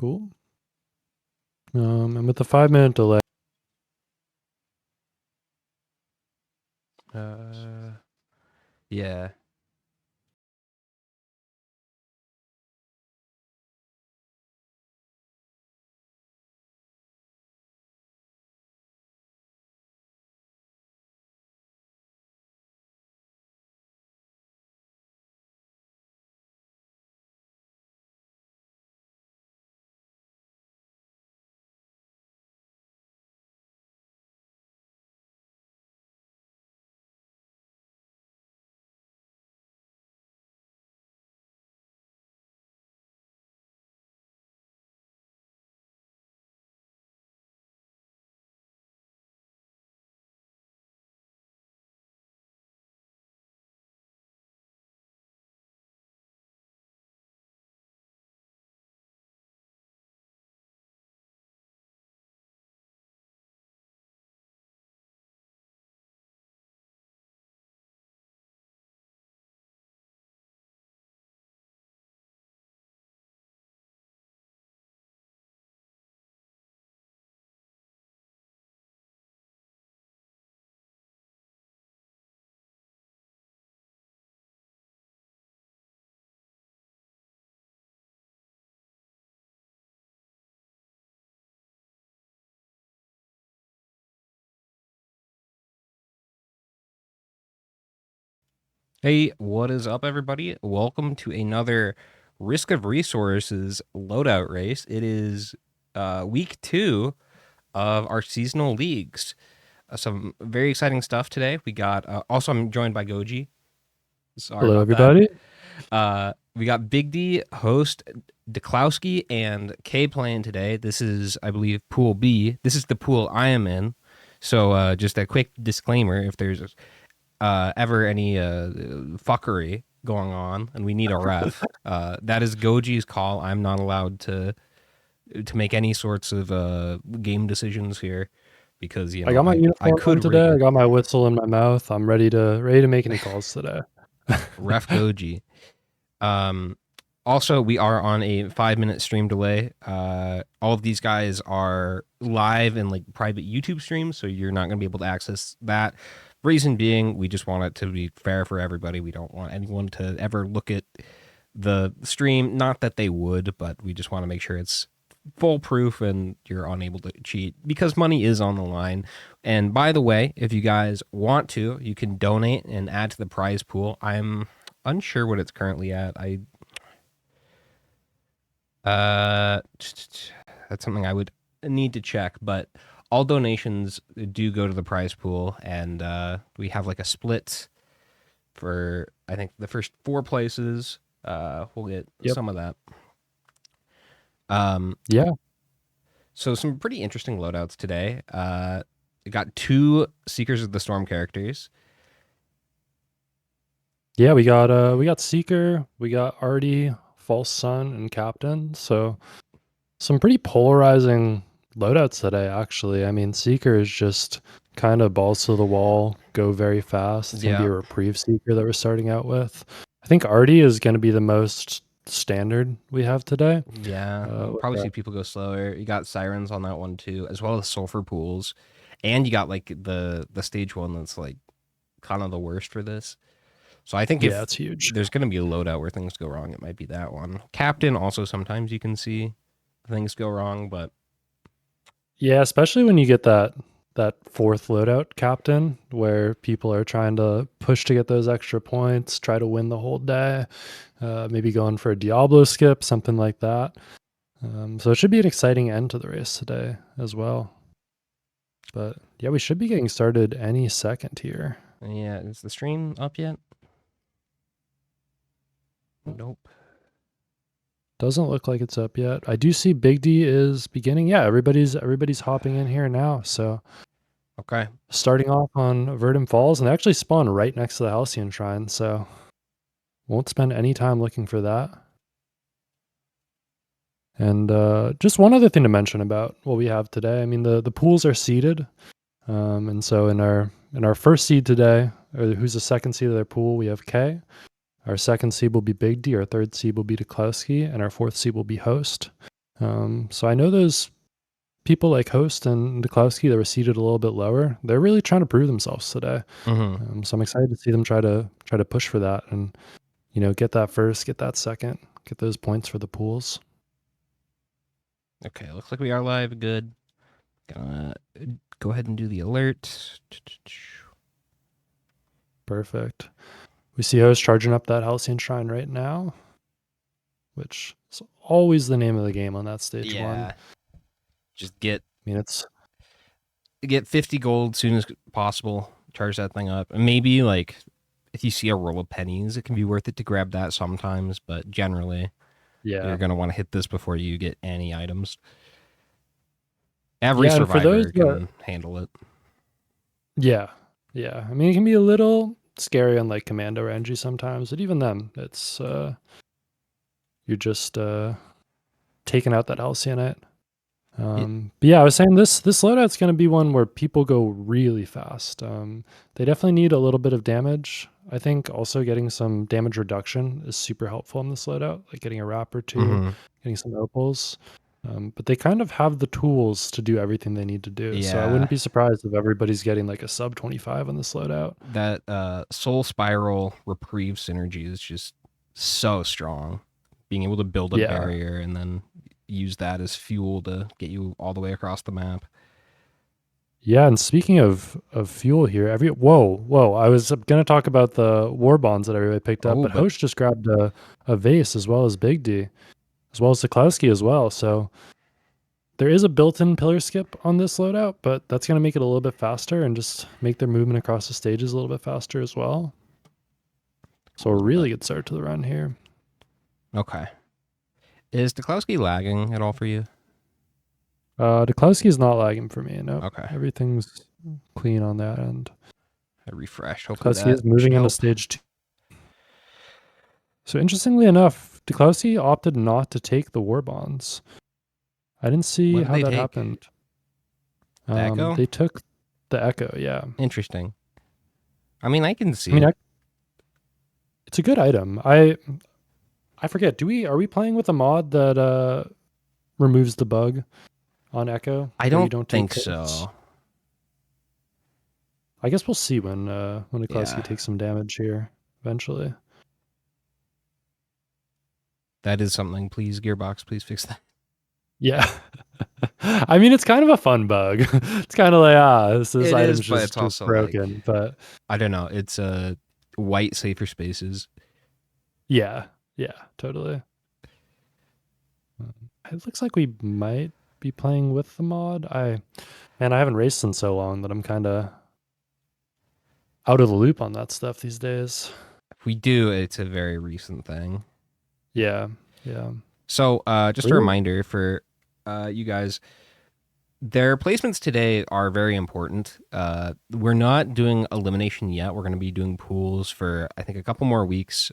Cool. And with the 5-minute delay, Yeah. Hey, what is up, everybody? Welcome to another Risk of Resources loadout race. It is week 2 of our seasonal leagues. Some very exciting stuff today. We got, also, I'm joined by Goji. Sorry hello about everybody. that. We got Bigdy, host DeKlowski, and K playing today. This is, I believe, Pool B. This is the pool I am in. So just a quick disclaimer, if there's ever any fuckery going on and we need a ref, that is Goji's call. I'm not allowed to make any sorts of game decisions here because I got my I uniform could on today. rig I it. got my whistle in my mouth. I'm ready to make any calls today. Ref Goji. Also, we are on a 5-minute stream delay. All of these guys are live in like private YouTube streams, so you're not going to be able to access that. Reason being, we just want it to be fair for everybody. We don't want anyone to ever look at the stream. Not that they would, but we just want to make sure it's foolproof and you're unable to cheat because money is on the line. And by the way, if you guys want to, you can donate and add to the prize pool. I'm unsure what it's currently at. That's something I would need to check, but all donations do go to the prize pool, and we have like a split for, I think, the first 4 places. We'll get some of that. Yeah. So some pretty interesting loadouts today. We got 2 Seekers of the Storm characters. Yeah, we got Seeker, we got Artie, False Sun, and Captain. So some pretty polarizing loadouts today, actually. I mean, Seeker is just kind of balls to the wall, go very fast. It's gonna be a reprieve Seeker that we're starting out with. I think Artie is gonna be the most standard we have today. Yeah, probably see people go slower. You got Sirens on that one too, as well as Sulfur Pools, and you got like the stage 1 that's like kind of the worst for this. So I think if it's huge. There's going to be a loadout where things go wrong, it might be that one. Captain also sometimes you can see things go wrong, but yeah, especially when you get that 4th loadout Captain where people are trying to push to get those extra points, try to win the whole day, maybe going for a Diablo skip, something like that. So it should be an exciting end to the race today as well. But yeah, we should be getting started any second here. Yeah, is the stream up yet? Nope. Doesn't look like it's up yet. I do see Big D is beginning. Yeah, everybody's hopping in here now. So okay, starting off on Verdant Falls, and they actually spawn right next to the Halcyon Shrine. So won't spend any time looking for that. And just one other thing to mention about what we have today. I mean, the pools are seeded, and so in our first seed today, or who's the second seed of their pool, we have K. Our second seed will be Big D, our third seed will be DeKlowski, and our 4th seed will be Host. So I know those people like Host and DeKlowski that were seated a little bit lower, they're really trying to prove themselves today. So I'm excited to see them try to push for that and get that first, get that second, get those points for the pools. Okay, looks like we are live. Good. Gonna go ahead and do the alert. Perfect. We see Host charging up that Halcyon Shrine right now, which is always the name of the game on that stage one. Just get It's 50 gold as soon as possible. Charge that thing up. And maybe like if you see a roll of pennies, it can be worth it to grab that sometimes, but generally you're gonna want to hit this before you get any items. Every survivor can handle it. Yeah. I mean, it can be a little scary on like Commando or Engie sometimes, but even then, it's you're just taking out that Halcyonite. But yeah, I was saying this loadout's going to be one where people go really fast. They definitely need a little bit of damage. I think also getting some damage reduction is super helpful in this loadout, like getting a wrap or two, getting some opals. But they kind of have the tools to do everything they need to do. So I wouldn't be surprised if everybody's getting like a sub 25 on this loadout. That Soul Spiral Reprieve synergy is just so strong. Being able to build a barrier and then use that as fuel to get you all the way across the map. Yeah, and speaking of fuel here, whoa! I was gonna talk about the war bonds that everybody picked up, but Host just grabbed a vase as well as Bigdy, as well as DeKlowski as well. So there is a built-in pillar skip on this loadout, but that's gonna make it a little bit faster and just make their movement across the stages a little bit faster as well. So a really good start to the run here. Okay. Is DeKlowski lagging at all for you? DeKlowski is not lagging for me. No. Okay. Everything's clean on that end. I refreshed. Hopefully DeKlowski is moving into stage 2. So interestingly enough, DeKlowski opted not to take the war bonds. I didn't see how that happened. The Echo? They took the Echo, yeah. Interesting. I mean, I can see it. It's a good item. I forget. Are we playing with a mod that removes the bug on Echo? I don't think so. I guess we'll see when DeKlowski takes some damage here eventually. That is something. Please, Gearbox, please fix that. Yeah. I mean, it's kind of a fun bug. It's kind of like, this item's just also broken, like, but I don't know. It's white safer spaces. Yeah, totally. It looks like we might be playing with the mod. I haven't raced in so long that I'm kind of out of the loop on that stuff these days. If we do, it's a very recent thing. Yeah. So just a reminder for you guys, their placements today are very important. We're not doing elimination yet. We're going to be doing pools for, I think, a couple more weeks.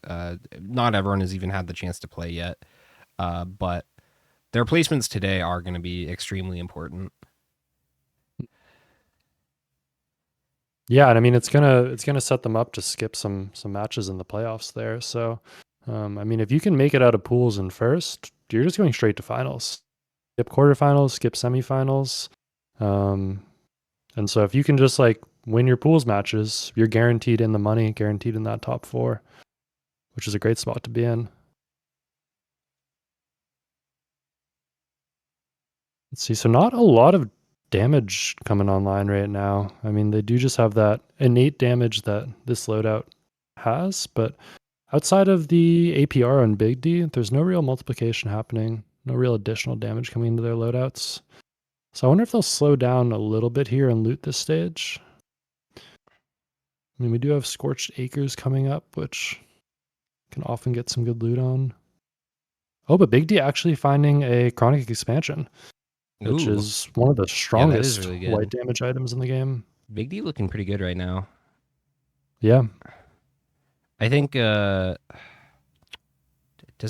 Not everyone has even had the chance to play yet. But their placements today are going to be extremely important. Yeah, and I mean it's gonna set them up to skip some matches in the playoffs there. So I mean, if you can make it out of pools in first, you're just going straight to finals. Skip quarterfinals, skip semifinals. And so if you can just like win your pools matches, you're guaranteed in the money, guaranteed in that top 4, which is a great spot to be in. Let's see. So not a lot of damage coming online right now. I mean, they do just have that innate damage that this loadout has, but outside of the APR on Bigdy, there's no real multiplication happening, no real additional damage coming into their loadouts. So I wonder if they'll slow down a little bit here and loot this stage. I mean, we do have Scorched Acres coming up, which can often get some good loot on. Oh, but Bigdy actually finding a Chronic Expansion, which is one of the strongest white damage items in the game. Bigdy looking pretty good right now. Yeah. I think, does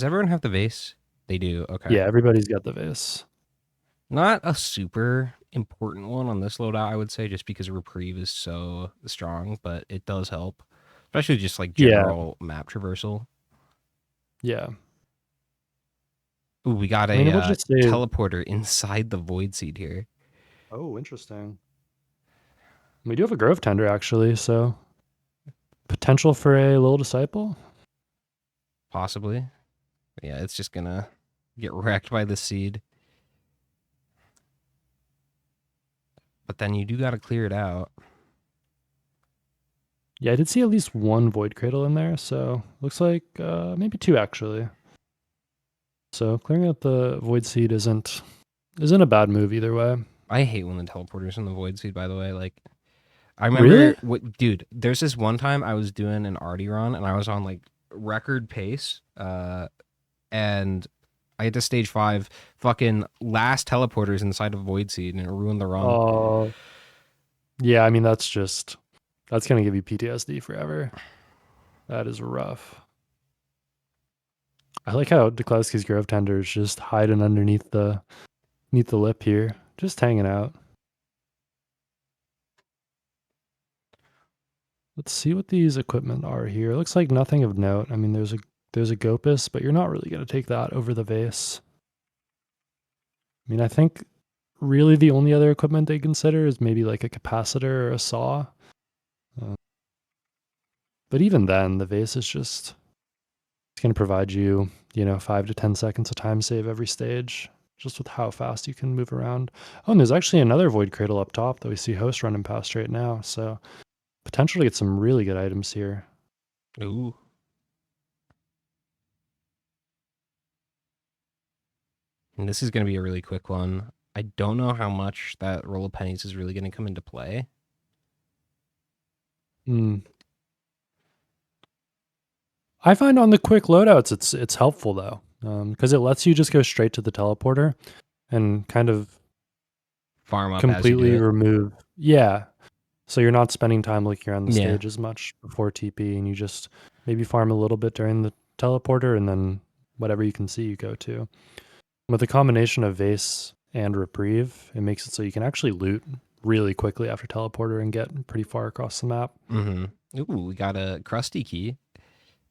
everyone have the vase? They do, okay. Yeah, everybody's got the vase. Not a super important one on this loadout, I would say, just because Reprieve is so strong, but it does help. Especially just like general map traversal. Yeah. Ooh, we got I mean, a it will just save. teleporter inside the Void Seed here. Oh, interesting. We do have a Grove Tender, actually, so potential for a little disciple. Possibly. Yeah, it's just gonna get wrecked by the seed. But then you do gotta clear it out. Yeah, I did see at least one Void Cradle in there, so looks like maybe two, actually. So clearing out the Void Seed isn't a bad move either way. I hate when the teleporter's in the Void Seed, by the way. Like, I remember, Really? dude, there's this one time I was doing an Artie run and I was on like record pace. And I get to stage 5, fucking last teleporters inside of Void Seed, and it ruined the run. Oh, yeah. I mean, that's gonna give you PTSD forever. That is rough. I like how DeKlowski's Grove Tender is just hiding underneath the lip here, just hanging out. Let's see what these equipment are here. It looks like nothing of note. I mean, there's a Gopus, but you're not really going to take that over the vase. I mean, I think really the only other equipment they consider is maybe like a capacitor or a saw. But even then, the vase is just it's going to provide you, 5 to 10 seconds of time save every stage, just with how fast you can move around. Oh, and there's actually another Void Cradle up top that we see Host running past right now. So potential to get some really good items here. Ooh. And this is going to be a really quick one. I don't know how much that roll of pennies is really going to come into play. I find on the quick loadouts, it's helpful though, because it lets you just go straight to the teleporter and kind of Farm up completely as you do it. remove. Yeah, so you're not spending time looking around the Yeah. stage as much before TP, and you just maybe farm a little bit during the teleporter, and then whatever you can see, you go to. With a combination of Vase and Reprieve, it makes it so you can actually loot really quickly after teleporter and get pretty far across the map. Mm-hmm. Ooh, we got a crusty key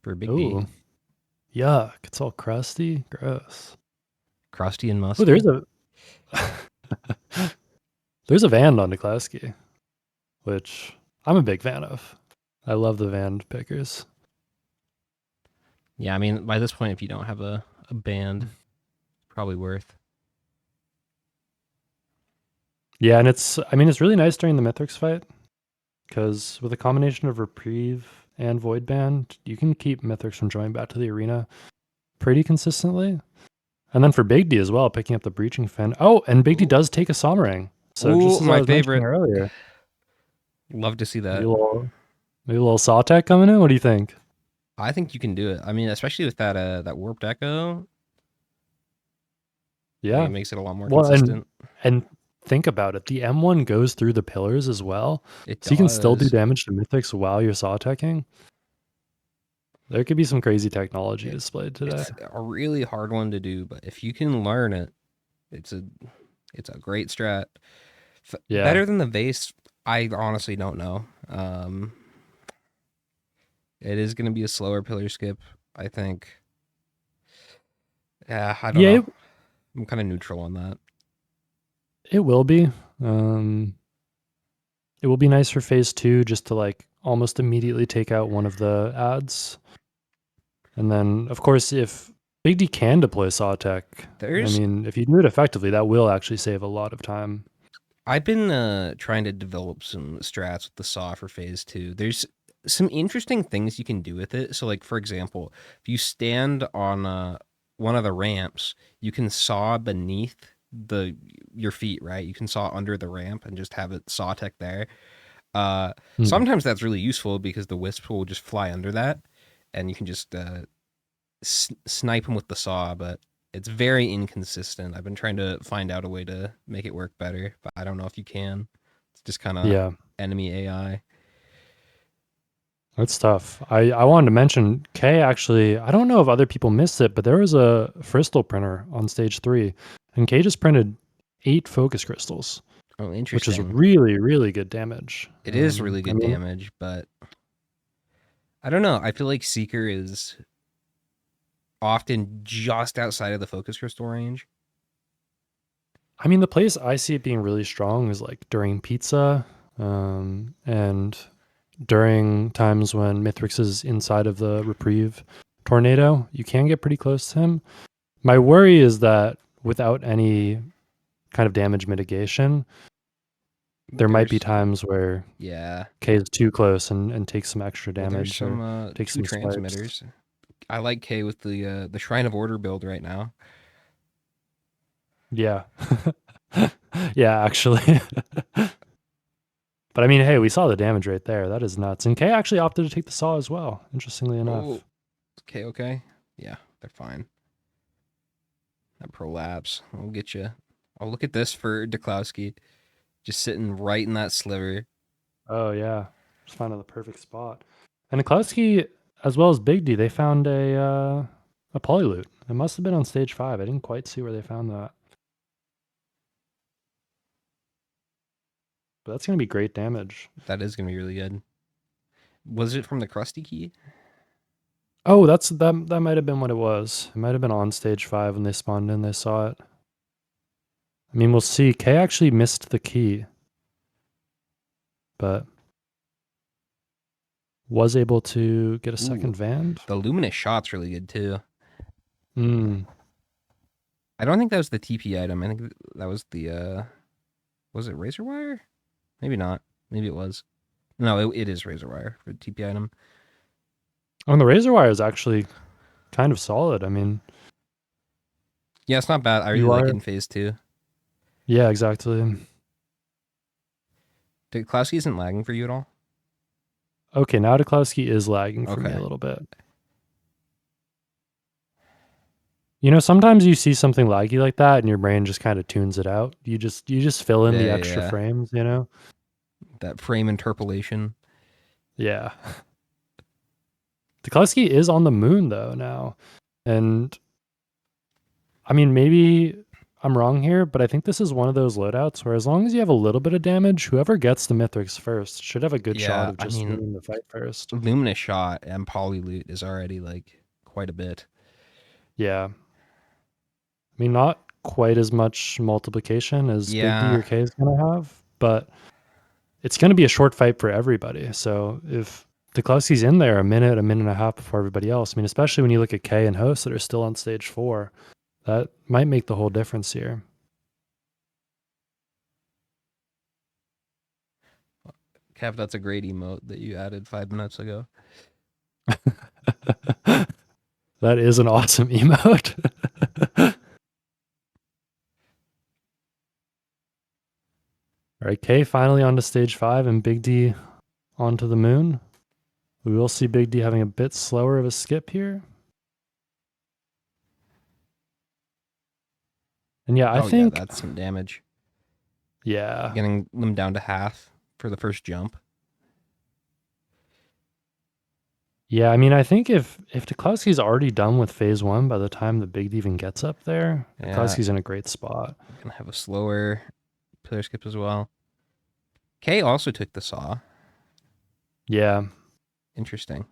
for Big D. Ooh, yuck! It's all crusty, gross. Crusty and musty. Oh, there's a Vand on DeKlowski, which I'm a big fan of. I love the Vand pickers. Yeah, I mean, by this point, if you don't have a band, it's probably worth. Yeah, and it's really nice during the Mithrix fight, because with a combination of Reprieve and Void Band, you can keep Mithrix from drawing back to the arena pretty consistently. And then for Big D as well, picking up the Breaching Fin. Oh, and Big D does take a Sommering. So Ooh, just as my I was favorite. mentioning earlier. Love to see that. Maybe a little Saw Tech coming in? What do you think? I think you can do it. I mean, especially with that Warped Echo. Yeah. It makes it a lot more consistent. And think about it. The M1 goes through the pillars as well. It so you can still do does. damage to Mythics while you're Saw Teching. There could be some crazy technology displayed today. It's a really hard one to do, but if you can learn it, it's a great strat. Yeah. Better than the Vase, I honestly don't know. It is going to be a slower pillar skip, I think. Yeah, I don't know. I'm kind of neutral on that. It will be. It will be nice for phase 2 just to like almost immediately take out one of the ads. And then, of course, if Big D can deploy Saw Tech, if you do it effectively, that will actually save a lot of time. I've been trying to develop some strats with the Saw for phase 2. There's some interesting things you can do with it. So, like, for example, if you stand on one of the ramps, you can saw beneath your feet, right? You can saw under the ramp and just have it Saw Tech there. Sometimes that's really useful because the Wisp will just fly under that, and you can just snipe them with the saw, but it's very inconsistent. I've been trying to find out a way to make it work better, but I don't know if you can. It's just kind of enemy AI. That's tough. I wanted to mention Kay actually, I don't know if other people missed it, but there was a Frystal printer on stage 3, and Kay just printed 8 focus crystals. Oh, interesting. Which is really, really good damage. It is really good damage, but I don't know. I feel like Seeker is often just outside of the focus crystal range. I mean, the place I see it being really strong is like during pizza, and during times when Mithrix is inside of the reprieve tornado. You can get pretty close to him. My worry is that without any kind of damage mitigation, there might be There's times where yeah, K is too close and takes some extra well, there's damage or some takes two some swipes. transmitters. I like K with the Shrine of Order build right now. Yeah. Yeah, actually. But I mean, hey, we saw the damage right there. That is nuts. And K actually opted to take the saw as well, interestingly Oh, enough. okay. Yeah, they're fine. That prolapse. I'll get you. Oh, look at this for DeKlowski. Just sitting right in that sliver. Oh yeah. Just finding the perfect spot. And Niklowski, as well as Big D, they found a polyloot. It must have been on stage 5. I didn't quite see where they found that. But that's gonna be great damage. That is going to be really good. Was it from the Krusty Key? Oh, that might have been what it was. It might have been on stage 5 when they spawned in, they saw it. I mean, we'll see. K actually missed the key, but was able to get a second Vand. The Luminous Shot's really good too. Hmm. I don't think that was the TP item. I think that was the was it Razor Wire? Maybe not. Maybe it was. No, it is Razor Wire for the TP item. Oh, and the Razor Wire is actually kind of solid. I mean, Yeah, it's not bad. I really you like are. it in phase 2. Yeah, exactly. DeKlowski isn't lagging for you at all? Okay, now DeKlowski is lagging for me Okay. a little bit. You know, sometimes you see something laggy like that and your brain just kind of tunes it out. You just fill in the extra Yeah. frames, you know? That frame interpolation. Yeah. DeKlowski is on the moon though now. And I mean, maybe I'm wrong here, but I think this is one of those loadouts where as long as you have a little bit of damage, whoever gets the Mithrix first should have a good shot Yeah, of I just mean, winning the fight first. Luminous Shot and Polyloot is already like quite a bit. Yeah. I mean, not quite as much multiplication as Big D Yeah. or K is going to have, but it's going to be a short fight for everybody. So if DeKlowski's in there a minute and a half before everybody else, I mean, especially when you look at K and Host that are still on stage 4, that might make the whole difference here. Kev, that's a great emote that you added 5 minutes ago. That is an awesome emote. All right, K finally onto stage 5 and Big D onto the moon. We will see Big D having a bit slower of a skip here. And yeah, I think that's some damage. yeah. Getting them down to half for the first jump. Yeah, I mean, I think if DeKlowski's already done with phase 1 by the time the Big D even gets up there, Yeah. DeKlowski's in a great spot. Gonna have a slower pillar skip as well. K also took the saw. Yeah. Interesting.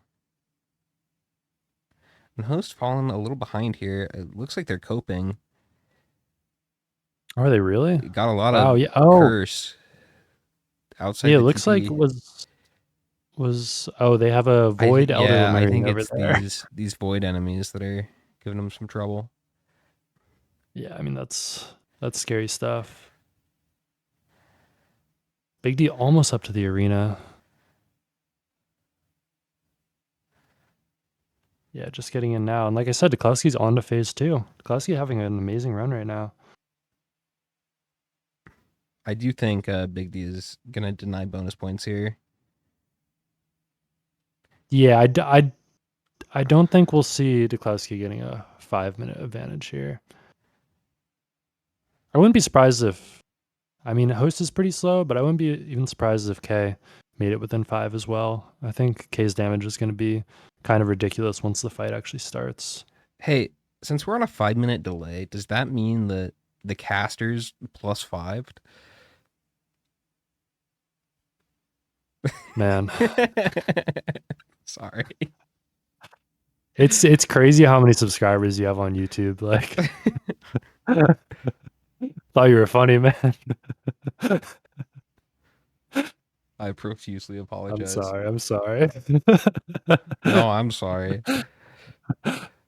And Host fallen a little behind here. It looks like they're coping. Are they really? It got a lot Wow, of yeah. Oh, curse outside yeah, it the looks like TP. was oh, they have a void elder I Lemurian think over it's there. these void enemies that are giving them some trouble. Yeah, I mean that's scary stuff. Big D almost up to the arena. Yeah, just getting in now. And like I said, DeKlowski's on to phase 2. DeKlowski having an amazing run right now. I do think Big D is gonna deny bonus points here. Yeah, I don't think we'll see DeKlowski getting a 5-minute advantage here. I wouldn't be surprised if, I mean, Host is pretty slow, but I wouldn't be even surprised if K made it within 5 as well. I think K's damage is going to be kind of ridiculous once the fight actually starts. Hey, since we're on a 5 minute delay, does that mean that the casters +5? Man, Sorry. It's crazy how many subscribers you have on YouTube. Like, thought you were funny, man. I profusely I'm apologize. sorry. I'm sorry. No, I'm sorry.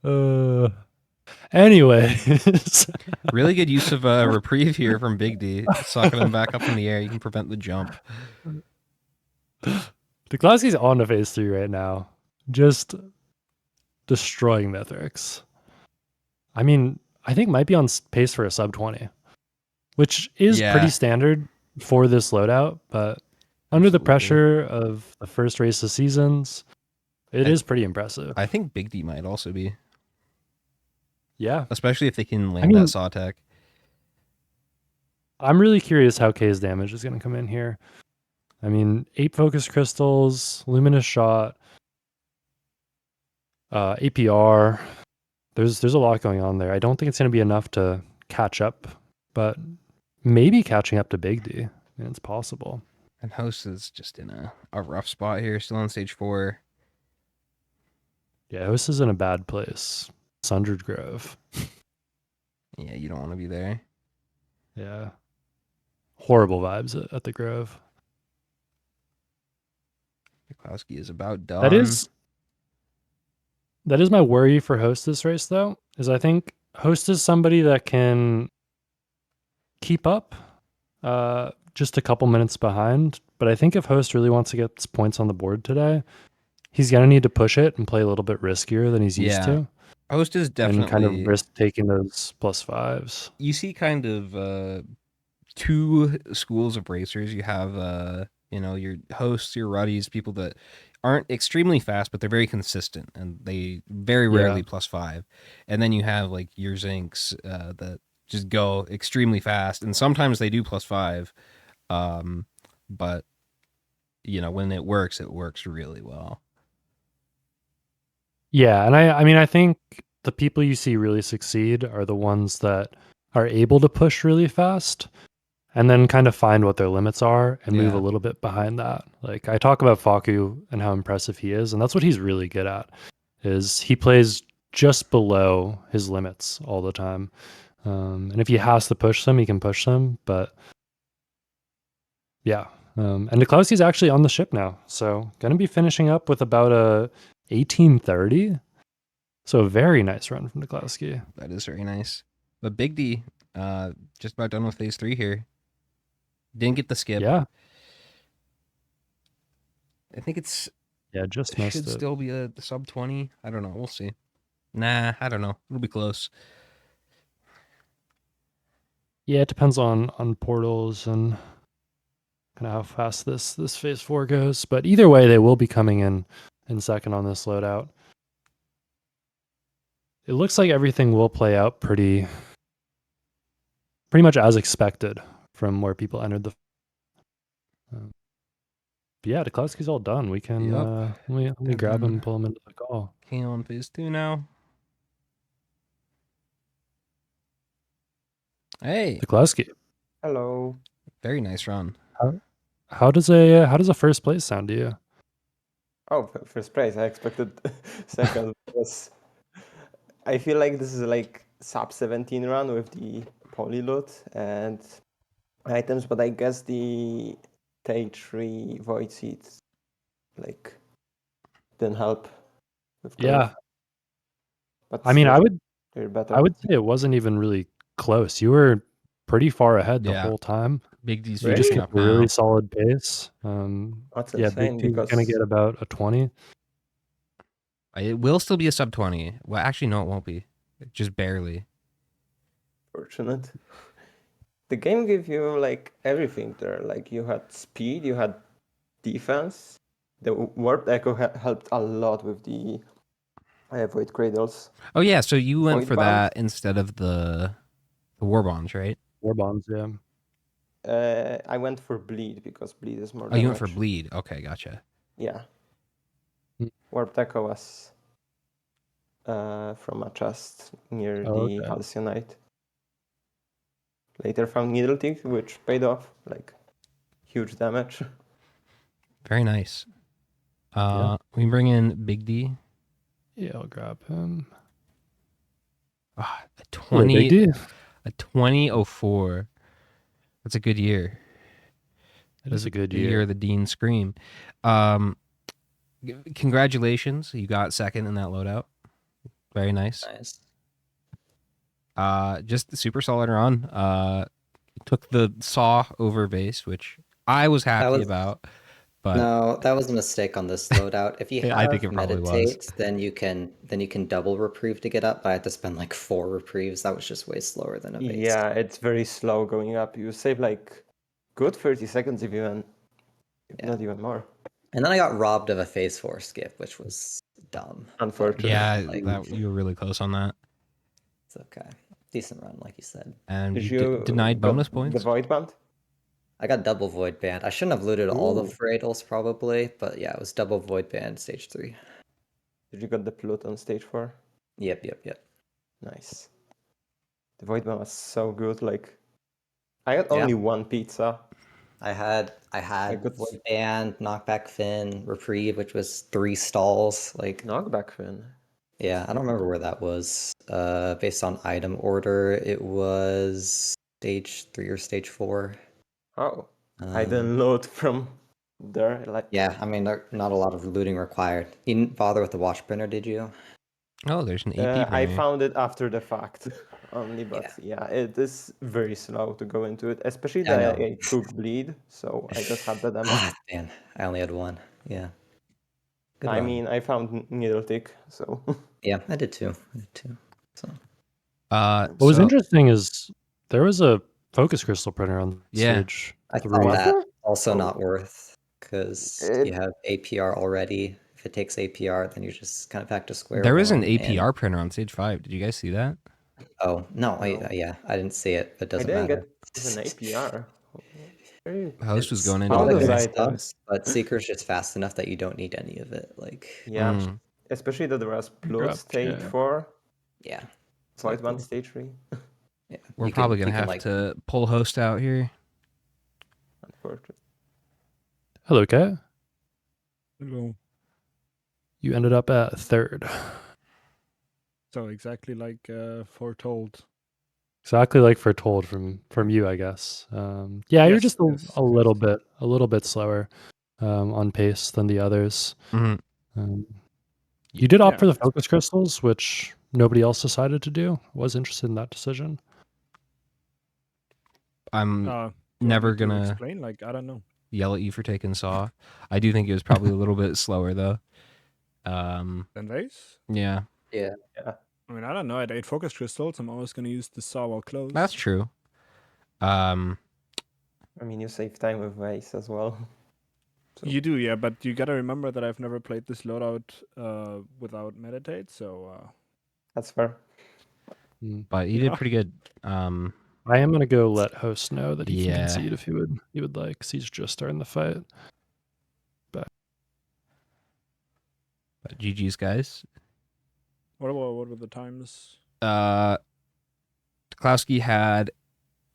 uh, anyways, Really good use of a reprieve here from Big D, sucking him back up in the air. You can prevent the jump. DeKlowski's on to phase 3 right now, just destroying Mythics. I mean, I think might be on pace for a sub 20, which is pretty Yeah, standard for this loadout, but under the absolutely. pressure of the first race of seasons, it I, is pretty impressive. I think Big D might also be, Yeah. especially if they can I land that mean, saw tech. I'm really curious how K's damage is going to come in here. I mean, 8 focus crystals, luminous shot, APR. There's a lot going on there. I don't think it's going to be enough to catch up, but maybe catching up to Big D. I mean, it's possible. And Host is just in a rough spot here, still on stage 4. Yeah, this is in a bad place. Sundred Grove. Yeah, you don't want to be there. Yeah. Horrible vibes at the Grove. DeKlowski is about That done. is my worry for Host this race though, is I think Host is somebody that can keep up just a couple minutes behind. But I think if Host really wants to get points on the board today, he's gonna need to push it and play a little bit riskier than he's used Yeah, to. Host is And kind of definitely, risk taking those +5s. you see kind of two schools of racers. You have your hosts, your ruddies, people that aren't extremely fast, but they're very consistent and they very Yeah. rarely +5. And then you have like your Zinks that just go extremely fast, and sometimes they do +5. But when it works really well. Yeah, and I mean I think the people you see really succeed are the ones that are able to push really fast and then kind of find what their limits are and move a Yeah. little bit behind that. Like I talk about Faku and how impressive he is, and that's what he's really good at. Is he plays just below his limits all the time. And if he has to push them, he can push them. But yeah, and DeKlowski's actually on the ship now, so going to be finishing up with about a 1830. So a very nice run from DeKlowski. That is very nice. But Big D, just about done with phase 3 here. Didn't get the skip. Yeah, I think it just should missed it. still be a sub 20. I don't know. We'll see. Nah, I don't know. It'll be close. Yeah, it depends on portals and kind of how fast this phase 4 goes. But either way, they will be coming in second on this loadout. It looks like everything will play out pretty much as expected from where people entered the. But yeah, DeKlowski's all done. We can Yep. let me grab him and pull him into the call. King on phase 2 now. Hey, DeKlowski, Hello. very nice run. how does a first place sound to you? Oh, first prize. I expected second. Because I feel like this is like sub 17 run with the poly loot and items, but I guess the stage 3 void seeds like didn't help with those. Yeah, But I mean, still, I would they're better. say it wasn't even really close. You were pretty far ahead the Yeah. whole time. Big D's You just finishing Really? kept up a really now. solid pace. That's Yeah, Big insane T's gonna because get about a 20. It will still be a sub 20. Well, actually, no, it won't be. Just barely. fortunate. The game gave you like everything there. Like you had speed, you had defense. The warp echo helped a lot with the void cradles. Oh, yeah. So you went Void for band. that instead of the war bonds, right? War bombs, yeah. I went for bleed because bleed is more Oh, you went damage. for bleed. Okay, gotcha. Yeah. Hmm. Warp echo was from a chest near the Okay. Halcyon. Later found needle teeth, which paid off, like huge damage. Very nice. Yeah. We bring in Big D. Yeah, I'll grab him. Ah, Hello, Big D. a 2004. That's a good year. It is a good The year year. of the Dean Scream. Congratulations, you got second in that loadout. Very nice. Nice. Just the super solid run. Took the saw over base, which I was happy about. But no, that was a mistake on this loadout. If you I think have it probably was. meditate, then you can double reprieve to get up. But I had to spend like 4 reprieves. That was just way slower than a base. Yeah, it's very slow going up. You save like good 30 seconds if not even more. And then I got robbed of a phase 4 skip, which was dumb. Unfortunate. Yeah, Like, you were really close on that. it's okay. Decent run, like you said. And Did you denied got bonus the points. void band? I got double void band. I shouldn't have looted all the Ooh. Raydans probably, but yeah, it was double void band stage 3. Did you got the Plut on stage 4? Yep. Nice. The void band was so good. Like, I got only one pizza. I had got void band, knockback fin, reprieve, which was 3 stalls. Like, knockback fin. yeah, I don't remember where that was. Based on item order, it was stage 3 or stage 4. Oh, I didn't load from there. Like, yeah, I mean, not a lot of looting required. You didn't bother with the watch printer, did you? Oh, there's an AP I printer. found it after the fact only, but yeah, it is very slow to go into it, especially that I took bleed, so I just had the damage. Man, I only had 1. Yeah. Good I run. mean, I found needle tick, so Yeah, I did too. So. What was interesting is there was a focus crystal printer on stage. I thought that also not worth, because you have APR already. If it takes APR, then you're just kind of back to square There one. was an APR printer on stage 5. Did you guys see that? Oh, no. I didn't see it, but it doesn't matter. It's an APR. Host was going all into those it. items. But Seeker's just fast enough that you don't need any of it. Like, yeah, especially that there was Blood stage 4. Yeah. Void Band stage 3. Yeah. We're probably going to have to pull host out here. Unfortunate. Hello, Kat. Hello. You ended up at 3rd. So exactly like foretold. Exactly like foretold from you, I guess. Yeah, Yes, you're just yes, a little bit slower on pace than the others. You did opt for the focus crystals, which nobody else decided to do. Was interested in that decision. I'm never gonna explain. Like, I don't know. Yell at you for taking saw. I do think it was probably a little bit slower though. Than Vase? Yeah. Yeah. I mean, I don't know. At 8 focus crystals, I'm always gonna use the saw while close. That's true. I mean, you save time with Vase as well. So. You do, yeah, but you gotta remember that I've never played this loadout without meditate, so that's fair. But you did pretty good. I am gonna go let host know that he can concede if he would like, because he's just starting the fight. But GG's, guys. What were the times? DeKlowski had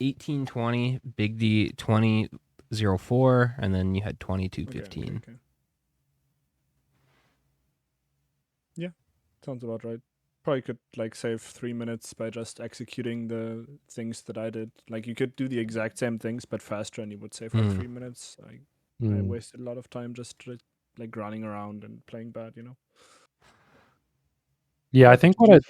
18:20, Big D 20:04, and then you had 22:15. Okay. Yeah, sounds about right. Probably could like save 3 minutes by just executing the things that I did. Like, you could do the exact same things but faster, and you would save like 3 minutes. I wasted a lot of time just like running around and playing bad, you know. Yeah, I think what I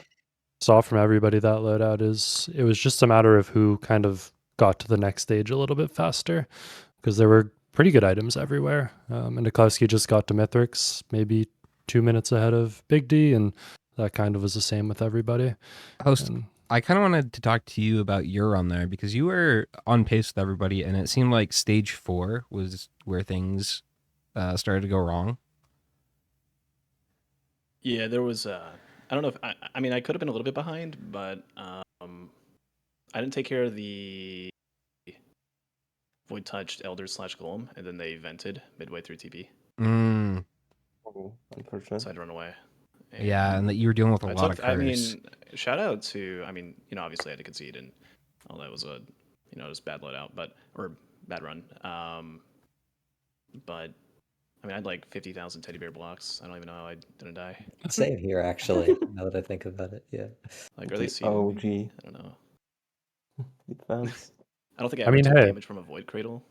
saw from everybody that loadout is it was just a matter of who kind of got to the next stage a little bit faster, because there were pretty good items everywhere. And DeKlowski just got to Mithrix maybe 2 minutes ahead of Big D, and that kind of was the same with everybody. Host, I kind of wanted to talk to you about your run there, because you were on pace with everybody, and it seemed like stage 4 was where things started to go wrong. Yeah, there was I don't know if I mean I could have been a little bit behind, but I didn't take care of the Void Touched Elder / Golem, and then they vented midway through TP. Oh, unfortunate. So I'd run away. And that you were dealing with a lot of curse. I mean, shout out to, I mean, you know, obviously I had to concede, and all that was it was bad loadout, or bad run. But I mean, I had like 50,000 teddy bear blocks. I don't even know how I didn't die. Same here, actually. Now that I think about it, yeah. Like, are they The seeing OG me? I don't know. defense. I don't think I I ever mean, took hey. damage from a void cradle.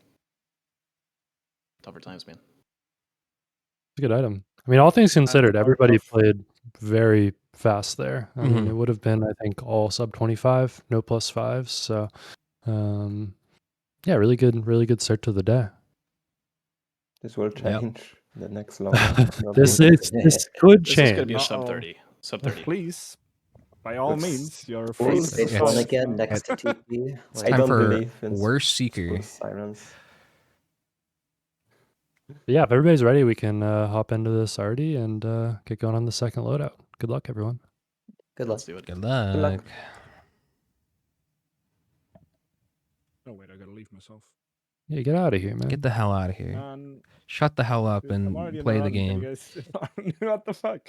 Tougher times, man. It's a good item. I mean, all things considered, Fair everybody enough. played very fast there. I mean, Mhm. it would have been, I think, all sub 25, no plus fives. So, yeah, really good start to the day. This will Yep. change the next loadout. This could This is going to be a change. sub Uh-oh. 30. Sub 30. Please, by all Looks means, you're full free to Stage It's- one survive. again next to TP. I Time don't for believe in Worst Seeker. Spruce Sirens. Yeah, if everybody's ready, we can hop into this already and get going on the second loadout. Good luck, everyone. Good luck. Let's do it. Good Good luck. luck. Oh wait, I gotta leave myself. Yeah, get out of here, man. Get the hell out of here. Man, Shut the hell up dude, I'm and already in play the run. Can game. you guys... what the fuck?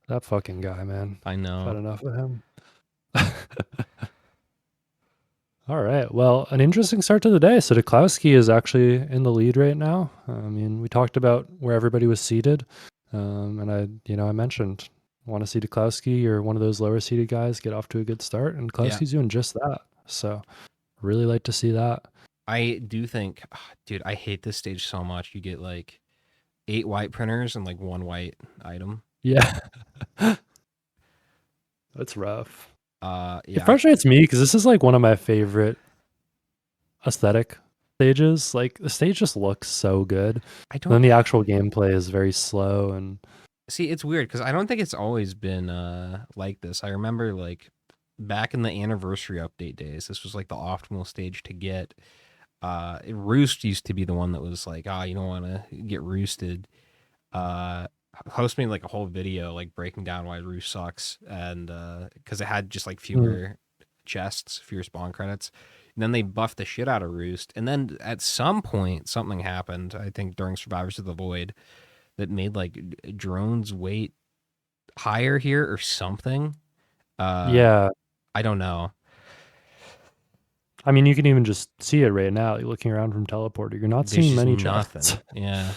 That fucking guy, man. I I've had know. enough of him. All right. Well, an interesting start to the day. So DeKlowski is actually in the lead right now. I mean, we talked about where everybody was seated, and I mentioned want to see DeKlowski or one of those lower seated guys get off to a good start, and DeKlowski's doing just that. So, really like to see that. I do think, dude, I hate this stage so much. You get like 8 white printers and like 1 white item. Yeah, that's rough. It Yeah. frustrates me because this is like one of my favorite aesthetic stages. Like the stage just looks so good. I And then don't the actual gameplay is very slow and see. It's weird because I don't think it's always been like this. I remember like back in the anniversary update days, this was like the optimal stage to get. Roost used to be the one that was like, you don't want to get roosted. Host made like a whole video like breaking down why Roost sucks, and because it had just like fewer chests, fewer spawn credits. And then they buffed the shit out of Roost, and then at some point something happened. I think during Survivors of the Void that made like drones weight higher here or something. yeah. I don't know. I mean, you can even just see it right now. You're looking around from teleporter. You're not There's seeing just many nothing. chests. Yeah.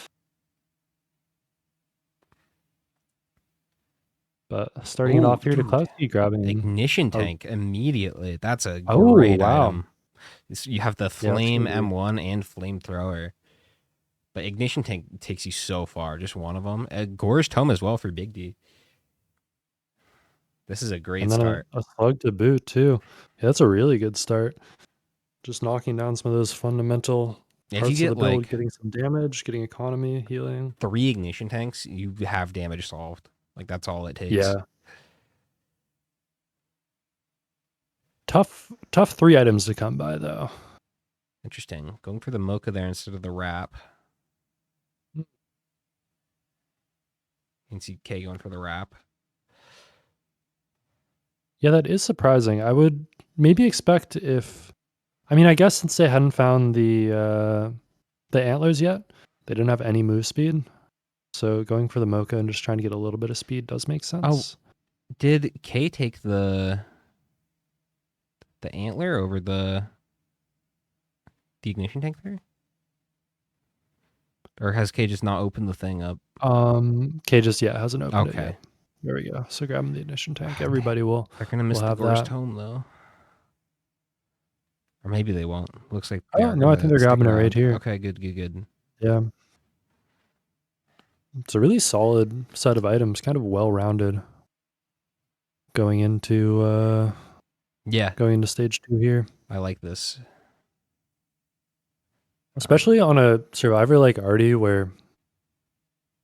But starting it Ooh, off here, dude. DeKlowski grabbing. Ignition Oh. tank immediately. That's a Oh, great wow. item. You have the that's flame really- M1 and flamethrower. But ignition tank takes you so far. Just one of them. Gore's Tome as well for Big D. This is a great And then start. a slug to boot too. Yeah, that's a really good start. Just knocking down some of those fundamental If parts you get of the build, like getting some damage, getting economy, healing. 3 ignition tanks, you have damage solved. Like that's all it takes. Yeah. Tough 3 items to come by though. Interesting. Going for the Mocha there instead of the wrap. You can see K going for the wrap. Yeah, that is surprising. I would maybe expect I guess since they hadn't found the antlers yet, they didn't have any move speed. So going for the Mocha and just trying to get a little bit of speed does make sense. Did K take the antler over the ignition tank there? Or has K just not opened the thing up? K just hasn't opened it Okay. yet. There we go. So grabbing the ignition tank. Everybody will. They're gonna miss We'll the have Gore's that. Tome though. Or maybe they won't. Looks like Oh, no, I think they're grabbing it right here. Okay, good. Yeah. It's a really solid set of items, kind of well-rounded going into stage 2 here. I like this. Especially on a survivor like Artie where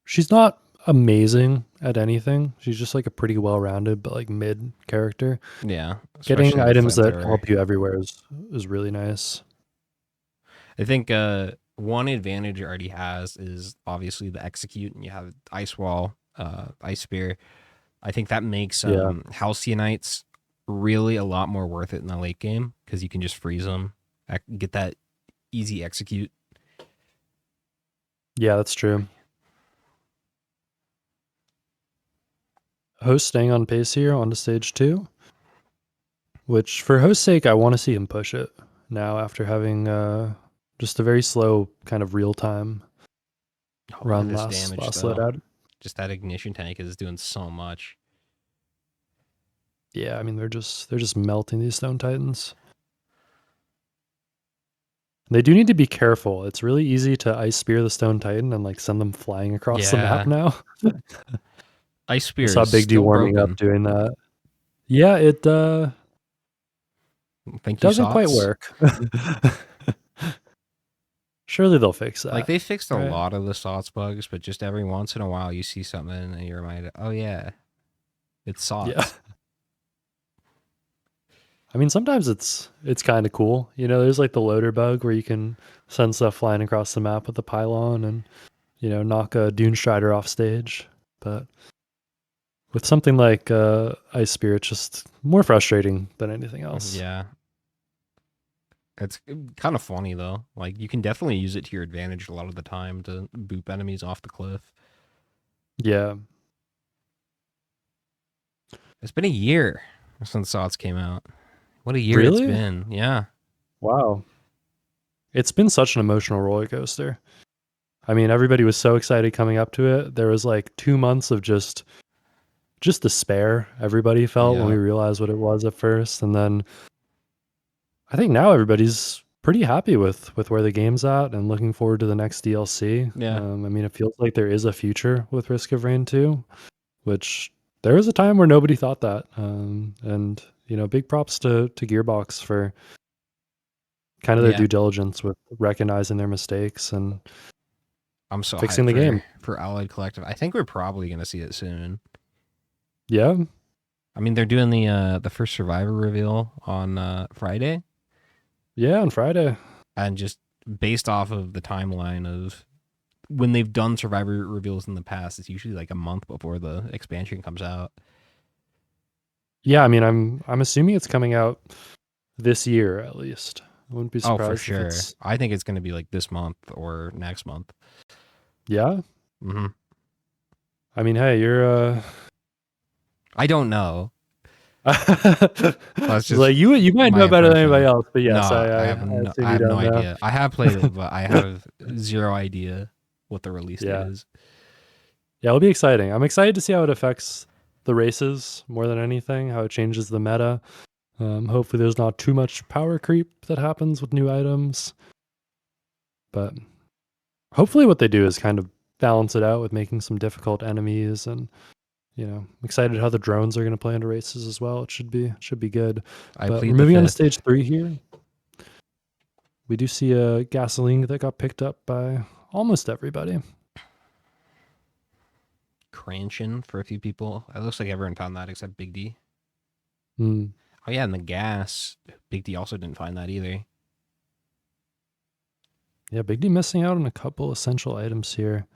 she's not amazing at anything. She's just like a pretty well-rounded but like mid character. Yeah. Getting especially the items that flamethrower. help you everywhere is really nice. I think one advantage it already has is obviously the execute, and you have ice wall, ice spear. I think that makes Halcyonites really a lot more worth it in the late game because you can just freeze them, get that easy execute. Yeah, that's true. Host staying on pace here on to stage 2, which for host's sake, I want to see him push it now after having Just a very slow kind of real time Oh, run this last damage, though. loadout. Just that ignition tank is doing so much. Yeah, I mean they're just melting these Stone Titans. They do need to be careful. It's really easy to Ice Spear the Stone Titan and like send them flying across the map now. Ice I Spear saw is Big D still warming broken. up doing that. Yeah, it Thank you, doesn't quite Sots. work. Surely they'll fix that. Like, they fixed a right? lot of the Sots bugs, but just every once in a while you see something and you're reminded, oh yeah, it's Sots. Yeah. I mean, sometimes it's kind of cool. You know, there's like the loader bug where you can send stuff flying across the map with the pylon and, you know, knock a Dune Strider off stage. But with something like Ice Spear, it's just more frustrating than anything else. Yeah. It's kind of funny, though. Like, you can definitely use it to your advantage a lot of the time to boop enemies off the cliff. Yeah. It's been a year since Sots came out. What a year Really? it's been. Yeah. Wow. It's been such an emotional roller coaster. I mean, everybody was so excited coming up to it. There was like 2 months of just despair everybody felt when we Yeah. realized what it was at first. And then I think now everybody's pretty happy with where the game's at and looking forward to the next DLC. Yeah. I mean, it feels like there is a future with Risk of Rain 2, which there was a time where nobody thought that. And, you know, big props to Gearbox for kind of their Yeah. due diligence with recognizing their mistakes and I'm so fixing hyped the game. for Allied Collective. I think we're probably going to see it soon. Yeah. I mean, they're doing the first Survivor reveal on Friday. Yeah, on Friday. And just based off of the timeline of when they've done Survivor reveals in the past, it's usually like a month before the expansion comes out. Yeah, I mean, I'm assuming it's coming out this year at least. I wouldn't be surprised. Oh, for if sure. it's... I think it's going to be like this month or next month. Yeah. Mm-hmm. I mean, hey, you're I don't know. It's like you might know better than anybody else, but yes, no, I have assume no you don't know. idea. I have played it, but I have zero idea what the release date is. Yeah, it'll be exciting. I'm excited to see how it affects the races more than anything, how it changes the meta. Hopefully there's not too much power creep that happens with new items. But hopefully what they do is kind of balance it out with making some difficult enemies, and you know, I'm excited how the drones are going to play into races as well. It should be good. But we're moving on to stage 3 here. We do see a gasoline that got picked up by almost everybody. Cranshin for a few people. It looks like everyone found that except Big D. Mm. Oh yeah, and the gas. Big D also didn't find that either. Yeah, Big D missing out on a couple essential items here.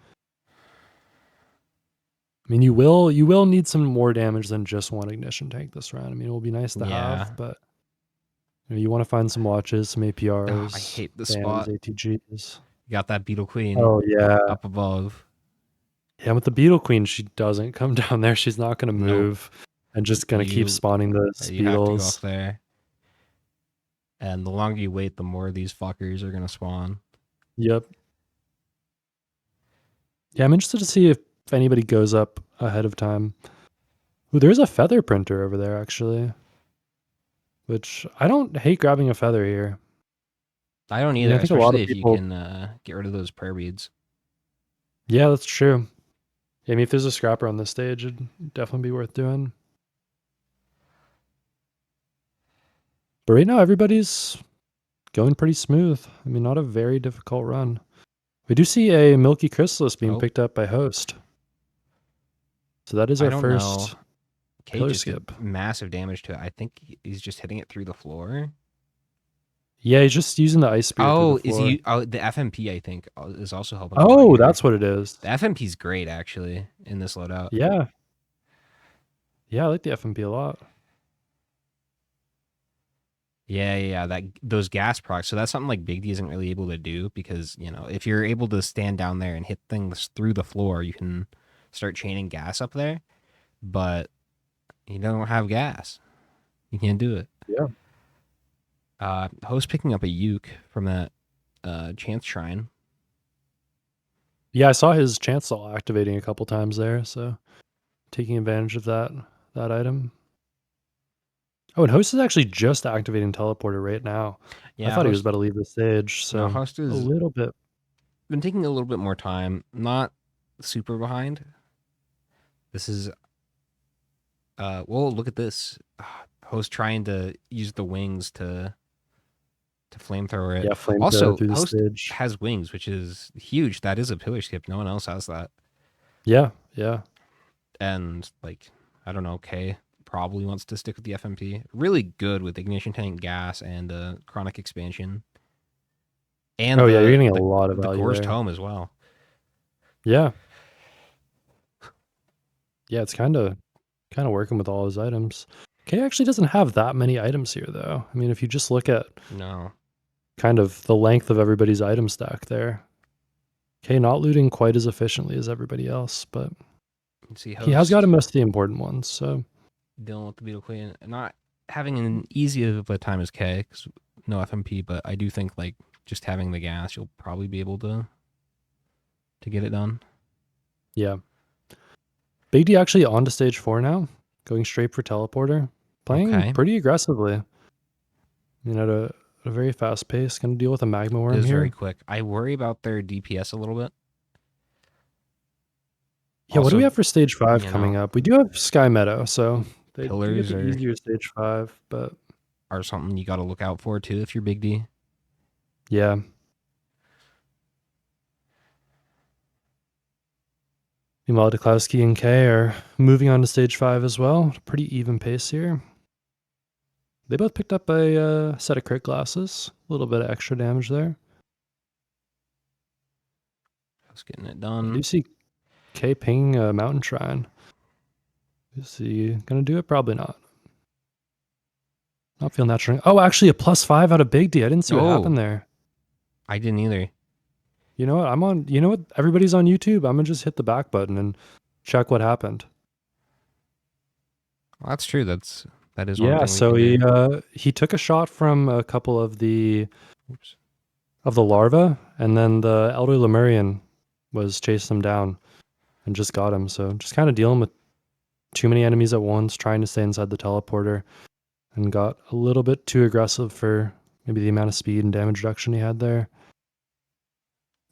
I mean, you will need some more damage than just one ignition tank this round. I mean, it will be nice to have, but you want to find some watches, some APRs. Oh, I hate the spot. ATGs. You got that Beetle Queen. Oh yeah, up above. Yeah, with the Beetle Queen, she doesn't come down there. She's not going to move and just going to keep spawning those you beetles. Have to go up there. And the longer you wait, the more these fuckers are going to spawn. Yep. Yeah, I'm interested to see if anybody goes up ahead of time. Ooh, there's a feather printer over there, actually. Which, I don't hate grabbing a feather here. I don't either, I think especially a lot of if people... you can get rid of those prayer beads. Yeah, that's true. I mean, if there's a scrapper on this stage, it'd definitely be worth doing. But right now, everybody's going pretty smooth. I mean, not a very difficult run. We do see a Milky Chrysalis being picked up by Host. So that is our first pillar skip. Massive damage to it. I think he's just hitting it through the floor. Yeah, he's just using the ice spear. Oh, is he? Oh, the FMP I think is also helping. Oh, that's what it is. The FMP's great actually in this loadout. Yeah. Yeah, I like the FMP a lot. Yeah, those gas procs. So that's something like Big D isn't really able to do because, you know, if you're able to stand down there and hit things through the floor, you can start chaining gas up there. But you don't have gas. You can't do it. Yeah. Host picking up a uke from that Chance Shrine. Yeah, I saw his chancel activating a couple times there, so taking advantage of that item. Oh, and Host is actually just activating teleporter right now. Yeah, I thought he was Host, about to leave the stage, so Host a has little bit. been taking a little bit more time. Not super behind. This is well, look at this. Host trying to use the wings to flamethrower it. Yeah, flamethrower Also, through the Host stage. has wings, which is huge. That is a pillar skip. No one else has that. Yeah, yeah. And like, I don't know, K probably wants to stick with the FMP. Really good with ignition tank gas and chronic expansion. And Yeah, you're getting a lot of the value Gore's there. Tome as well. Yeah. Yeah, it's kind of working with all his items. K actually doesn't have that many items here, though. I mean, if you just look at kind of the length of everybody's item stack there, K not looting quite as efficiently as everybody else, but see he has got most of the important ones. So dealing with the Beetle Queen, not having an easy of a time as K, because no FMP, but I do think like just having the gas, you'll probably be able to get it done. Yeah. Bigdy actually on to stage 4 now, going straight for teleporter, playing pretty aggressively. I mean, at a very fast pace, going to deal with a magma worm here. Very quick. I worry about their DPS a little bit. Yeah, also, what do we have for stage 5 coming up? We do have Sky Meadow, so they pillars do get the easier stage 5, but are something you got to look out for too if you're Big D. Yeah. Meanwhile, DeKlowski and K are moving on to stage 5 as well. Pretty even pace here. They both picked up a set of crit glasses. A little bit of extra damage there. Just getting it done. I do see K ping a Mountain Shrine. Is he going to do it? Probably not. Not feeling that strong. Oh, actually a +5 out of Big D. I didn't see what happened there. I didn't either. You know what? You know what? Everybody's on YouTube. I'm going to just hit the back button and check what happened. Well, that's true. That is yeah. One thing So he took a shot from a couple of the larva, and then the Elder Lemurian was chasing him down and just got him. So just kind of dealing with too many enemies at once, trying to stay inside the teleporter, and got a little bit too aggressive for maybe the amount of speed and damage reduction he had there.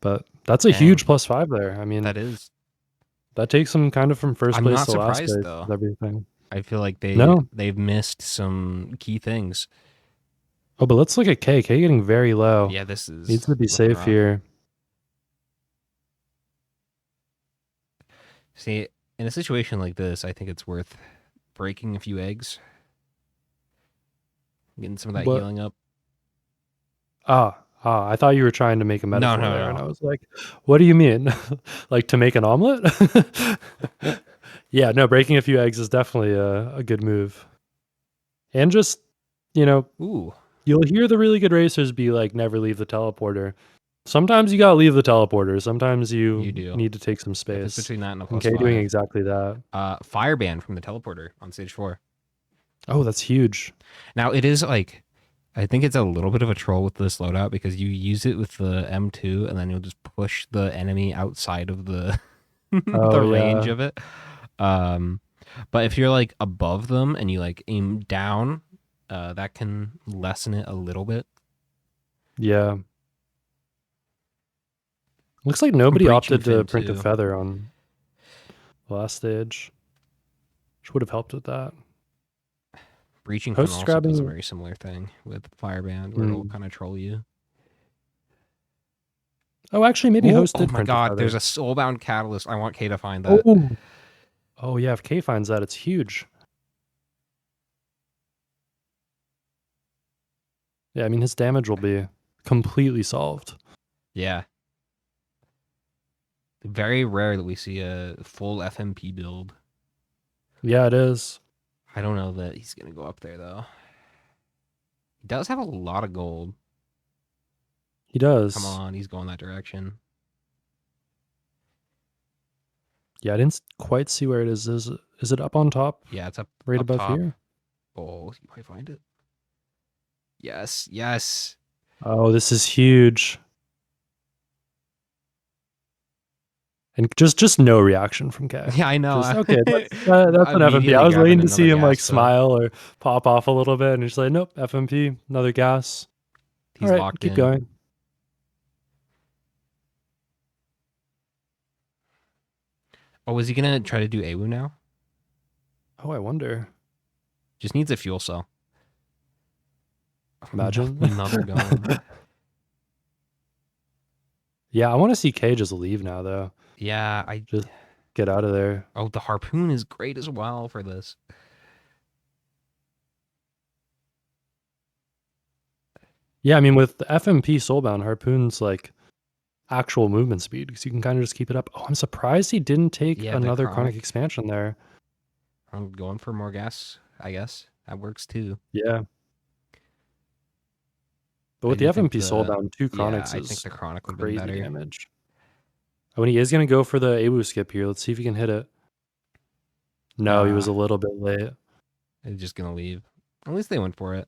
But that's a huge +5 there. I mean, that takes him kind of from first place to last place with everything. I feel like they've missed some key things. Oh, but let's look at K. K getting very low. Yeah, this is needs to be safe here. See, in a situation like this, I think it's worth breaking a few eggs, getting some of that healing up. I thought you were trying to make a metaphor no, there, and I was like, what do you mean? Like to make an omelet? Yeah, no, breaking a few eggs is definitely a good move. And just, you'll hear the really good racers be like, never leave the teleporter. Sometimes you gotta leave the teleporter. Sometimes you need to take some space. It's between that and a +5. Okay, doing exactly that. Fireban from the teleporter on stage 4. Oh, that's huge. Now it is like, I think it's a little bit of a troll with this loadout because you use it with the M2 and then you'll just push the enemy outside of the range of it. But if you're like above them and you like aim down, that can lessen it a little bit. Yeah. Looks like nobody opted to print a feather on the last stage, which would have helped with that. Breaching Fin also does a very similar thing with Fireband, where it'll kind of troll you. Oh, actually, maybe Host did print a feather. There's a Soulbound Catalyst. I want K to find that. Oh, yeah, if K finds that, it's huge. Yeah, I mean, his damage will be completely solved. Yeah. Very rare that we see a full FMP build. Yeah, it is. I don't know that he's going to go up there, though. He does have a lot of gold. He does. Come on, he's going that direction. Yeah, I didn't quite see where it is. Is it up on top? Yeah, it's up right up above top. here. Oh, you might find it. Yes, yes. Oh, this is huge. And just no reaction from K. Yeah, I know. Just, okay, that's an FMP. Immediately I was grabbing waiting to see another him like gas, though. smile or pop off a little bit, and he's like, nope, FMP, another gas. He's All right, locked keep in. going. Oh, is he gonna try to do AWU now? Oh, I wonder. Just needs a fuel cell. Imagine. Another gun. Yeah, I want to see K just leave now, though. Yeah, Just get out of there. Oh, the harpoon is great as well for this. Yeah, I mean, with the FMP Soulbound, Harpoon's like actual movement speed, because you can kind of just keep it up. Oh, I'm surprised he didn't take Yeah, the another chronic chronic. expansion there. I'm going for more gas, I guess. That works too. Yeah. But I with the do think FMP Soulbound, 2 chronics I think is the chronic would have been crazy better. damage. Oh, and he is going to go for the AWU skip here. Let's see if he can hit it. No, he was a little bit late. They're just gonna leave. At least they went for it.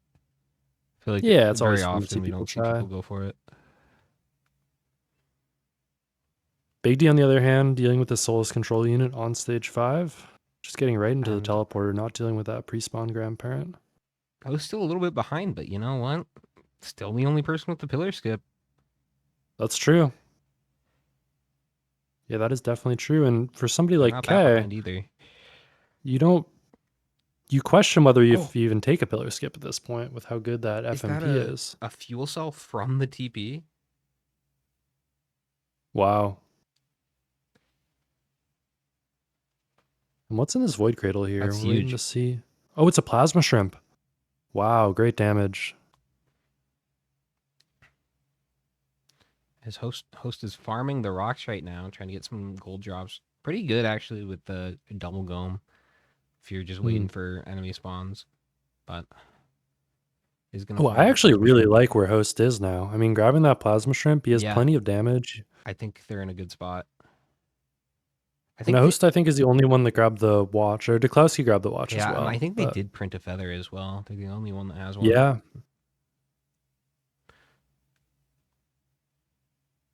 I feel like Yeah, it's very always fun to see often we people don't see try. people go for it. Big D, on the other hand, dealing with the Soulless Control Unit on stage 5. Just getting right into the And- teleporter, not dealing with that pre-spawn grandparent. I was still a little bit behind, but you know what? Still the only person with the pillar skip. That's true. Yeah, that is definitely true. And for somebody They're like not that K, behind either. you question whether you Oh. you even take a pillar skip at this point with how good that Is that FMP is. a fuel cell from the TP? Wow. And what's in this void cradle here? That's We're waiting huge. to see. Oh, it's a plasma shrimp. Wow, great damage. His host is farming the rocks right now, trying to get some gold drops. Pretty good actually with the double gome. If you're just waiting for enemy spawns, but he's gonna. Oh, farm I the actually plasma really shrimp. like where Host is now. I mean, grabbing that plasma shrimp, he has Yeah. plenty of damage. I think they're in a good spot. I And think Host, I think, is the only one that grabbed the watch, or DeKlowski grabbed the watch as yeah, well. and I think they but- did print a feather as well. They're the only one that has one. Yeah.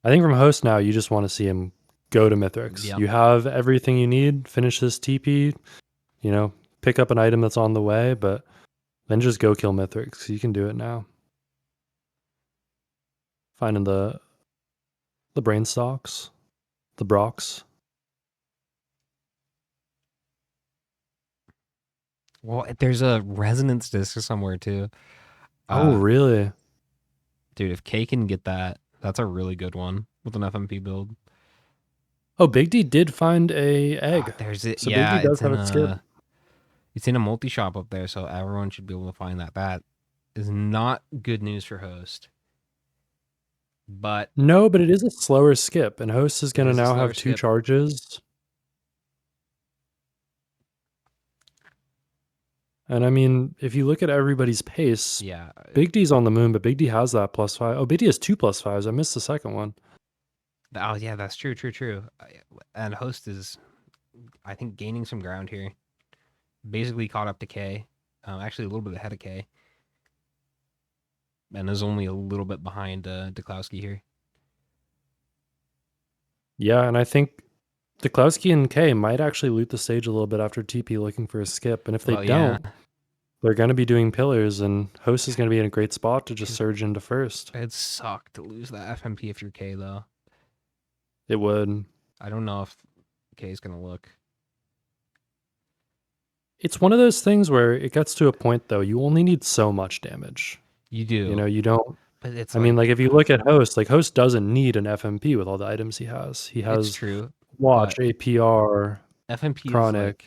I think from Host now, you just want to see him go to Mithrix. Yep. You have everything you need. Finish this TP, pick up an item that's on the way, but then just go kill Mithrix. You can do it now. Finding the brain stalks, the Brocs. Well, there's a resonance disc somewhere too. Oh, really? Dude, if K can get that, that's a really good one with an FMP build. Oh, Big D did find a egg. There's it. So Yeah, Big D does it's in have it skip. it's in a multi-shop up there, so everyone should be able to find that. That is not good news for Host. But No, but it is a slower skip, and Host is going to is a now slower have 2 skip. charges. And I mean, if you look at everybody's pace, yeah, Big D's on the moon, but Big D has that +5. Oh, Big D has 2 +5s. I missed the second one. oh yeah, that's true. And Host is, I think, gaining some ground here. Basically caught up to K, actually a little bit ahead of K, and is only a little bit behind DeKlowski here. Yeah, and I think DeKlowski and K might actually loot the stage a little bit after TP looking for a skip. And if they Well, yeah. don't, they're going to be doing pillars, and Host is going to be in a great spot to just surge into first. It'd suck to lose that FMP if you're K, though. It would. I don't know if K is going to look. It's one of those things where it gets to a point, though, you only need so much damage. You do. You don't. but it's I mean, like, if you look at Host, like, Host doesn't need an FMP with all the items he has. He it's has true. Watch, but APR. FMP Chronic. is like,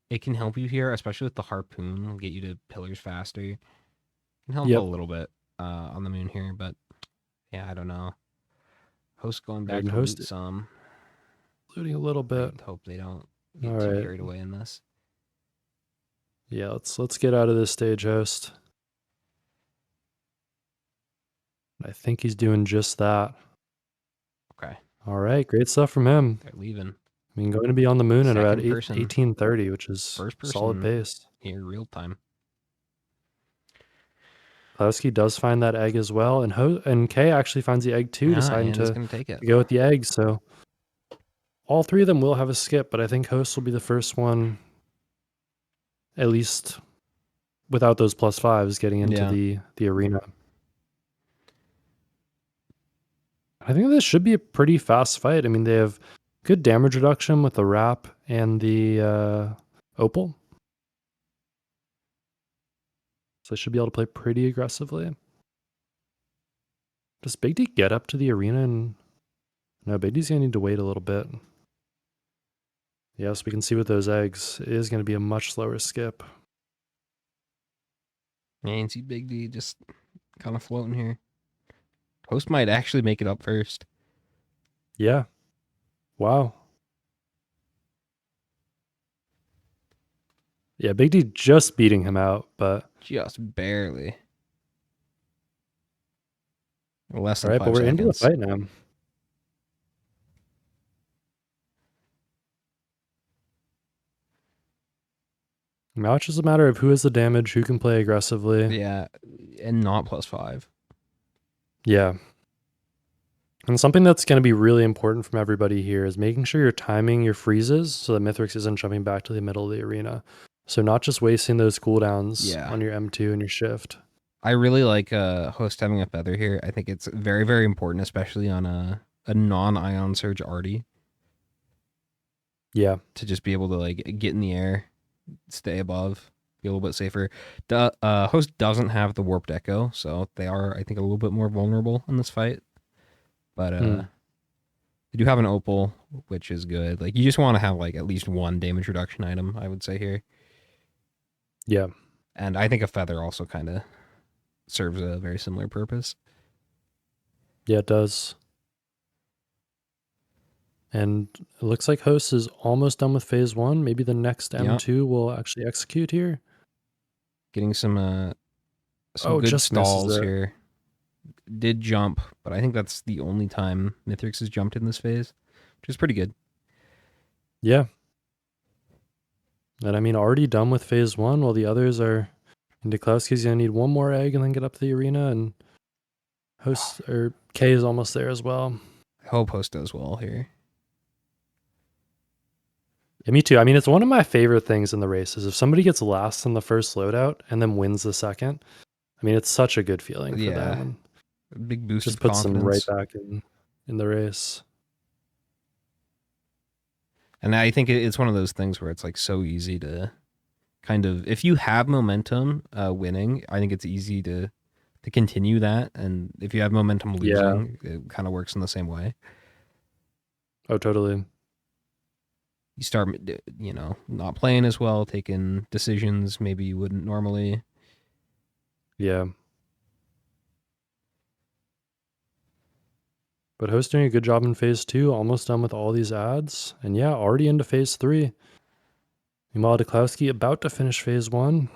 it can help you here, especially with the harpoon. It'll get you to pillars faster. It can help Yep. a little bit on the moon here, but yeah, I don't know. Host going back and to Host- loot some. Looting a little bit. I hope they don't get All too right. carried away in this. Yeah, let's get out of this stage, Host. I think he's doing just that. Okay, All right, great stuff from him. they're leaving. I mean, going to be on the moon at about Second person. 18:30, which is First solid person. pace. Here, real time. Klowski does find that egg as well, and Kay actually finds the egg too, Yeah, deciding and he's to gonna take it. go with the egg. So all three of them will have a skip, but I think Host will be the first one, at least without those +5s, getting into the arena. I think this should be a pretty fast fight. I mean, they have good damage reduction with the wrap and the opal. So they should be able to play pretty aggressively. Does Big D get up to the arena? And no, Big D's going to need to wait a little bit. Yes, we can see with those eggs, it is going to be a much slower skip. Yeah, you can see Big D just kind of floating here. Host might actually make it up first. Yeah. Wow. Yeah, Big D just beating him out, but... Just barely. Less than all right, 5 but we're seconds. into the fight now. Now it's just a matter of who has the damage, who can play aggressively. Yeah, and not +5. Yeah. And something that's going to be really important from everybody here is making sure you're timing your freezes so that Mithrix isn't jumping back to the middle of the arena. So not just wasting those cooldowns on your M2 and your shift. I really like Host having a feather here. I think it's very, very important, especially on a non-Ion Surge Arty. Yeah. To just be able to like get in the air, stay above, be a little bit safer. Host doesn't have the Warped Echo, so they are, I think, a little bit more vulnerable in this fight. But they do have an opal, which is good. Like, you just want to have like at least one damage reduction item, I would say here. Yeah. And I think a feather also kind of serves a very similar purpose. Yeah, it does. And it looks like Host is almost done with phase 1. Maybe the next M2 will actually execute here. Getting some good stalls here. Did jump, but I think that's the only time Mithrix has jumped in this phase, which is pretty good. Yeah. And I mean, already done with phase 1 while the others are... And DeKlowski's going to need one more egg and then get up to the arena, and Host, or K is almost there as well. I hope Host does well here. Yeah, me too. I mean, it's one of my favorite things in the races. If somebody gets last in the first loadout and then wins the second, I mean, it's such a good feeling for them. And big boost just of puts confidence. them right back in the race. And I think it's one of those things where it's like so easy to kind of, if you have momentum winning, I think it's easy to continue that. And if you have momentum losing, it kind of works in the same way. Oh, totally. You start, not playing as well, taking decisions maybe you wouldn't normally. Yeah. But Host doing a good job in phase 2, almost done with all these ads. And yeah, already into phase 3. Meanwhile, DeKlowski about to finish phase 1.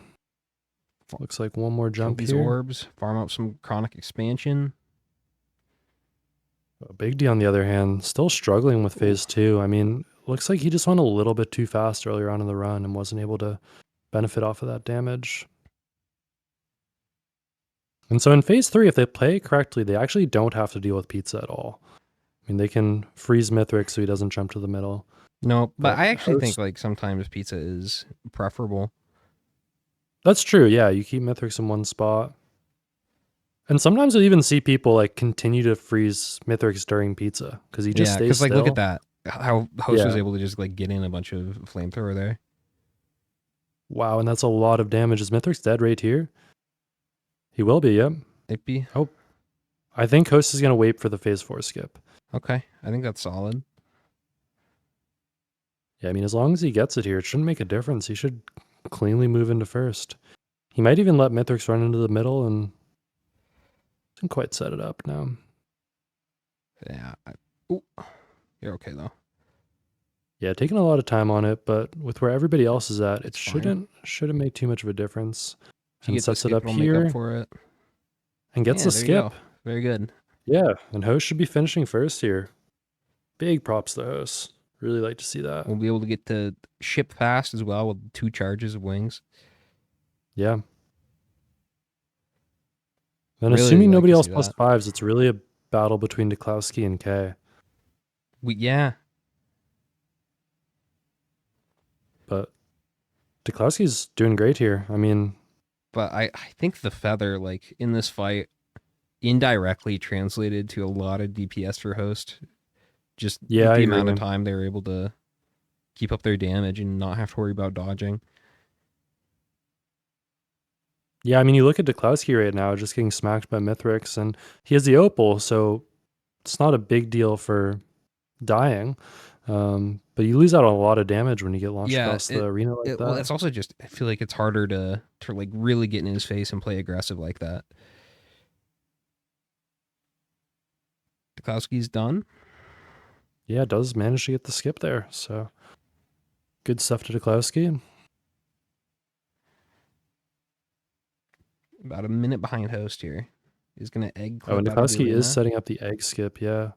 Looks like one more jump these here. Orbs, farm up some chronic expansion. Big D, on the other hand, still struggling with phase 2. I mean, looks like he just went a little bit too fast earlier on in the run and wasn't able to benefit off of that damage. And so in phase 3, if they play correctly, they actually don't have to deal with Pizza at all. I mean, they can freeze Mithrix so he doesn't jump to the middle. No, but I actually think like sometimes Pizza is preferable. That's true, yeah. You keep Mithrix in one spot. And sometimes you'll even see people like continue to freeze Mithrix during Pizza because he just stays still. Like, look at that. How Host was able to just like get in a bunch of flamethrower there. Wow, and that's a lot of damage. Is Mithrix dead right here? He will be, yep. Might be. Oh. I think Host is going to wait for the phase 4 skip. Okay, I think that's solid. Yeah, I mean, as long as he gets it here, it shouldn't make a difference. He should cleanly move into first. He might even let Mithrix run into the middle and didn't quite set it up now. Yeah. Ooh. You're okay, though. Yeah, taking a lot of time on it, but with where everybody else is at, it shouldn't make too much of a difference. And sets it up here make up for it. And gets a skip. Very good. Yeah, and Host should be finishing first here. Big props to Host. Really like to see that. We'll be able to get to ship fast as well with 2 charges of wings. Yeah. And really assuming nobody else plus 5s, it's really a battle between DeKlowski and K. Yeah. DeKlowski's doing great here. I mean, But I think the feather, like, in this fight, indirectly translated to a lot of DPS for Host. Just Yeah, with I the agree, amount of man. time they were able to keep up their damage and not have to worry about dodging. yeah, I mean, you look at DeKlowski right now, just getting smacked by Mithrix, and he has the Opal, so it's not a big deal for dying. But you lose out on a lot of damage when you get launched across the arena like that. Well, it's also just, I feel like it's harder to like really get in his face and play aggressive like that. DeKlowski's done. Yeah, does manage to get the skip there. So good stuff to DeKlowski. About a minute behind Host here. He's going to egg Oh, and clip out of the DeKlowski arena. is setting up the egg skip. Yeah.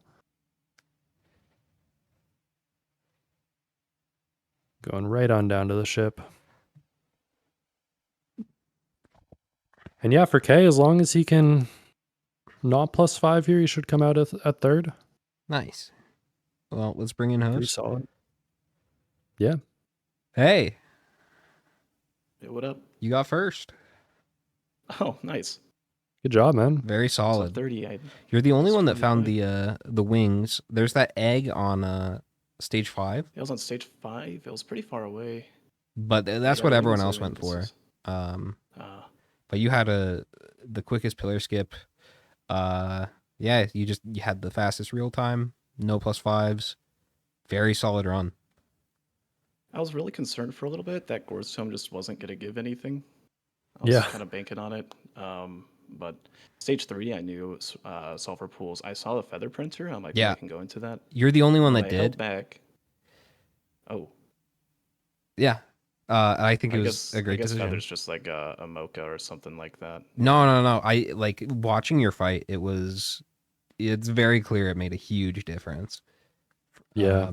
Going right on down to the ship. And yeah, for K, as long as he can not +5 here, he should come out at third. Nice. Well, let's bring in Pretty Host. solid. Yeah. Hey, Hey, what up? you got first. Oh, nice. Good job, man. Very So solid. 30. You're the only one that 25. found the wings. There's that egg on stage 5, It was on stage 5. It was pretty far away. but that's Yeah, what I everyone think else so. went for. Ah, But you had the quickest pillar skip. Yeah, you had the fastest real time, no +5s. Very solid run. I was really concerned for a little bit that Gore's Tome just wasn't going to give anything. I was Yeah. kind of banking on it. But stage 3, I knew sulfur pools. I saw the feather printer. I'm like, Yeah. I can go into that. You're the only one And that I held did. back. Oh, Yeah. I think it I was guess a great decision. feather's just like a mocha or something like that. No. I like watching your fight. It's very clear it made a huge difference. Yeah.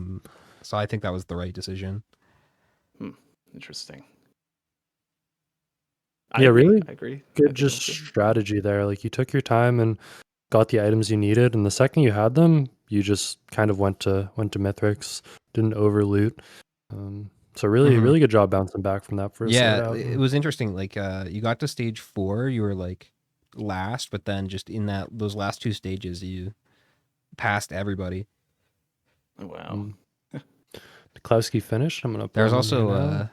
So I think that was the right decision. Interesting. Yeah, really I agree. I Good think just it was good. strategy there. Like you took your time and got the items you needed, and the second you had them, you just kind of went to Mithrix, didn't overloot. So really, Mhm. really good job bouncing back from that first Yeah, loadout. it was interesting. Like you got to stage 4, you were like last, but then just in those last 2 stages, you passed everybody. Oh, wow. DeKlowski finished. I'm gonna. There's pull him in here also now.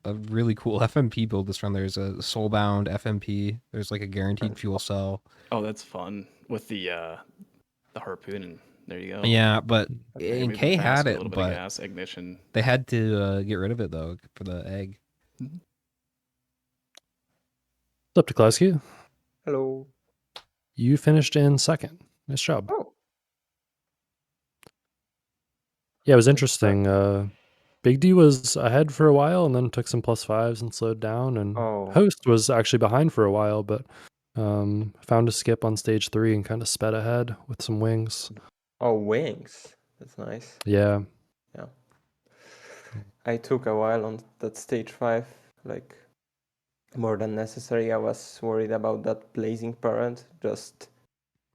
a really cool FMP build this run. There's a soulbound FMP. There's like a guaranteed fuel cell. Oh, that's fun with the harpoon, and there you go. Yeah, but Okay, and moving K fast had with a it, little bit of but gas ignition. they had to get rid of it though for the egg. What's up, DeKlowski? Hello. You finished in second. Nice job. Oh, Yeah, it was Thanks, sir. interesting. Big D was ahead for a while and then took some +5s and slowed down. And Oh. Host was actually behind for a while, but found a skip on stage 3 and kind of sped ahead with some wings. Oh, wings. That's nice. Yeah. Yeah. I took a while on that stage 5, like more than necessary. I was worried about that blazing parent just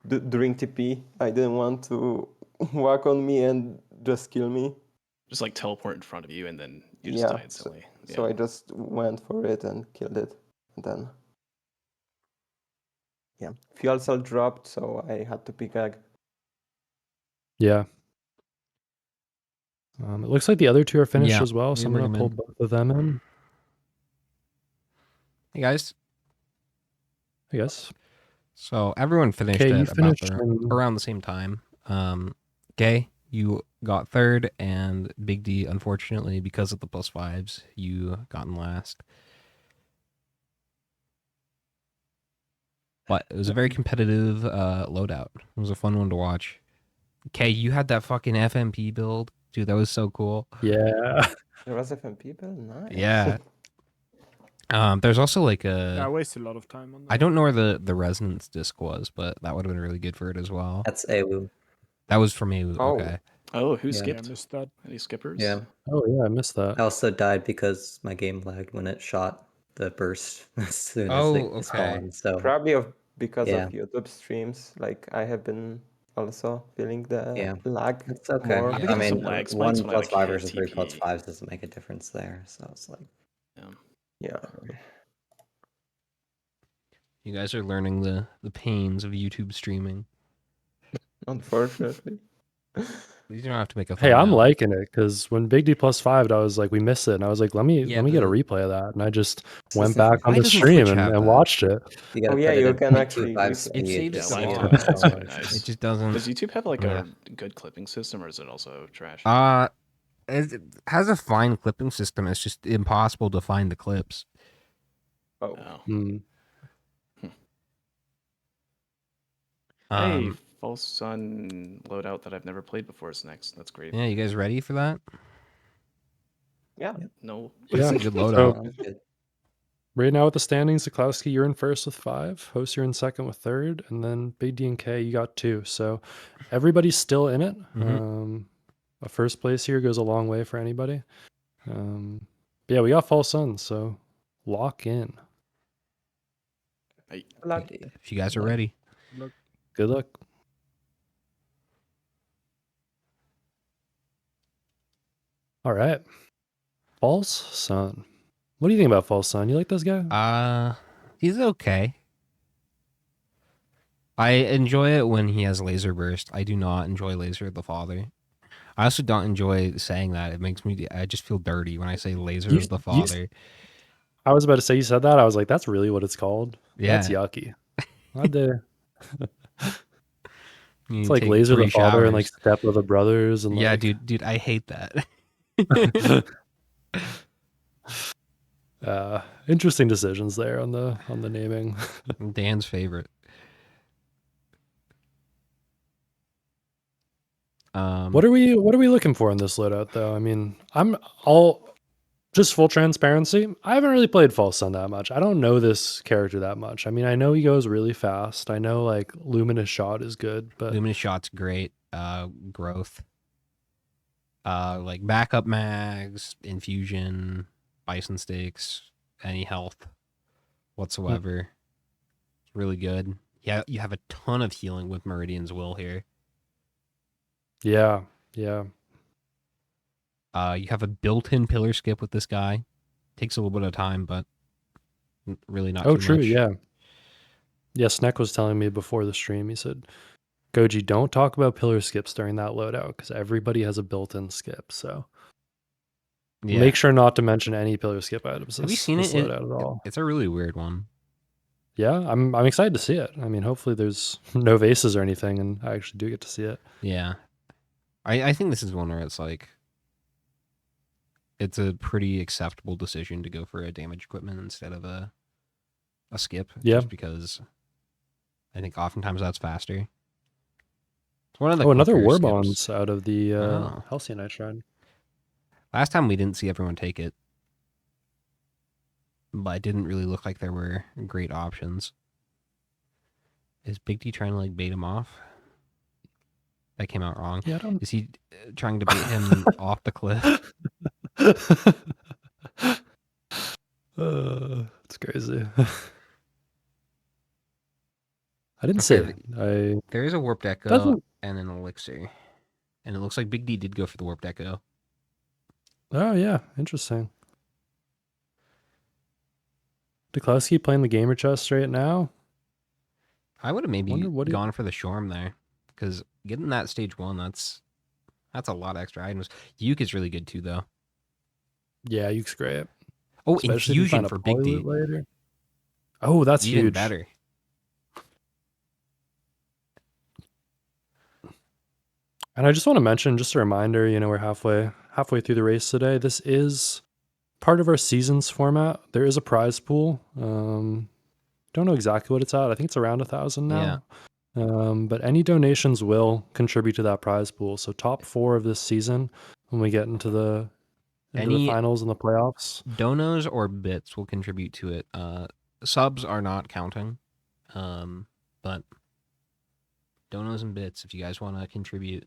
during TP. I didn't want to walk on me and just kill me. Just like teleport in front of you, and then you just die instantly. So I just went for it and killed it. And then, yeah, fuel cell dropped, so I had to pick egg. Yeah. It looks like the other 2 are finished Yeah, as well, so I'm bring going to 'em pull in. both of them in, Hey guys. I guess. So everyone finished Okay, you at about finished in- around the same time. Gay, you got third, and Big D, unfortunately, because of the +5s, you got in last. But it was a very competitive loadout. It was a fun one to watch. Kay, you had that fucking FMP build. Dude, that was so cool. Yeah. There was FM people? Nice. Yeah. There's also like Yeah, I a... wasted a lot of time on that. I don't know where the resonance disc was, but that would have been really good for it as well. That's AWU. That was for me. Oh. Okay. Oh, who Yeah. Yeah, I skipped? missed that. Any skippers? Yeah. Oh, yeah, I missed that. I also died because my game lagged when it shot the burst as soon as Oh, it okay. spawned. So Probably because Yeah. of YouTube streams. Like, I have been also feeling the Yeah. lag it's okay. more. I've been I getting mean, some lag spikes 1 when I, like, +5 versus hit 3 TP. +5 doesn't make a difference there. So it's like, Yeah. Yeah. You guys are learning the pains of YouTube streaming. Unfortunately. You don't have to make a Hey, I'm thumbnail. liking it because when Big D +5'd, I was like, we missed it, and I was like, let me Yeah, get a the- replay of that, and I just went back on Why the doesn't stream Twitch have and that? watched it. You gotta Oh, yeah, put it you at can 0.25 actually replay. speed. It saves Yeah, the when you VOD. do that, it's so really much. nice. It just doesn't. Does YouTube have like Yeah. a good clipping system, or is it also trash? It has a fine clipping system. It's just impossible to find the clips. Oh. Oh. Hmm. Hey, False Sun loadout that I've never played before is next. That's great. Yeah, you guys ready for that? Yeah. No. It's Yeah. a good So loadout. Sounds good. right now with the standings, DeKlowski, you're in first with 5. Host, you're in second with 3rd, and then Big D and K, you got 2. So everybody's still in it. A first place here goes a long way for anybody. But yeah, we got False Sun, so lock in. Luck. If you guys are ready. Good luck. All right. False Sun. What do you think about False Sun? You like this guy? He's okay. I enjoy it when he has laser burst. I do not enjoy laser the father. I also don't enjoy saying that. It makes me. I just feel dirty when I say laser You- of the you- father. I was about to say you said that. I was like, that's really what it's called. Yeah. That's yucky. Why'd they? You It's like take Laser the 3 Father and like showers. Step of the Brothers and Yeah, like dude, I hate that. interesting decisions there on the naming. Dan's favorite. What are we looking for in this loadout though? I mean, I'm all just full transparency. I haven't really played False Sun that much. I don't know this character that much. I mean, I know he goes really fast. I know like Luminous Shot is good, but Luminous Shot's great. Growth. Like backup mags, infusion, bison stakes, any health whatsoever. It's really good. Yeah, you have a ton of healing with Meridian's Will here. yeah. You have a built-in pillar skip with this guy. Takes a little bit of time, but really not Oh, too true. much. Yeah. Yeah. Snek was telling me before the stream. He said, "Goji, don't talk about pillar skips during that loadout because everybody has a built-in skip. So Yeah. make sure not to mention any pillar skip items. Have you seen this it? loadout at all? It's a really weird one. Yeah, I'm excited to see it. I mean, hopefully there's no vases or anything, and I actually do get to see it. Yeah. I think this is one where it's like it's a pretty acceptable decision to go for a damage equipment instead of a skip. Yeah. Just because I think oftentimes that's faster. It's one of the Oh, another quicker war skips. bonds out of the Oh. Halcyon Shrine. Last time we didn't see everyone take it. But it didn't really look like there were great options. Is Big D trying to like bait him off? That came out wrong. Yeah, I don't. Is he trying to bait him off the cliff? It's crazy. I didn't Okay, see it. There is a warped echo Doesn't- and an elixir. And it looks like Big D did go for the warped echo. Oh yeah, interesting. DeKlowski playing the gamer chest right now. I would have maybe Wonder what he- gone for the Shorm there. Because getting that stage 1, that's a lot of extra items. Yuke is really good too, though. Yeah, Yuke's great. Oh, Especially if you infusion find a for Big D. poly later. Oh, that's Even huge. better. And I just want to mention, just a reminder, we're halfway through the race today. This is part of our seasons format. There is a prize pool. Don't know exactly what it's at. I think it's around 1,000 now. But any donations will contribute to that prize pool. So top 4 of this season, when we get into the finals and the playoffs. Donos or bits will contribute to it. Subs are not counting. But donos and bits, if you guys want to contribute.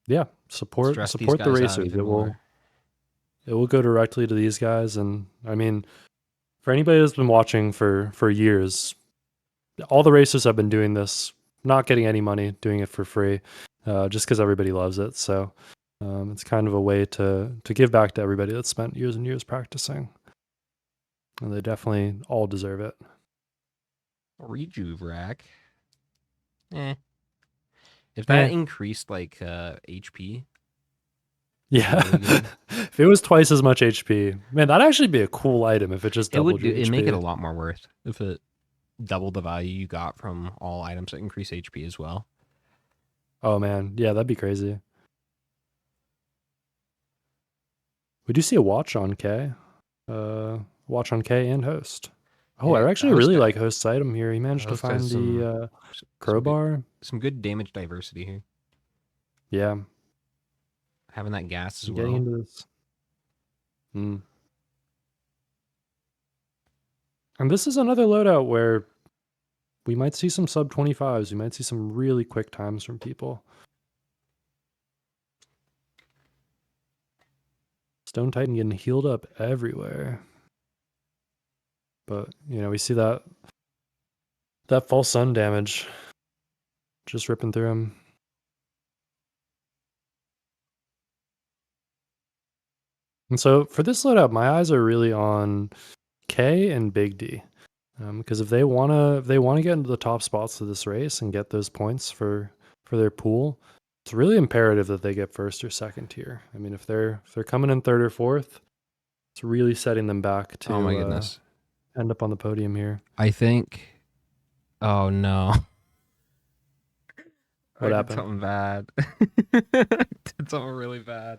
Yeah, support Stress these the guys out racers. even It more. will go directly to these guys. And I mean, for anybody that's been watching for years, all the racers have been doing this, not getting any money, doing it for free, just because everybody loves it. So it's kind of a way to give back to everybody that's spent years and years practicing. And they definitely all deserve it. Rejuve rack. If that Eh. increased like HP, Yeah. really good. If it was twice as much HP, man, that'd actually be a cool item if it just it would doubled your it HP. make it a lot more worth if it doubled the value you got from all items that increase HP as well. Oh man, yeah, that'd be crazy. We do see a watch on K. Watch on K and host. Oh, Yeah, I actually Host really got- like host's item here. He managed to Host has find the some crowbar. some good damage diversity here. Yeah, Having that gas as getting well. into this. And this is another loadout where we might see some sub 25s. We might see some really quick times from people. Stone Titan getting healed up everywhere. But, we see that false sun damage just ripping through him. And so for this loadout, my eyes are really on K and Big D. Because if they wanna get into the top spots of this race and get those points for their pool, it's really imperative that they get first or second tier. I mean, if they're coming in third or fourth, it's really setting them back to Oh my goodness. End up on the podium here. I think. Oh no. What I happened? did something bad. Did something really bad.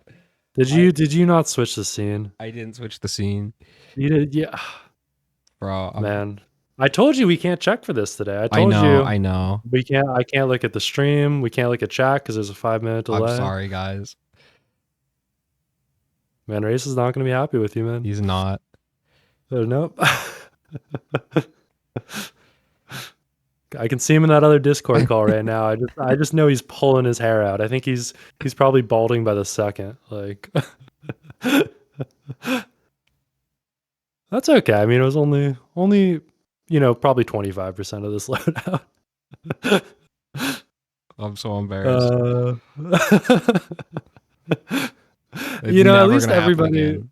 Did you not switch the scene? I didn't switch the scene. You did, yeah. Bro, Man, I told you we can't check for this today. I know. I can't look at the stream. We can't look at chat because there's a 5-minute delay. I'm sorry, guys. Man, Race is not going to be happy with you, man. He's not. Nope. I can see him in that other Discord call right now. I just know he's pulling his hair out. I think he's probably balding by the second. Like, that's okay. I mean, it was only probably 25% of this loadout. I'm so embarrassed. At least everybody.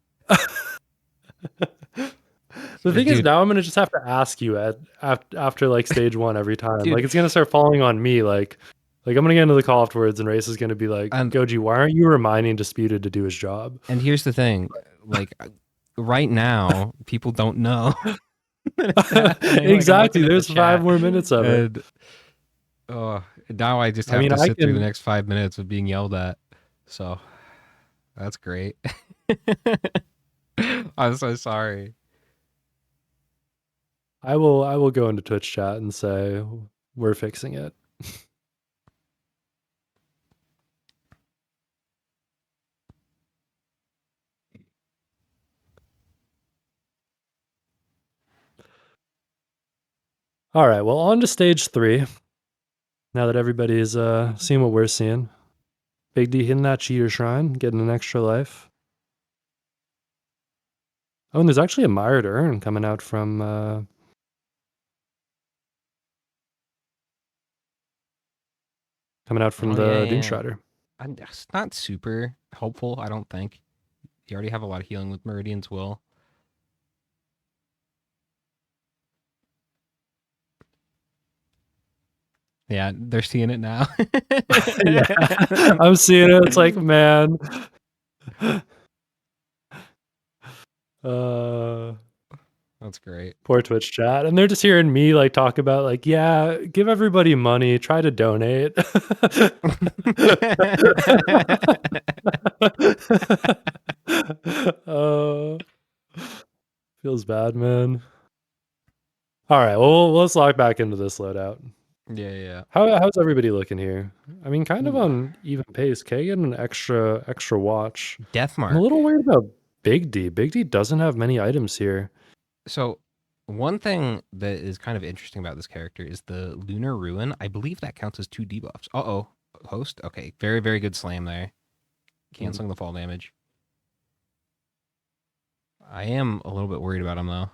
The thing is, now I'm gonna just have to ask you after like stage 1 every time. Dude. Like it's gonna start falling on me. Like I'm gonna get into the call afterwards, and Race is gonna be like, Goji, why aren't you reminding Disputed to do his job? And here's the thing, like right now, people don't know. Exactly. There's 5 more minutes of it. Now I just have to sit through the next 5 minutes of being yelled at. So that's great. I'm so sorry. I will go into Twitch chat and say we're fixing it. All right, well, on to stage 3. Now that everybody's seeing what we're seeing. Big D hitting that cheater shrine, getting an extra life. Oh, and there's actually a mired urn coming out from the Doomstrider. It's not super hopeful, I don't think. You already have a lot of healing with Meridian's Will. Yeah, they're seeing it now. Yeah, I'm seeing it. It's like, man. That's great. Poor Twitch chat. And they're just hearing me like talk about like, yeah, give everybody money, try to donate. Feels bad, man. All right, well, let's log back into this loadout. Yeah. How's everybody looking here? I mean, kind of on even pace. K getting an extra watch. Deathmark. I'm a little worried about Big D. Big D doesn't have many items here. So one thing that is kind of interesting about this character is the Lunar Ruin. I believe that counts as 2 debuffs. Uh-oh. Host? Okay. Very, very good slam there. Canceling the fall damage. I am a little bit worried about him, though.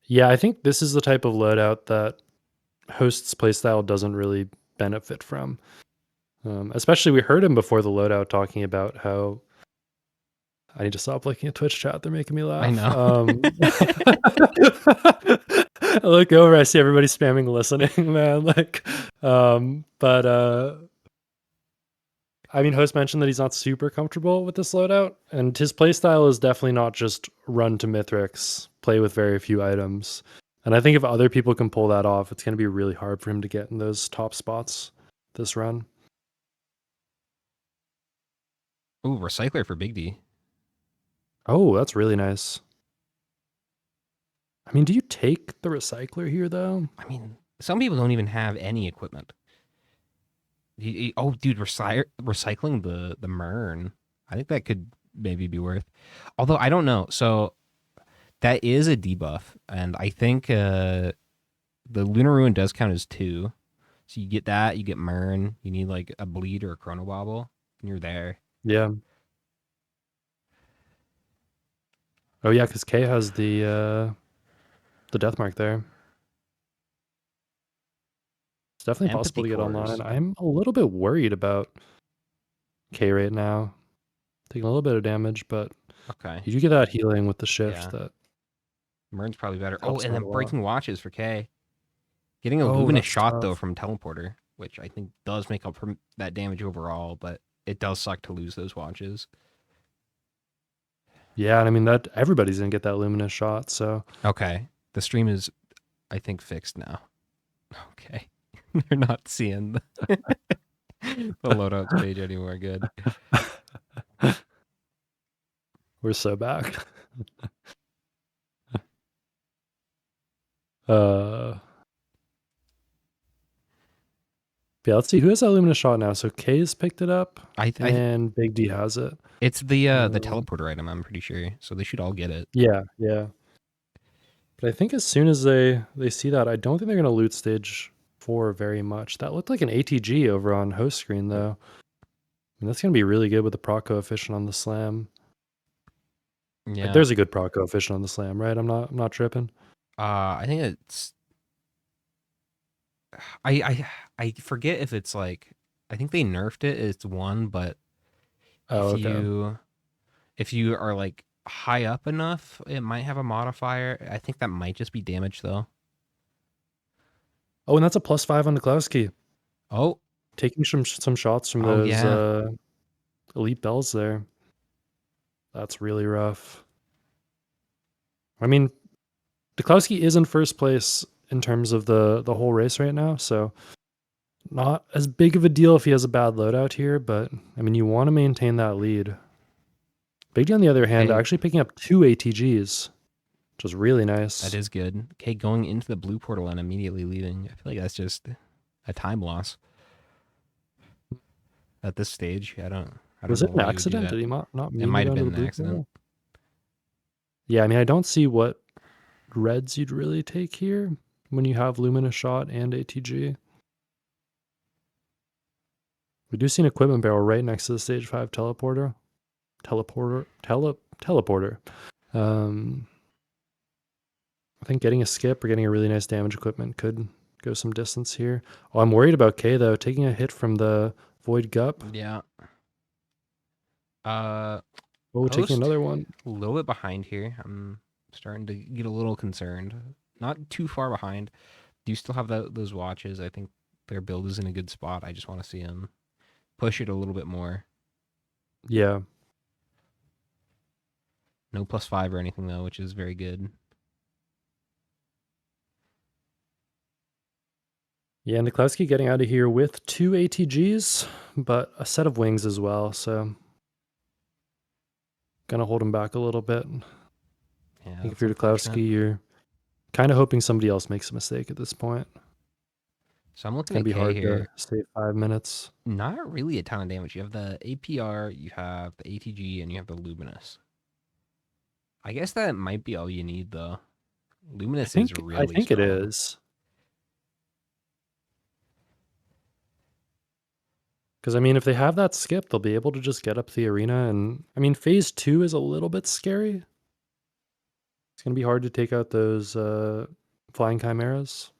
Yeah, I think this is the type of loadout that Host's playstyle doesn't really benefit from. Especially, we heard him before the loadout talking about how I need to stop looking at Twitch chat. They're making me laugh. I know. I look over, I see everybody spamming listening, man. Like, I mean, host mentioned that he's not super comfortable with this loadout, and his playstyle is definitely not just run to Mithrix, play with very few items. And I think if other people can pull that off, it's going to be really hard for him to get in those top spots this run. Ooh, recycler for Bigdy. Oh, that's really nice. I mean, do you take the recycler here, though? I mean, some people don't even have any equipment. Oh, dude, recycling the Mern. I think that could maybe be worth. Although I don't know. So that is a debuff, and I think the Lunar Ruin does count as 2. So you get that, you get Mern, you need like a bleed or a Chrono Bobble, and you're there. Yeah. Oh yeah, because K has the death mark there. It's definitely Empathy possible to get cores. online. I'm a little bit worried about K right now. Taking a little bit of damage, but Okay. you do get that healing with the shift Yeah. that Mern's probably better. Oh, helps and out then a lot. breaking watches for K. Getting a Oh, luminous that's shot though tough. from teleporter, which I think does make up for that damage overall, but it does suck to lose those watches. Yeah, and I mean that everybody's gonna get that luminous shot, so Okay. The stream is, I think, fixed now. Okay. They're not seeing the loadouts page anymore. Good. we're so back. Yeah, let's see who has that luminous shot now. So K's picked it up, and Big D has it. It's the teleporter item, I'm pretty sure. So they should all get it. Yeah. But I think as soon as they see that, I don't think they're gonna loot stage 4 very much. That looked like an ATG over on host screen though. I mean, that's gonna be really good with the proc coefficient on the slam. Yeah. Like, there's a good proc coefficient on the slam, right? I'm not tripping. I think it's. I forget if it's like. I think they nerfed it. It's 1, but if you are like high up enough, it might have a modifier. I think that might just be damage though. Oh, and that's a +5 on DeKlowski. Oh, taking some shots from those yeah. elite bells there. That's really rough. I mean, DeKlowski is in first place in terms of the whole race right now, so not as big of a deal if he has a bad loadout here, but I mean, you want to maintain that lead. Big D, on the other hand, actually picking up 2 ATGs, which is really nice. That is good. Okay, going into the blue portal and immediately leaving. I feel like that's just a time loss at this stage. I don't Was know it an accident? Did he not it might have been an accident. Portal? Yeah, I mean, I don't see what reds you'd really take here when you have Luminous Shot and ATG. We do see an equipment barrel right next to the stage 5 teleporter. I think getting a skip or getting a really nice damage equipment could go some distance here. Oh, I'm worried about K though, taking a hit from the Void Gup. Yeah. Taking another one. A little bit behind here. I'm starting to get a little concerned. Not too far behind. Do you still have those watches? I think their build is in a good spot. I just want to see them push it a little bit more. Yeah. No +5 or anything though, which is very good. Yeah, and DeKlowski getting out of here with 2 ATGs, but a set of wings as well, so gonna hold him back a little bit. Yeah, I think if you're DeKlowski, you're kind of hoping somebody else makes a mistake at this point. So I'm looking at K hard here. To save 5 minutes. Not really a ton of damage. You have the APR, you have the ATG, and you have the Luminous. I guess that might be all you need, though. Luminous is really I think strong. it is. Because, I mean, if they have that skip, they'll be able to just get up the arena. And, I mean, phase 2 is a little bit scary. It's going to be hard to take out those flying chimeras.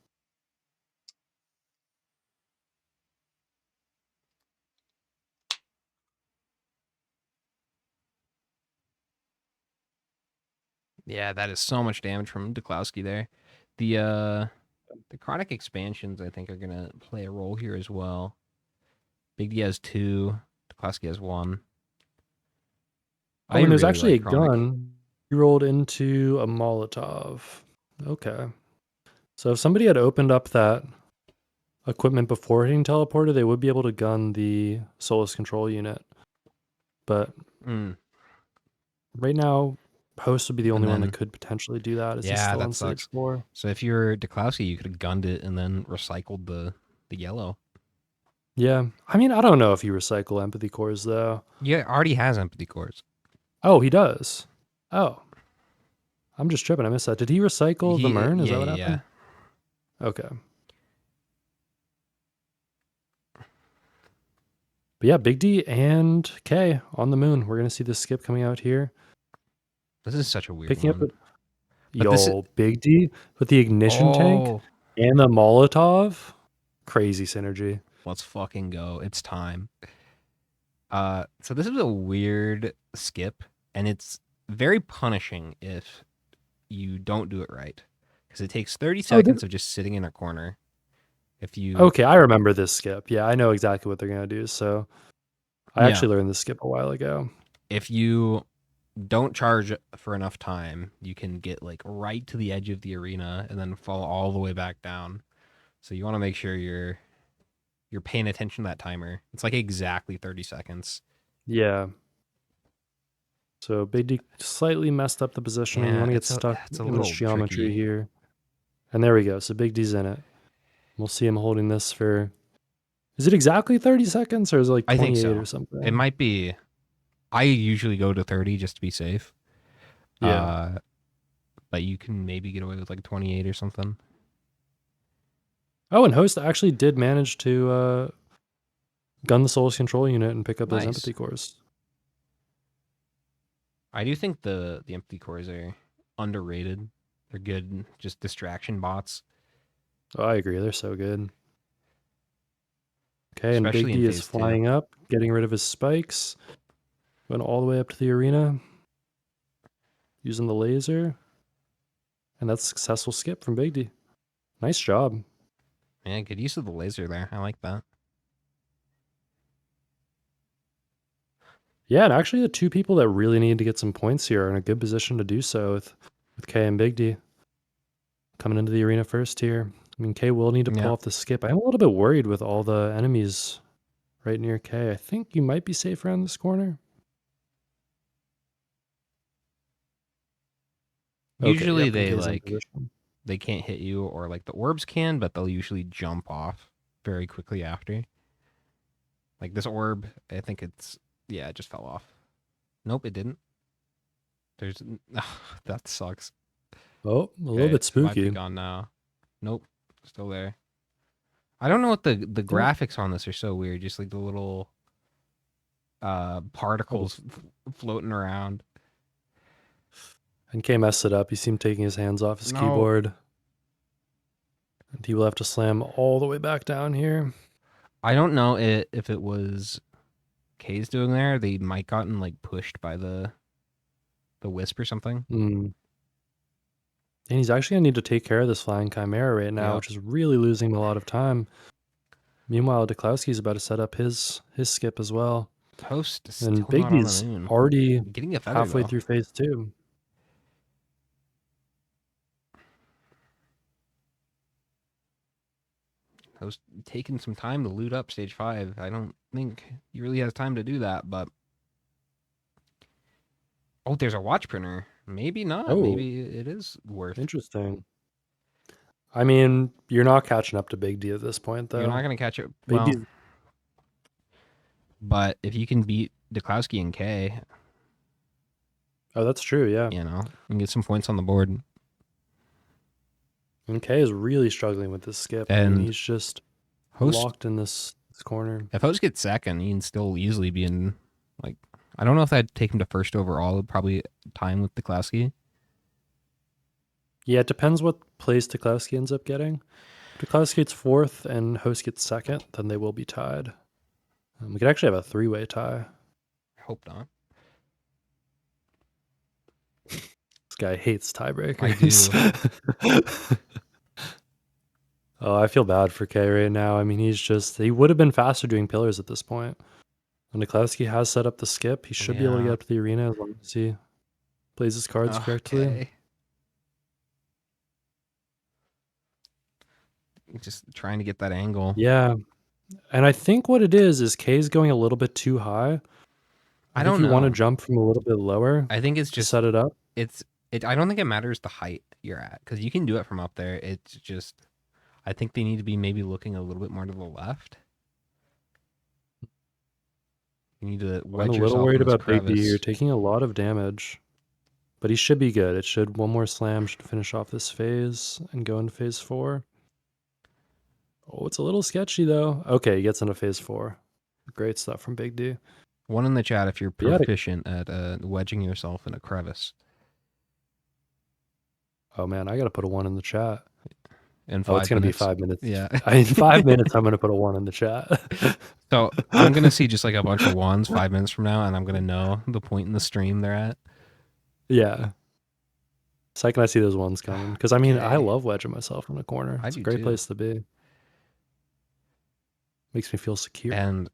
Yeah, that is so much damage from DeKlowski there. The chronic expansions, I think, are gonna play a role here as well. Bigdy has 2, DeKlowski has 1. Oh, and there's really actually like a chronic. gun. You rolled into a Molotov. Okay. So if somebody had opened up that equipment before hitting teleporter, they would be able to gun the Solus control unit. But right now, host would be the only one that could potentially do that, as he's Yeah, still that on stage sucks. 4. So if you're DeKlowski, you could have gunned it and then recycled the yellow. Yeah. I mean, I don't know if you recycle empathy cores, though. Yeah, it already has empathy cores. Oh, he does. Oh. I'm just tripping. I missed that. Did he recycle the Mern? Is that what happened? Okay. But yeah, Big D and K on the moon. We're going to see this skip coming out here. This is such a weird Picking one. up Big D with the ignition tank Oh, and the Molotov. Crazy synergy. let's fucking go. It's time. So this is a weird skip, and it's very punishing if you don't do it right. Because it takes 30 seconds of just sitting in a corner. If you Okay, I remember this skip. Yeah, I know exactly what they're going to do. So I actually learned this skip a while ago. If you don't charge for enough time, you can get like right to the edge of the arena and then fall all the way back down. So you want to make sure you're paying attention to that timer. It's like exactly 30 seconds. Yeah. So Big D slightly messed up the positioning. You want to get stuck in this geometry here. And there we go. So Big D's in it. We'll see him holding this for... Is it exactly 30 seconds or is it like 28 I think so. or something? It might be... I usually go to 30 just to be safe. Yeah. But you can maybe get away with like 28 or something. Oh, and Host actually did manage to gun the Solus control unit and pick up those empathy cores. I do think the empathy cores are underrated. They're good, just distraction bots. Oh, I agree. They're so good. Okay, Especially and Big D is flying up, getting rid of his spikes. Going all the way up to the arena. Using the laser. And that's a successful skip from Big D. Nice job. Yeah, good use of the laser there. I like that. Yeah, and actually the 2 people that really need to get some points here are in a good position to do so with K and Big D. Coming into the arena first here. I mean, K will need to pull off the skip. I'm a little bit worried with all the enemies right near K. I think you might be safe around this corner. Usually they can't hit you, or like the orbs can, but they'll usually jump off very quickly after. Like this orb, I think it just fell off. Nope, it didn't. That sucks. Oh, a little bit spooky. Might be gone now. Nope, still there. I don't know what the graphics on this are so weird. Just like the little particles floating around. And K messed it up. He seemed taking his hands off his keyboard. And he will have to slam all the way back down here. I don't know if it was K's doing there. They might gotten like pushed by the wisp or something. And he's actually going to need to take care of this flying chimera right now, which is really losing a lot of time. Meanwhile, DeKlowski's about to set up his skip as well. Host is and Big D's already getting a feather, halfway through phase 2. I was taking some time to loot up stage 5. I don't think he really has time to do that, but... Oh, there's a watch printer. Maybe not. Oh, maybe it is worth. Interesting. I mean, you're not catching up to Big D at this point, though. You're not going to catch it. Well, but if you can beat DeKlowski and K... Oh, that's true, yeah. You know, and get some points on the board. And K is really struggling with this skip, and he's just locked in this corner. If Host gets second, he can still easily be in, like, I don't know if that'd take him to first overall. It'd probably time with DeKlowski. Yeah, it depends what place DeKlowski ends up getting. If DeKlowski gets 4th and Host gets 2nd, then they will be tied. We could actually have a 3-way tie. I hope not. It's This guy hates tiebreakers. I Oh, I feel bad for K right now. I mean, he would have been faster doing pillars at this point. And DeKlowski has set up the skip. He should be able to get Yeah. up to the arena as long as he plays his cards correctly. Okay. Just trying to get that angle. Yeah. And I think what it is K's going a little bit too high. I think don't you want to know. jump from a little bit lower I think it's to just set it up. I don't think it matters the height you're at, because you can do it from up there. It's just, I think they need to be maybe looking a little bit more to the left. You need to I'm wedge a yourself little worried in this about Big D. crevice. You're taking a lot of damage. But he should be good. It should, one more slam should finish off this phase and go into phase 4. Oh, it's a little sketchy though. Okay, he gets into phase 4. Great stuff from Big D. One in the chat if you're Yeah. proficient at wedging yourself in a crevice. Oh man, I gotta put a 1 in the chat. In Oh, it's 5 gonna minutes. be 5 minutes. Yeah. In 5 minutes, I'm gonna put a 1 in the chat. So I'm going to see just like a bunch of ones 5 minutes from now, and I'm going to know the point in the stream they're at. Yeah. Second I see those ones coming. Because I mean, I Okay. love wedging myself in a corner. I It's a do great too. place to be. Makes me feel secure. And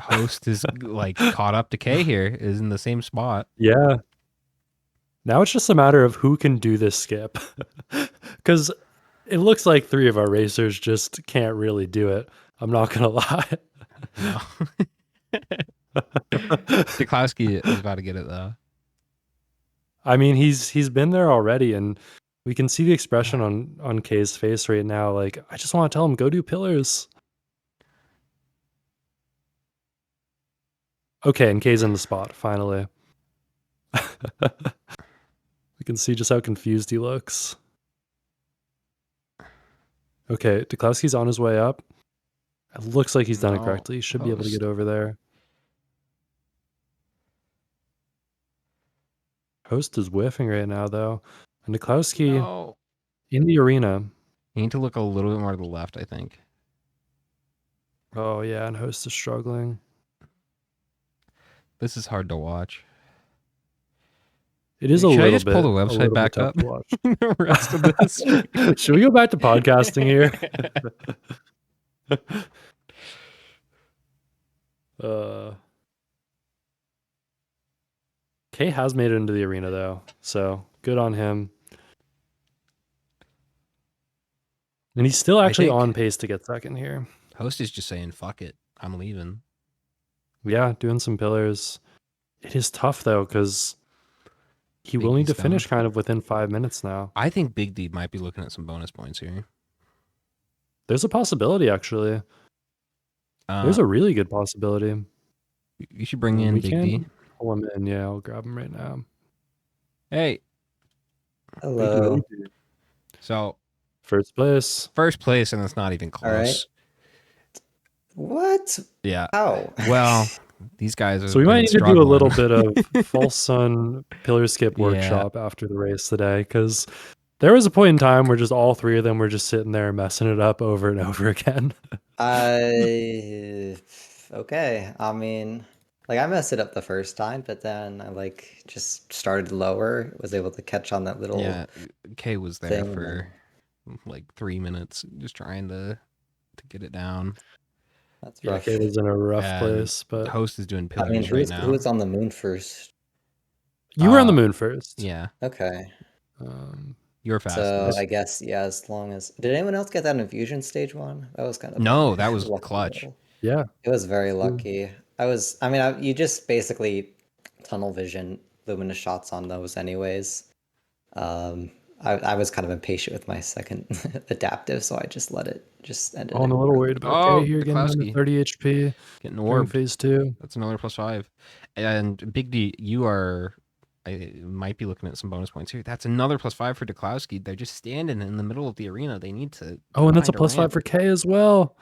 host is like caught up to K here, is in the same spot. Yeah. Now it's just a matter of who can do this skip. Because it looks like 3 of our racers just can't really do it. I'm not going to lie. No. DeKlowski is about to get it though. I mean, he's been there already, and we can see the expression on K's face right now. Like, I just want to tell him, go do pillars. Okay, and K's in the spot, finally. We can see just how confused he looks. Okay, DeKlowski's on his way up. It looks like he's done it No, correctly. He should be able to host. get over there. Host is whiffing right now, though. And DeKlowski No. in the arena. You need to look a little bit more to the left, I think. Oh, yeah, and Host is struggling. This is hard to watch. It is Should a I little just bit. pull the a website little bit back tough up? to watch. The rest of this. Should we go back to podcasting here? K has made it into the arena though, so good on him. And he's still actually think- on pace to get second here. Host is just saying, fuck it, I'm leaving. Yeah, doing some pillars. It is tough though, because he will Think need to he's finish done. kind of within 5 minutes now. I think Big D might be looking at some bonus points here. There's a possibility actually. There's a really good possibility. You should bring in We Big can D. pull him in. Yeah, I'll grab him right now. Hey, Hello. so First place. first place, and it's not even All right. close. What? Yeah. How? Well, these guys are. So we might need to do a little struggling. bit of false sun pillar skip Yeah. workshop after the race today, because there was a point in time where just all 3 of them were just sitting there messing it up over and over again. Okay. I mean, like I messed it up the first time, but then I like just started lower, was able to catch on that little Yeah, K was there thing. for like 3 minutes, just trying to get it down. That's Yeah, rough. Kay was in a rough And place, but Host is doing I pillars mean, right now. who was on the moon first? you were on the Uh, moon first. Yeah, Okay. you were fast. So Host. I guess, yeah, as long as. Did anyone else get that infusion stage 1? That was kind of. No, a that was lucky clutch. roll. Yeah. It was very lucky. You just basically tunnel vision luminous shots on those anyways. I was kind of impatient with my second adaptive, so I just let it just end it. Oh, I'm a little worried about Oh, Kay here getting down to DeKlowski. 30 HP Getting during orbed. phase 2. That's another +5. And Big D, you are. I might be looking at some bonus points here. That's another +5 for DeKlowski. They're just standing in the middle of the arena. They need to. Oh, and that's a find +5 ramp. for Kay as well.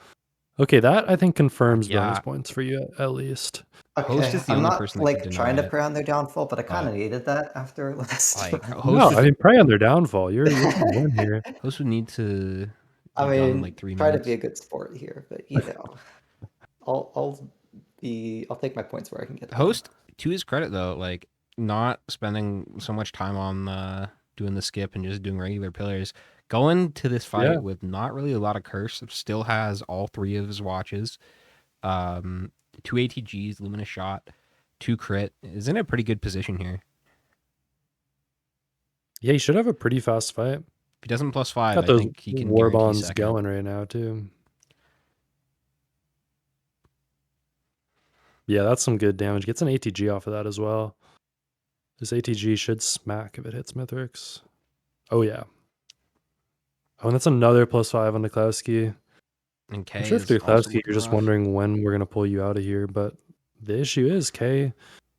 Okay, that I think confirms bonus Yeah. points for you at least. Host is the I'm only not person that like can trying to deny it. pray on their downfall, but I kind of But- needed that after last Like, time. Host No, is- I mean, prey on their downfall. You're trying to win here. Host would need to. I be done in mean, like 3 try to minutes. be a good sport here, but I'll take my points where I can get them. Host, to his credit though, like not spending so much time on doing the skip and just doing regular pillars. Going to this fight Yeah. with not really a lot of curse, still has all 3 of his watches. 2 ATGs, Luminous Shot, 2 crit. Is in a pretty good position here. Yeah, he should have a pretty fast fight. If he doesn't +5, Got I those think he can war guarantee bonds second. going right now too. Yeah, that's some good damage. Gets an ATG off of that as well. This ATG should smack if it hits Mithrix. Oh yeah. Oh, and that's another +5 on DeKlowski. And K I'm sure for is also DeKlowski, looking you're just rough. wondering when we're gonna pull you out of here, but the issue is K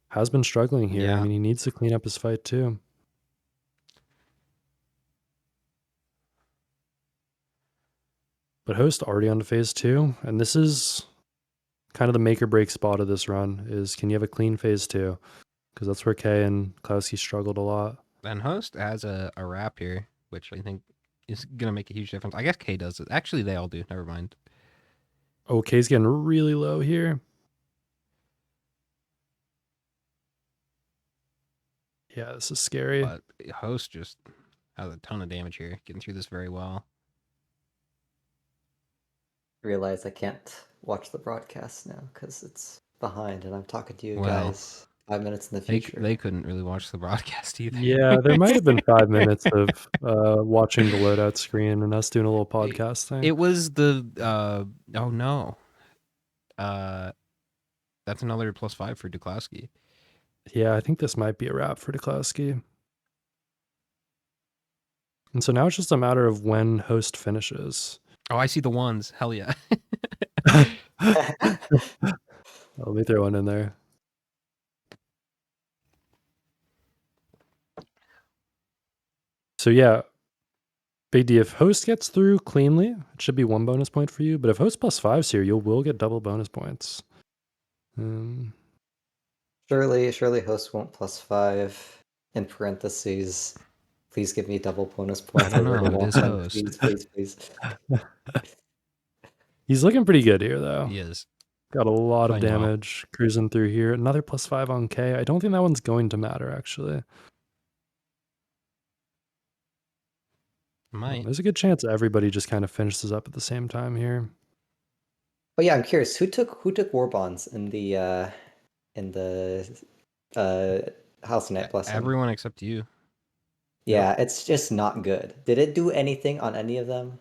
has been struggling here. Yeah. I mean, he needs to clean up his fight too. But Host already on to phase 2, and this is kind of the make or break spot of this run is can you have a clean phase 2? Because that's where K and Klowski struggled a lot. And Host has a wrap here, which I think is going to make a huge difference. I guess K does it. Actually, they all do. Never mind. Oh, K's getting really low here. Yeah, this is scary. But Host just has a ton of damage here, getting through this very well. Realize I can't watch the broadcast now because it's behind and I'm talking to you Well, guys 5 minutes in the They, future. they couldn't really watch the broadcast either. Yeah, there might have been 5 minutes of watching the loadout screen and us doing a little podcast thing. It was the oh no. That's another +5 for DeKlowski. Yeah, I think this might be a wrap for DeKlowski. And so now it's just a matter of when Host finishes. Oh, I see the ones. Hell yeah. Let me throw one in there. So yeah, Big D, if Host gets through cleanly, it should be 1 bonus point for you. But if Host +5's here, you will get double bonus points. Surely host won't +5 in parentheses. Please give me double bonus points. I don't know, really it want is them. Host. Please. He's looking pretty good here, though. He is. Got a lot of Playing well. damage cruising through here. Another +5 on K. I don't think that one's going to matter, actually. Might. There's a good chance everybody just kind of finishes up at the same time here. Oh yeah, I'm curious. Who took war bonds in the House Knight Blessing? Everyone except you. Yeah, it's just not good. Did it do anything on any of them?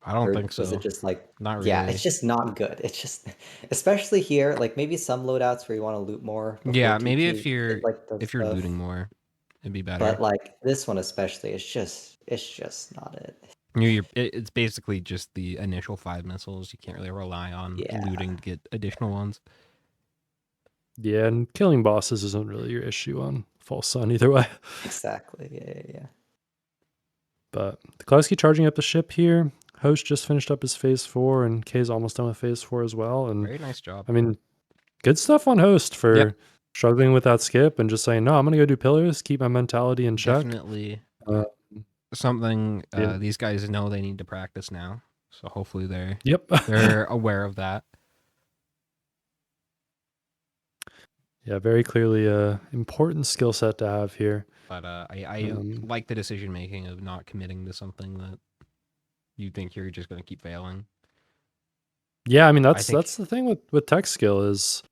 I don't Or think so. was it just like Not really. Yeah, it's just not good. It's just especially here, like maybe some loadouts where you want to loot more. Yeah, before maybe TP, if you're does if you're stuff. looting more, it'd be better. But like this one especially, it's just not it. It's basically just the initial 5 missiles. You can't really rely on looting to get additional ones. Yeah, and killing bosses isn't really your issue on False Sun either way. Exactly. Yeah. But DeKlowski charging up the ship here. Host just finished up his phase 4, and K's almost done with phase 4 as well. And Very nice job. I mean, good stuff on Host for struggling with that skip and just saying, no, I'm going to go do pillars, keep my mentality in check. Definitely Something these guys know they need to practice now. So hopefully they're aware of that. Yeah, very clearly a important skill set to have here. But I like the decision making of not committing to something that you think you're just going to keep failing. Yeah, I mean that's the thing with tech skill is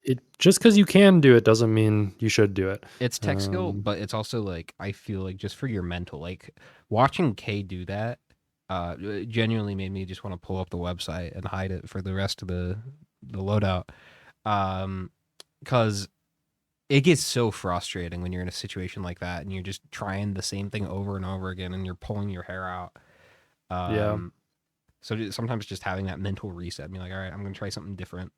it just because you can do it doesn't mean you should do it. It's tech skill, but it's also like I feel like just for your mental, like watching K do that genuinely made me just want to pull up the website and hide it for the rest of the loadout. Because it gets so frustrating when you're in a situation like that and you're just trying the same thing over and over again and you're pulling your hair out. So sometimes just having that mental reset, being like, all right, I'm going to try something different.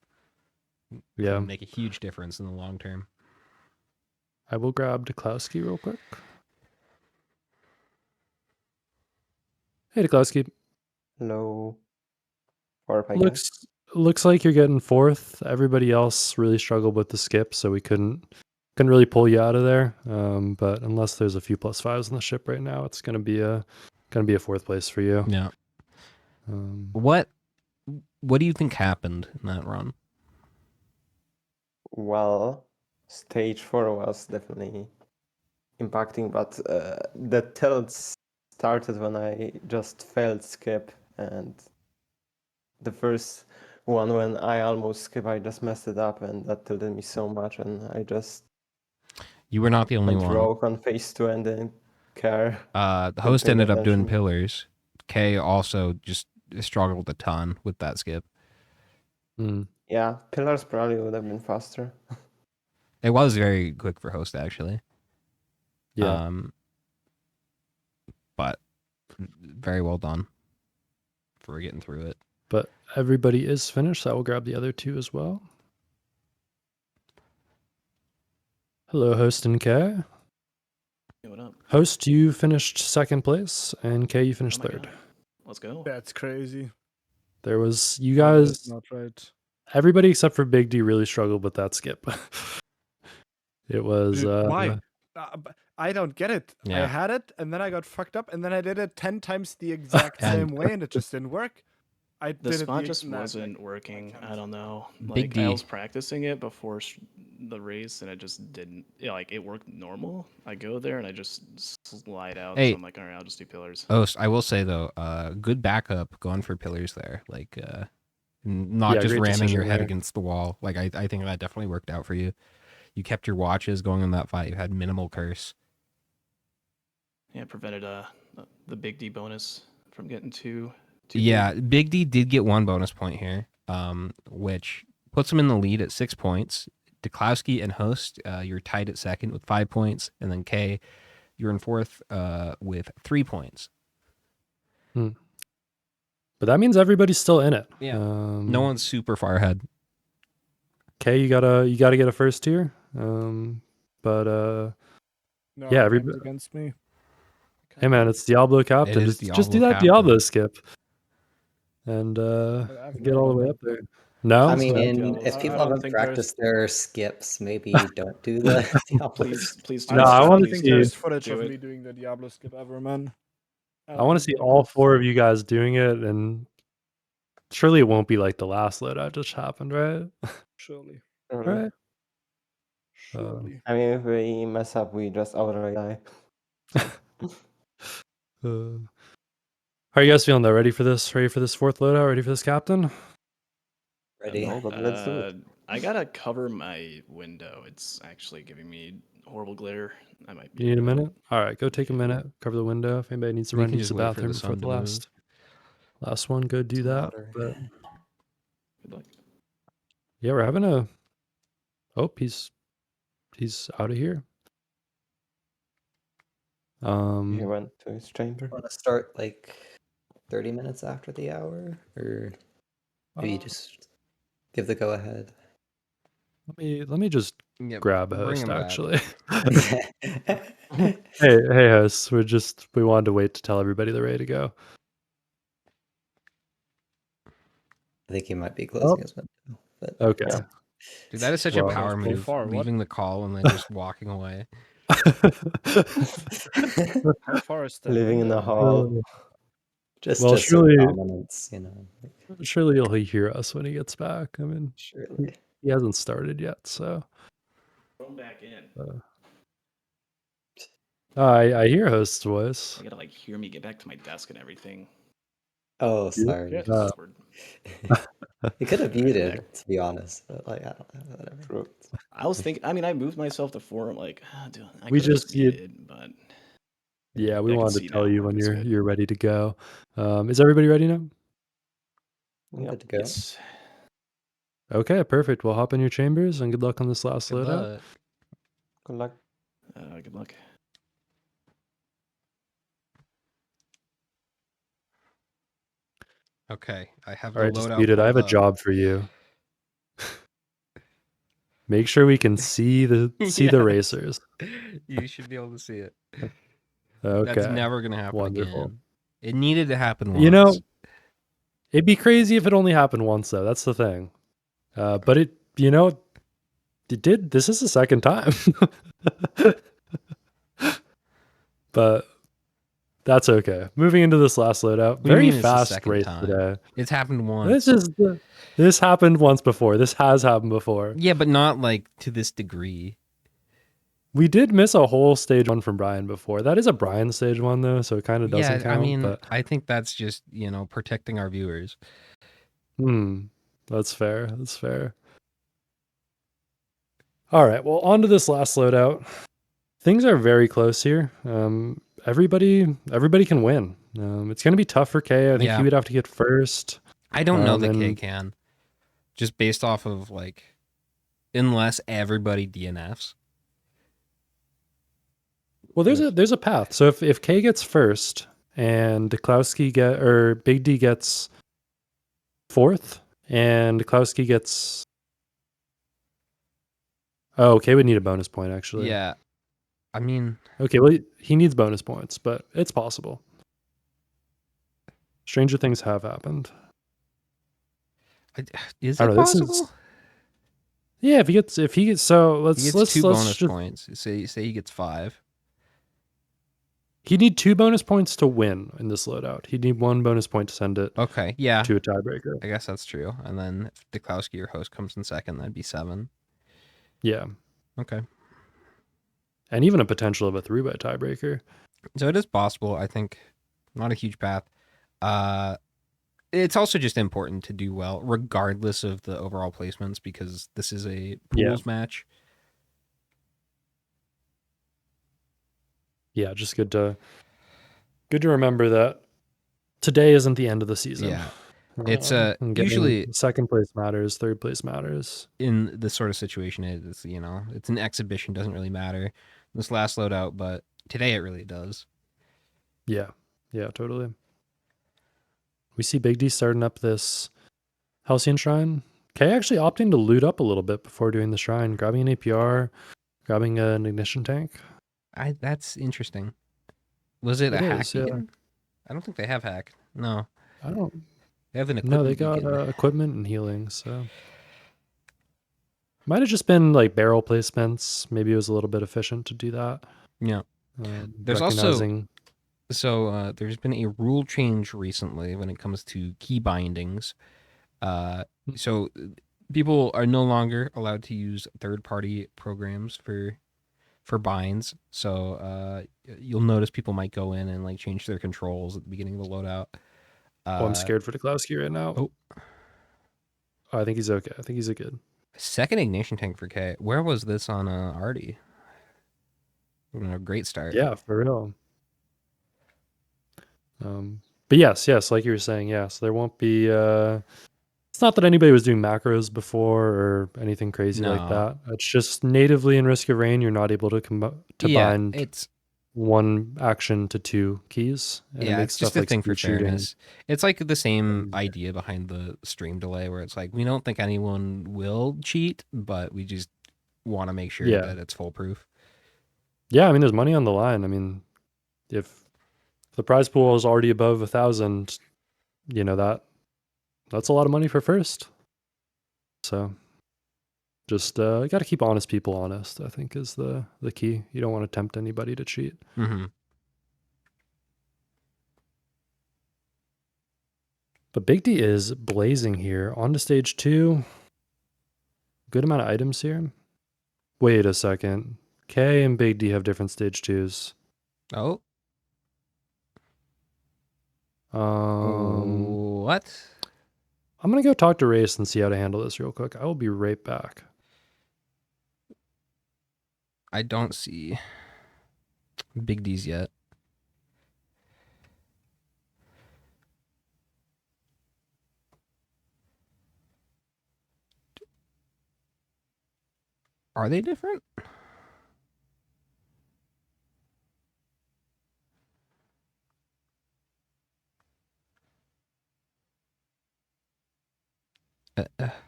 Yeah. Make a huge difference in the long term. I will grab DeKlowski real quick. Hey, DeKlowski. Hello. Looks like you're getting 4th. Everybody else really struggled with the skip, so we couldn't really pull you out of there. But unless there's a few +5s on the ship right now, it's gonna be a 4th place for you. Yeah. What do you think happened in that run? Well, stage 4 was definitely impacting, but the tilt started when I just failed skip, and the first one when I almost skip, I just messed it up, and that tilted me so much, and I just You were not the only went one. rogue on phase 2 and didn't care. The Didn't host pay ended up doing attention. pillars. Kay also just struggled a ton with that skip. Hmm. Yeah, pillars probably would have been faster. It was very quick for host actually. Yeah. But very well done for getting through it. But everybody is finished, so I will grab the other two as well. Hello, Host and Kay. Hey, what up? Host, you finished second place, and Kay, you finished Oh my third. God. Let's go. That's crazy. There was you That is guys. not right. Everybody except for Big D really struggled with that skip. It was Why? I don't get it. Yeah. I had it, and then I got fucked up, and then I did it 10 times the exact And- same way, and it just didn't work. I The did spot it just nah, wasn't like, working. can't. I don't know. Big Like I D. was practicing it before the race, and it just didn't. Yeah, like it worked normal. I go there and I just slide out. Hey. So I'm like, all right, I'll just do pillars. Host, I will say though, good backup going for pillars there. Like not Yeah, just great ramming your decision head there. against the wall. Like I think that definitely worked out for you. You kept your watches going in that fight. You had minimal curse. Yeah, it prevented the big D bonus from getting too. Yeah, Big D did get one bonus point here, which puts him in the lead at 6 points. DeKlowski and Host, you're tied at second with 5 points, and then Kay, you're in fourth with 3 points. but that means everybody's still in it. Yeah. No one's super far ahead. Kay, you gotta get a first tier. But No, yeah, the everybody. game's against me. Hey man, it's Diablo Captain. is Just do Diablo that Captain. Diablo skip, and I've get never all the done way that. up there. No, I So, mean, yeah, if I people don't haven't think there's- practiced their skips, maybe don't do the Diablos. Please do. No, it. I don't wanna think see- there's footage do of it. me doing the Diablo skip ever, man. I want to see all 4 of you guys doing it, and surely it won't be like the last loadout just happened, right? Surely. Right. Surely. I mean, if we mess up, we just outright die. How are you guys feeling though? Ready for this? Ready for this fourth loadout? Ready for this captain? Ready? No, but let's do it. I gotta cover my window. It's actually giving me horrible glare. I might be. You need a able to- minute? All right, go take a minute. Cover the window. If anybody needs to We run can use just the wait for the bathroom sun before the to move. last one, go do It's that. water. But Good luck. yeah, we're having a. Oh, he's out of here. He went to his chamber. Want to start like 30 minutes after the hour, or maybe just give the go ahead. let me just grab a bring host him back. actually. hey host, we wanted to wait to tell everybody they're ready to go. I think he might be closing his window. But Okay. Yeah. Dude, that is such Well, a power pretty move. far, what? Leaving the call and then just walking away. How far is that? Living in window? a hall. just Well, just surely- dominance, you know. Surely he'll hear us when he gets back. I mean, Surely. he hasn't started yet, so Throw him back in. I hear host's voice. I gotta like hear me get back to my desk and everything. Oh, sorry. Yeah. Awkward. You could have muted, to be honest. But like, I don't know, whatever. True. I was thinking. I mean, I moved myself to 4. I'm like, dude, I We could've just- you- muted, but Yeah, we I can wanted see to tell now. you when It's you're good. you're ready to go. Is everybody ready now? I'm Yep. good to go. yes. Okay, perfect. We'll hop in your chambers and good luck on this last Good loadout. luck. Good luck. Good luck. Okay, I have All right, the loadout Disputed, I have a pulled up. job for you. Make sure we can see the Yes. racers. You should be able to see it. Okay. That's never gonna happen Wonderful. again. It needed to happen once. You know, it'd be crazy if it only happened once though. That's the thing. But it did. This is the second time. But that's okay. Moving into this last loadout. What do you Very mean it's the fast second race time? today. It's happened once. This happened once before. This has happened before. Yeah, but not like to this degree. We did miss a whole stage 1 from Brian before. That is a Brian stage 1 though, so it kind of doesn't Yeah, count. I mean, but I think that's just, protecting our viewers. That's fair. That's fair. All right. Well, on to this last loadout. Things are very close here. Everybody can win. It's going to be tough for K. I think Yeah. he would have to get first. I don't know that K and can. Just based off of, like, unless everybody DNFs. Well, there's a path. So if K gets first and DeKlowski or Big D gets fourth and DeKlowski gets K would need a bonus point actually. Yeah. I mean, okay, well he needs bonus points, but it's possible. Stranger things have happened. Is it possible? Yeah, if he gets so let's he gets let's 2 let's bonus just, points. Say he gets 5. He'd need 2 bonus points to win in this loadout. He'd need 1 bonus point to send it Okay, yeah. to a tiebreaker. I guess that's true. And then if DeKlowski or host comes in second, that'd be 7. Yeah. Okay. And even a potential of a 3-way tiebreaker. So it is possible, I think. Not a huge path. It's also just important to do well, regardless of the overall placements, because this is a pools match. Yeah, just good to remember that today isn't the end of the season. Yeah. It's usually second place matters, third place matters. In this sort of situation, it's it's an exhibition, doesn't really matter this last loadout, but today it really does. Yeah, totally. We see Big D starting up this Halcyon Shrine. K actually opting to loot up a little bit before doing the shrine, grabbing an APR, grabbing an ignition tank. That's interesting. Was it a hack? Yeah. I don't think they have hack. No, I don't. They have an equipment. No, they got equipment and healing. So might have just been like barrel placements. Maybe it was a little bit efficient to do that. Yeah. There's also there's been a rule change recently when it comes to key bindings. So people are no longer allowed to use third-party programs for binds. So you'll notice people might go in and like change their controls at the beginning of the loadout. I'm scared for DeKlowski right now. Oh, I think he's okay. I think he's a good second ignition tank for K. Where was this on Artie? A great start. Yeah, for real. But yes, like you were saying, yes, there won't be. It's not that anybody was doing macros before or anything crazy like that. It's just natively in Risk of Rain, you're not able to bind it's 1 action to 2 keys. And it makes it's just stuff a like thing for shooting. fairness. It's like the same idea behind the stream delay, where it's like we don't think anyone will cheat, but we just want to make sure that it's foolproof. Yeah, I mean, there's money on the line. I mean, if the prize pool is already above 1,000, that's a lot of money for first. So just got to keep honest people honest, I think, is the key. You don't want to tempt anybody to cheat. Mm-hmm. But Big D is blazing here. On to stage 2. Good amount of items here. Wait a second. K and Big D have different stage 2s. Oh. What? I'm going to go talk to Race and see how to handle this real quick. I will be right back. I don't see Big D's yet. Are they different?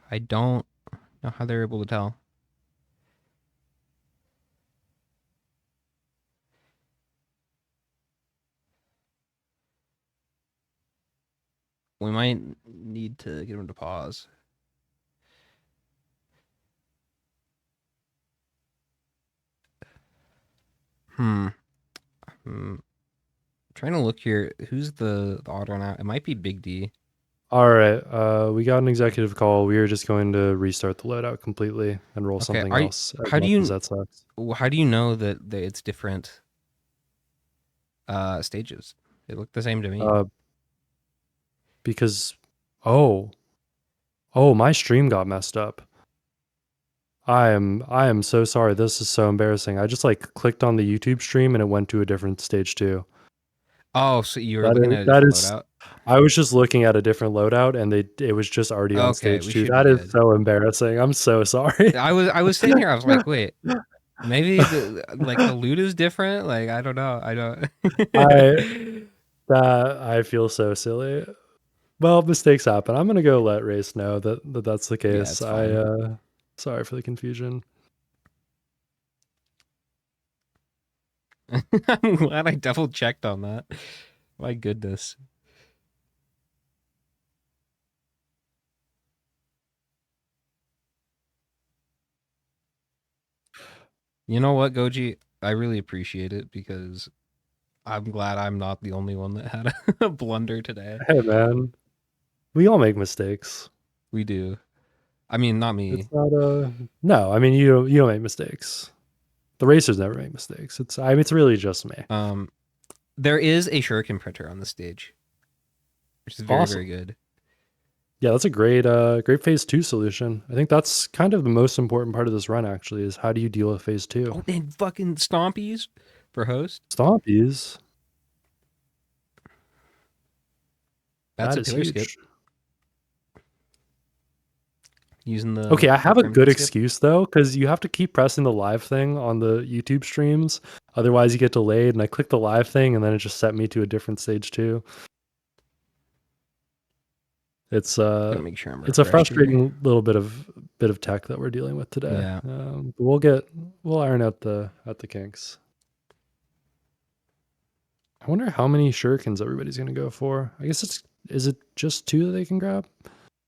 I don't know how they're able to tell. We might need to get him to pause. Trying to look here. Who's the odd one out? It might be Big D. All right. We got an executive call. We are just going to restart the loadout completely and roll Okay, something else. As how do much you- as that sucks. How do you know that it's different stages? It looked the same to me. Because my stream got messed up. I am so sorry. This is so embarrassing. I just like clicked on the YouTube stream and it went to a different stage 2. Oh, so you were That looking is- at a that different is- loadout? I was just looking at a different loadout and it was just already on Okay, stage we 2. should be That is good. so embarrassing. I'm so sorry. I was sitting here. I was like, wait, maybe the loot is different. Like I don't know. I don't. I feel so silly. Well, mistakes happen. I'm gonna go let Race know that's the Yeah, case. it's fine. Sorry for the confusion. I'm glad I double checked on that. My goodness. You know what, Goji? I really appreciate it because I'm glad I'm not the only one that had a blunder today. Hey man, we all make mistakes. We do. I mean, not me. It's not no. I mean, you don't make mistakes. The racers never make mistakes. It's really just me. There is a shuriken printer on the stage, which is very Awesome. very good. Yeah, that's a great phase 2 solution. I think that's kind of the most important part of this run. Actually, is how do you deal with phase 2? Oh, and fucking stompies for host. Stompies. That's That a is pillar huge. skip. Using the Okay, I have a crimson good skip. excuse though, because you have to keep pressing the live thing on the YouTube streams. Otherwise, you get delayed. And I clicked the live thing, and then it just set me to a different stage 2. It's Gotta make sure I'm it's a refreshed here. frustrating little bit of tech that we're dealing with today. Yeah. But we'll iron out the kinks. I wonder how many shurikens everybody's gonna go for. I guess is it just 2 that they can grab?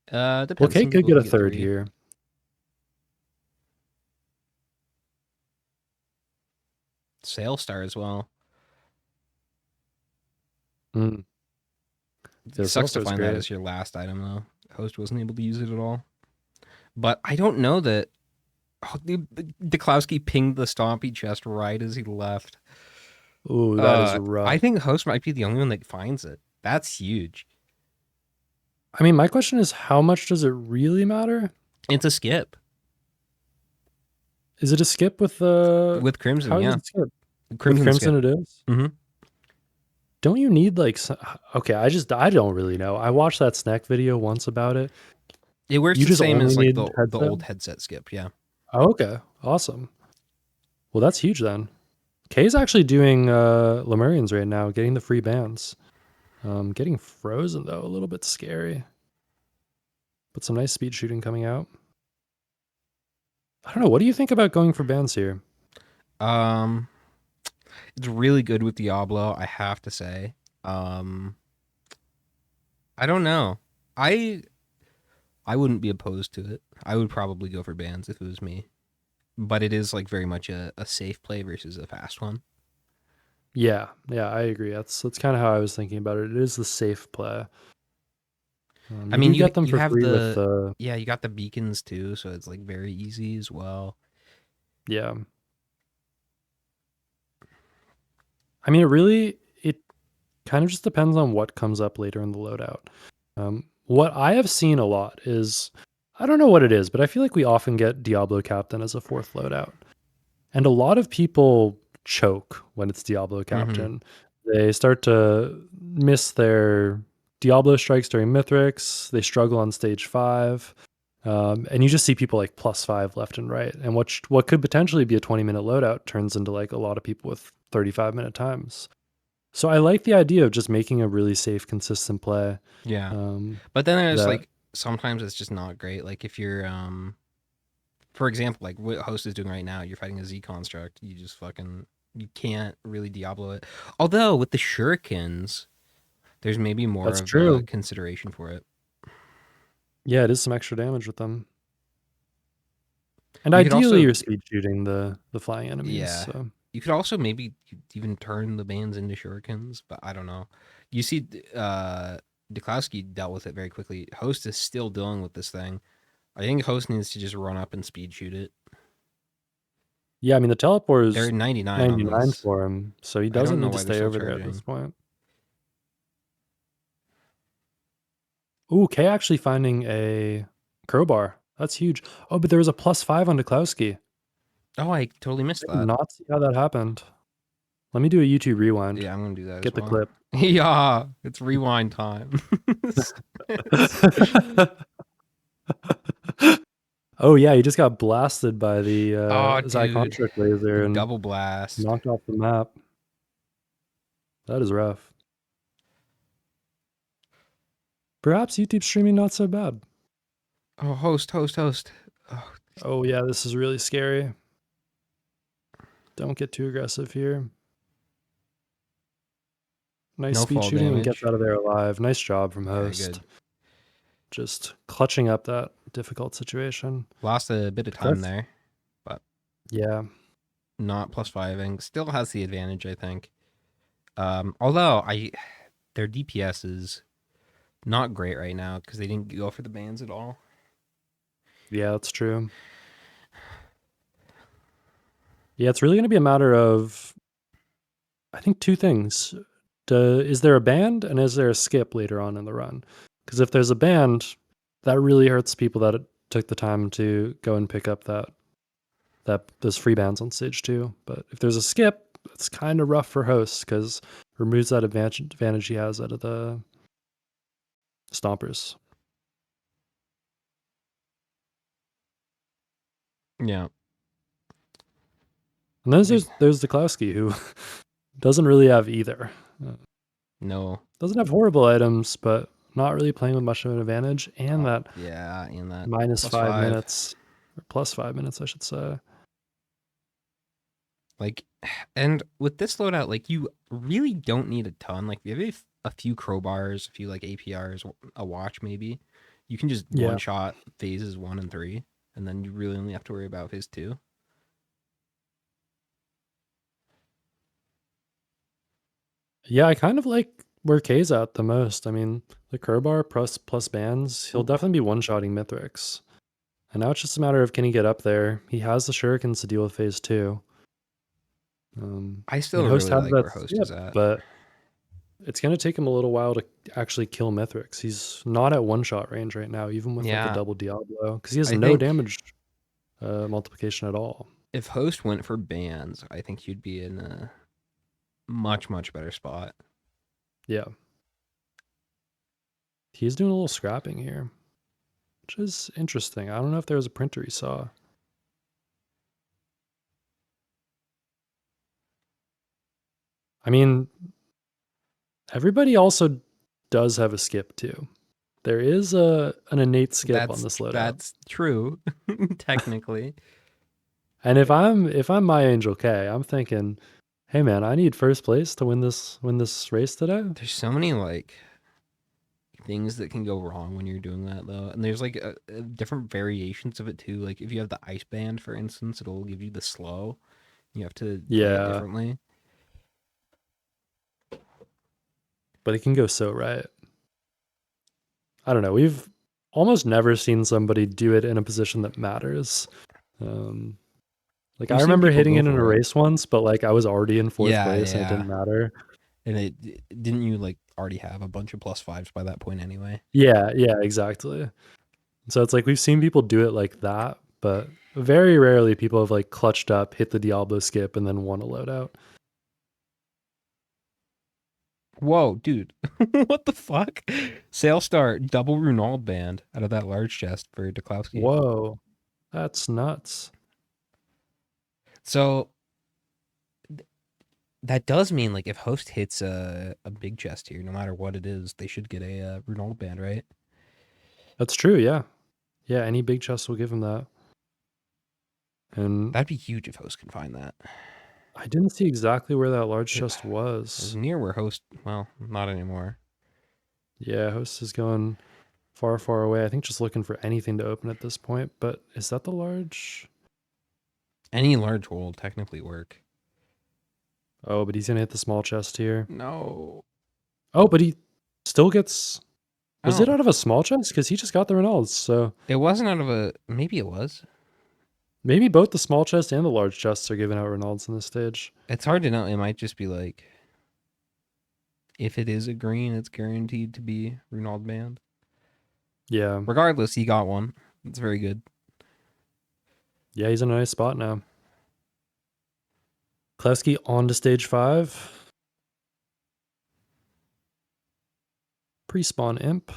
Depends. Well, Some Kate could people get a can third 3. here. Sail Star as well. Mm. It Yeah, sucks to Sailstar's find that great. as your last item though. Host wasn't able to use it at all. But I don't know that. Oh, DeKlowski pinged the Stompy chest right as he left. Ooh, that is rough. I think Host might be the only one that finds it. That's huge. I mean, my question is, how much does it really matter? It's a skip Is it a skip with the with Crimson. How is Yeah, it skip? Crimson With skip. Crimson it is? Mhm. Don't you need like okay, I don't really know. I watched that Snek video once about it. It works You the just same as only like need the headset? old headset skip. Yeah. Oh, okay. Awesome. Well, that's huge then. Kay's actually doing Lemurians right now, getting the free bans. Getting frozen though, a little bit scary. But some nice speed shooting coming out. I don't know. What do you think about going for bans here? It's really good with Diablo, I have to say. I don't know. I wouldn't be opposed to it. I would probably go for bans if it was me. But it is like very much a safe play versus a fast one. Yeah, I agree. That's kind of how I was thinking about it. It is the safe play. I mean, you get them for have free the with yeah, you got the beacons too, so it's like very easy as well. yeah. I mean, it kind of just depends on what comes up later in the loadout. What I have seen a lot is, I don't know what it is, but I feel like we often get Diablo Captain as a 4th loadout. And a lot of people choke when it's Diablo Captain. They start to miss their Diablo strikes during Mithrix. They struggle on stage 5. And you just see people like +5 left and right. And what could potentially be a 20-minute loadout turns into like a lot of people with 35-minute times. So I like the idea of just making a really safe, consistent play. Yeah. But then there's that- like sometimes it's just not great. Like if you're for example, like what Host is doing right now, you're fighting a Z construct, you just you can't really Diablo it. Although with the shurikens, there's maybe more That's of true. a consideration for it. Yeah, it is some extra damage with them. And You could ideally, also- you're speed shooting the flying enemies. Yeah. So. You could also maybe even turn the bands into shurikens, but I don't know. You see DeKlowski dealt with it very quickly. Host is still dealing with this thing. I think Host needs to just run up and speed shoot it. Yeah, I mean the teleport They're is 99 on 99 this. for him, so he I don't doesn't know need to why they're stay still over there at this charging. point. Ooh, K actually finding a crowbar. That's huge. Oh, but there was a +5 on DeKlowski. Oh, I totally missed I did that. not see how that happened. Let me do a YouTube rewind. Yeah, I'm gonna do that. Get as the well. clip. Yeah, it's rewind time. Oh yeah, he just got blasted by the Oh, dude. Zycontric laser and Double blast. knocked off the map. That is rough. Perhaps YouTube streaming not so bad. Oh, host. Oh, Oh yeah, this is really scary. Don't get too aggressive here. Nice No speed fall shooting and damage. gets out of there alive. Nice job from very Host. good. Just clutching up that difficult situation. Lost a bit of time That's- there. Yeah. Not +5ing. Still has the advantage, I think. Although their DPS is not great right now because they didn't go for the bans at all. Yeah, that's true. Yeah, it's really going to be a matter of, I think, two things. Is there a band and is there a skip later on in the run? Because if there's a band, that really hurts people that took the time to go and pick up those free bands on stage 2. But if there's a skip, it's kind of rough for Host because removes that advantage he has out of the Stompers. Yeah. And then there's DeKlowski, who doesn't really have either. No. Doesn't have horrible items, but not really playing with much of an advantage. And that Yeah, and that -5 +5. minutes, or +5 minutes, I should say. Like, and with this loadout, like, you really don't need a ton. Like, if you have a few crowbars, a few like APRs, a watch maybe, you can just Yeah. one shot phases 1 and 3, and then you really only have to worry about phase 2. Yeah, I kind of like where K's at the most. I mean, the crowbar plus bands, he'll definitely be one-shotting Mithrix. And now it's just a matter of can he get up there. He has the shurikens to deal with phase 2. I still Host really has like that where Host skip, is at. but it's going to take him a little while to actually kill Mithrix. He's not at one-shot range right now, even with like Yeah. the double Diablo, because he has I no think- damage multiplication at all. If Host went for bans, I think he'd be in a much, much better spot. Yeah. He's doing a little scrapping here, which is interesting. I don't know if there was a printer he saw. I mean, everybody also does have a skip too. There is an innate skip on this loadout. That's true, technically. And if I'm my Angel K, I'm thinking, hey man, I need first place to win this race today. There's so many like things that can go wrong when you're doing that though, and there's like different variations of it too. Like if you have the ice band, for instance, it'll give you the slow. You have to play it differently. But it can go so right. I don't know. We've almost never seen somebody do it in a position that matters. Like We've I seen remember people hitting go it in for a it. race once, but like I was already in 4th Yeah, place and it yeah. didn't matter. And it didn't you like already have a bunch of +5s by that point anyway? Yeah, exactly. So it's like we've seen people do it like that, but very rarely people have like clutched up, hit the Diablo skip, and then won a loadout. Whoa, dude. What the fuck? Sale start double Runald band out of that large chest for DeKlowski. Whoa, that's nuts. So that does mean like if Host hits a big chest here, no matter what it is, they should get a Runald band, right? That's true. Yeah, any big chest will give him that. And That'd be huge if Host can find that. I didn't see exactly where that large chest It was was. near where Host, well, not anymore. Yeah, Host is going far, far away. I think just looking for anything to open at this point. But is that the large? Any large will technically work. Oh, but he's gonna hit the small chest here. No. Oh, but he still gets Was it out of a small chest? Because he just got the Reynolds, so It wasn't out of a. Maybe it was. maybe both the small chest and the large chests are giving out Reynolds in this stage. It's hard to know. It might just be like, if it is a green, it's guaranteed to be Runald banned. Yeah. Regardless, he got one. It's very good. Yeah, he's in a nice spot now. DeKlowski on to stage 5. Pre-spawn imp.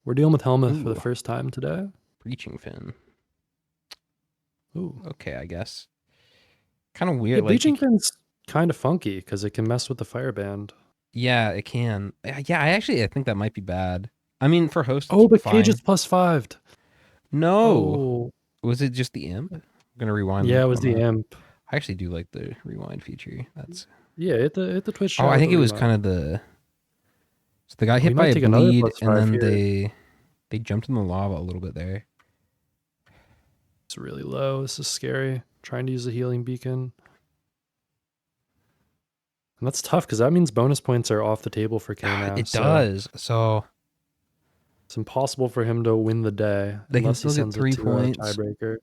We're dealing with Helmuth for the first time today. Breaching fin. Ooh. Okay, I guess. Kind of weird. Yeah, like, Breaching fin's kind of funky because it can mess with the fireband. Yeah, it can. Yeah, I think that might be bad. I mean, for host, Oh, but fine. Cage is +5'd. No. Oh. Was it just the imp? I'm gonna rewind. Yeah, it was the imp. I actually do like the rewind feature. That's hit the Twitch. Oh, I think it was kind of the. So they got hit by a bleed, and then they jumped in the lava a little bit there. It's really low. This is scary. Trying to use a healing beacon. And that's tough because that means bonus points are off the table for K now. It does. So it's impossible for him to win the day. They can still get 3 points. Tiebreaker.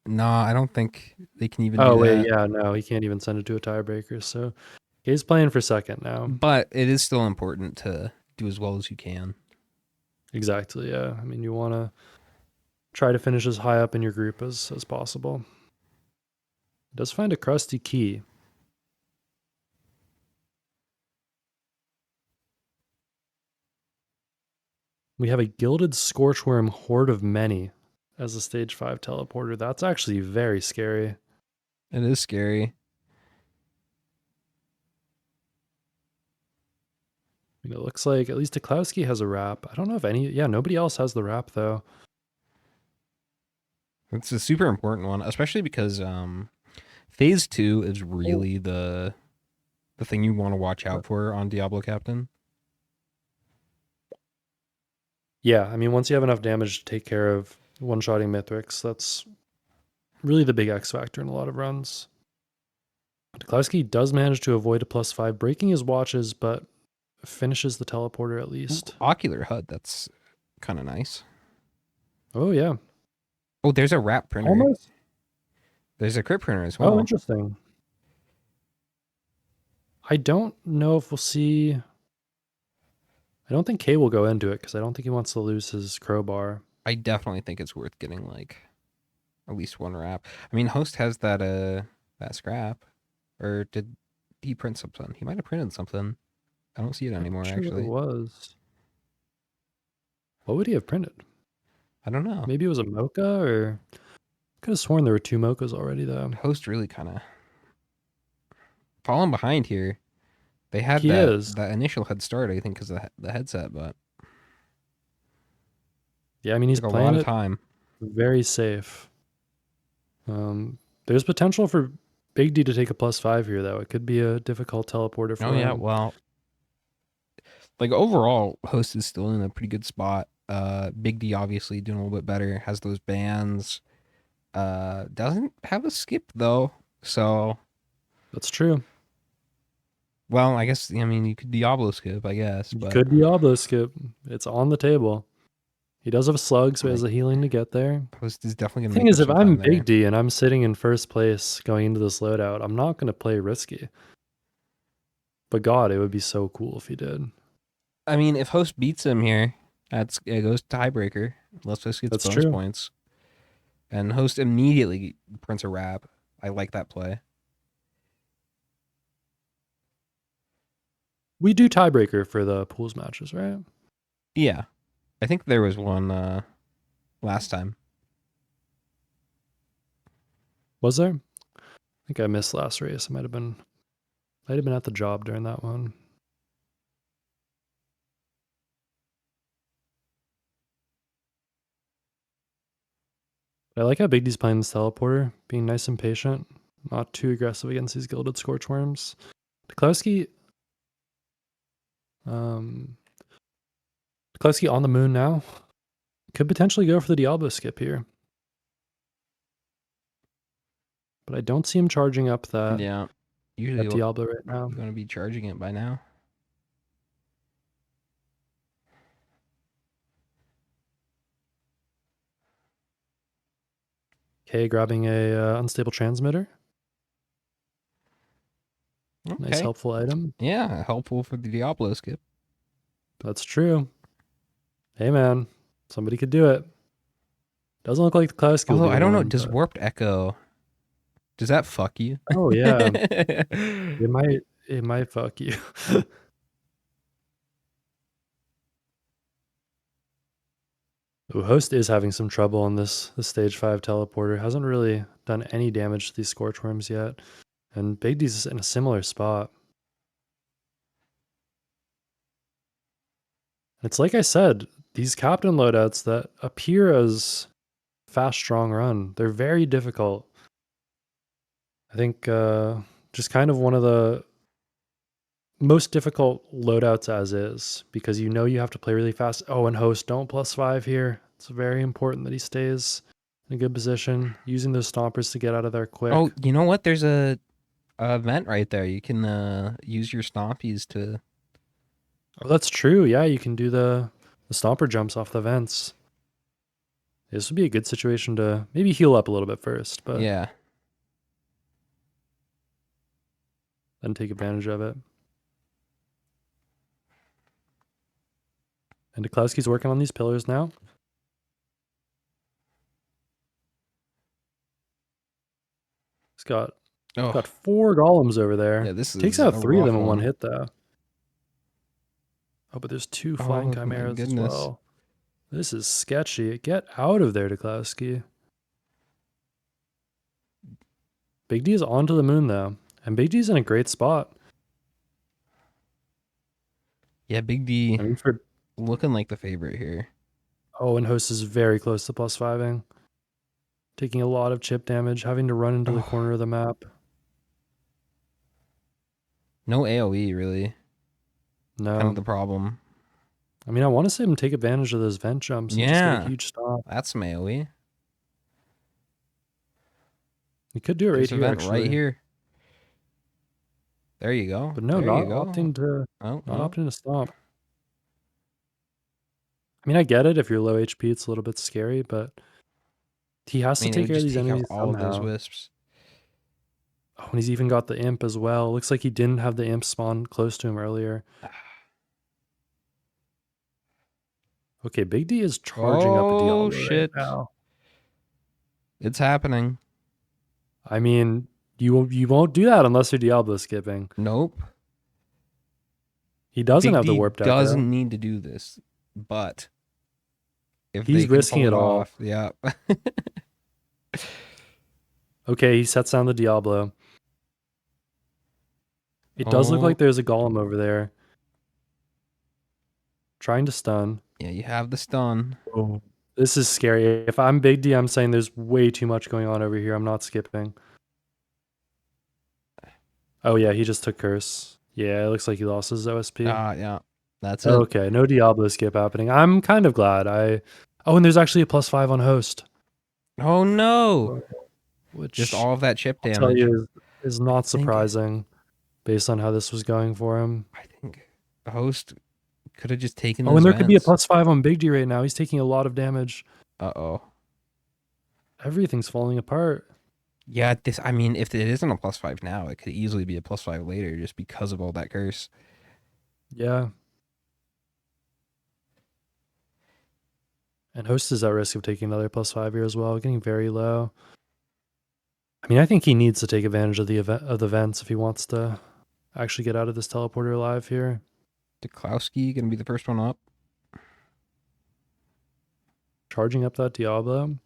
Nah, I don't think they can even. Oh wait, yeah, no, he can't even send it to a tiebreaker. So he's playing for second now. But it is still important to do as well as you can. Exactly. Yeah. I mean, you want to try to finish as high up in your group as possible. He does find a crusty key. We have a gilded scorchworm horde of many as a stage 5 teleporter. That's actually very scary. It is scary. I mean, it looks like at least DeKlowski has a wrap. I don't know if nobody else has the wrap though. It's a super important one, especially because phase 2 is really the thing you want to watch out for on Diablo Captain. Yeah, I mean, once you have enough damage to take care of one-shotting Mithrix, that's really the big X factor in a lot of runs. DeKlowski does manage to avoid a +5, breaking his watches, but finishes the teleporter at least. Ocular HUD, that's kind of nice. Oh, yeah. Oh, there's a wrap printer. Almost. There's a crit printer as well. Oh, interesting. I don't know if we'll see... I don't think K will go into it because I don't think he wants to lose his crowbar. I definitely think it's worth getting like at least one wrap. I mean, host has that scrap, or did he print something? He might have printed something. I don't see it anymore. Sure actually, it was. What would he have printed? I don't know. Maybe it was a mocha, or could have sworn there were 2 mochas already though. Host really kind of falling behind here. They had that initial head start, I think, because of the headset, but yeah, I mean, he's playing a lot of time. Very safe. There's potential for Bigdy to take a +5 here, though. It could be a difficult teleporter for him. Oh yeah, well, like overall, host is still in a pretty good spot. Bigdy obviously doing a little bit better. Has those bands. Doesn't have a skip though, so that's true. Well, I guess, I mean, you could Diablo skip, I guess. But... You could Diablo skip. It's on the table. He does have a slug, so he has a healing to get there. Host is definitely going to The thing is, if I'm Bigdy and I'm sitting in first place going into this loadout, I'm not going to play risky. But God, it would be so cool if he did. I mean, if host beats him here, it goes tiebreaker. Unless host gets bonus points. And host immediately prints a wrap. I like that play. We do tiebreaker for the pools matches, right? Yeah. I think there was one last time. Was there? I think I missed last race. I might have been at the job during that one. I like how Bigdy's playing this teleporter, being nice and patient, not too aggressive against these gilded scorchworms. DeKlowski on the moon now. Could potentially go for the Diablo skip here. But I don't see him charging up that, usually that Diablo right now. You're going to be charging it by now. Okay, grabbing a unstable transmitter. Okay. Nice helpful item. Yeah, helpful for the Diablo skip. That's true. Hey man, somebody could do it. Doesn't look like DeKlowski will Although be I don't know, one, does but- Warped Echo, does that fuck you? Oh yeah, it might fuck you. Ooh, Host is having some trouble on this stage 5 teleporter. Hasn't really done any damage to these Scorchworms yet. And Bigdy's in a similar spot. It's like I said, these captain loadouts that appear as fast, strong run, they're very difficult. I think just kind of one of the most difficult loadouts as is, because you know you have to play really fast. Oh, and Host, don't +5 here. It's very important that he stays in a good position, using those stompers to get out of there quick. Oh, you know what? There's a vent right there. You can use your stompies to... Oh, that's true. Yeah, you can do the stomper jumps off the vents. This would be a good situation to maybe heal up a little bit first, but Yeah. then take advantage of it. And DeKlowski's working on these pillars now. He's got Oh, 4 golems over there. yeah, this Takes is out a 3 of rough them in one one. hit, though. Oh, but there's 2 flying Oh, my chimeras as goodness. well. This is sketchy. Get out of there, DeKlowski. Big D is onto the moon, though. And Big D's in a great spot. Yeah, Big D I mean, for looking like the favorite here. Oh, and Host is very close to +5ing. Taking a lot of chip damage, having to run into the Oh. corner of the map. No AoE, really. No. Kind of the problem. I mean, I want to see him take advantage of those vent jumps and just get Yeah. a huge stop. That's some AoE. He could do it right There's a here, vent actually. right here. There you go. But no, there not you go. opting to Oh, not no. opting to stomp. I mean, I get it. If you're low HP, it's a little bit scary, but he has I mean, to it take would care of just these take out enemies all of those somehow. wisps. Oh, and he's even got the imp as well. Looks like he didn't have the imp spawn close to him earlier. Okay, Big D is charging up a Diablo Oh, shit. right now. It's happening. I mean, you won't do that unless you're Diablo skipping. Nope. He doesn't Big have the D warp deck. doesn't need to do this, but if He's they can risking pull it all. off, yeah. Okay, he sets down the Diablo. It does look Oh. like there's a golem over there. Trying to stun. Yeah, you have the stun. Oh. This is scary. If I'm Big D, I'm saying there's way too much going on over here. I'm not skipping. Oh yeah, he just took curse. Yeah, it looks like he lost his OSP. Yeah. That's it. Okay, no Diablo skip happening. I'm kind of glad. Oh, and there's actually a +5 on Host, Oh, no. which Just all of that chip I'll damage. tell you is not think- surprising based on how this was going for him. I think the host could have just taken Oh, those and there could be a vents. +5 on Big D right now. He's taking a lot of damage. Uh-oh. Everything's falling apart. Yeah, I mean, if it isn't a +5 now, it could easily be a +5 later just because of all that curse. Yeah. And Host is at risk of taking another +5 here as well, getting very low. I mean, I think he needs to take advantage of the vents if he wants to actually get out of this teleporter alive here. DeKlowski gonna be the first one up. Charging up that Diablo.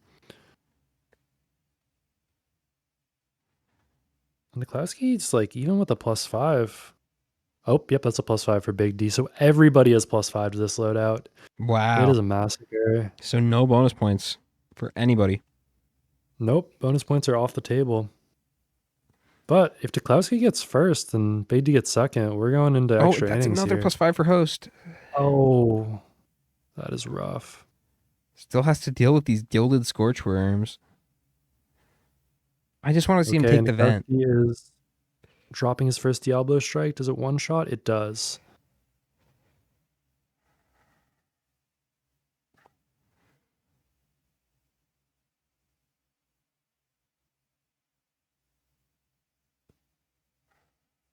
And DeKlowski's like, even with a +5. Oh, yep, that's a +5 for Big D. So everybody has +5 to this loadout. Wow. It is a massacre. So no bonus points for anybody. Nope, bonus points are off the table. But if DeKlowski gets first and Big D gets second, we're going into extra that's innings another here. +5 for host. Oh, that is rough. Still has to deal with these gilded scorchworms. I just want to see him take and the vent. He is dropping his first Diablo strike. Does it one shot? It does.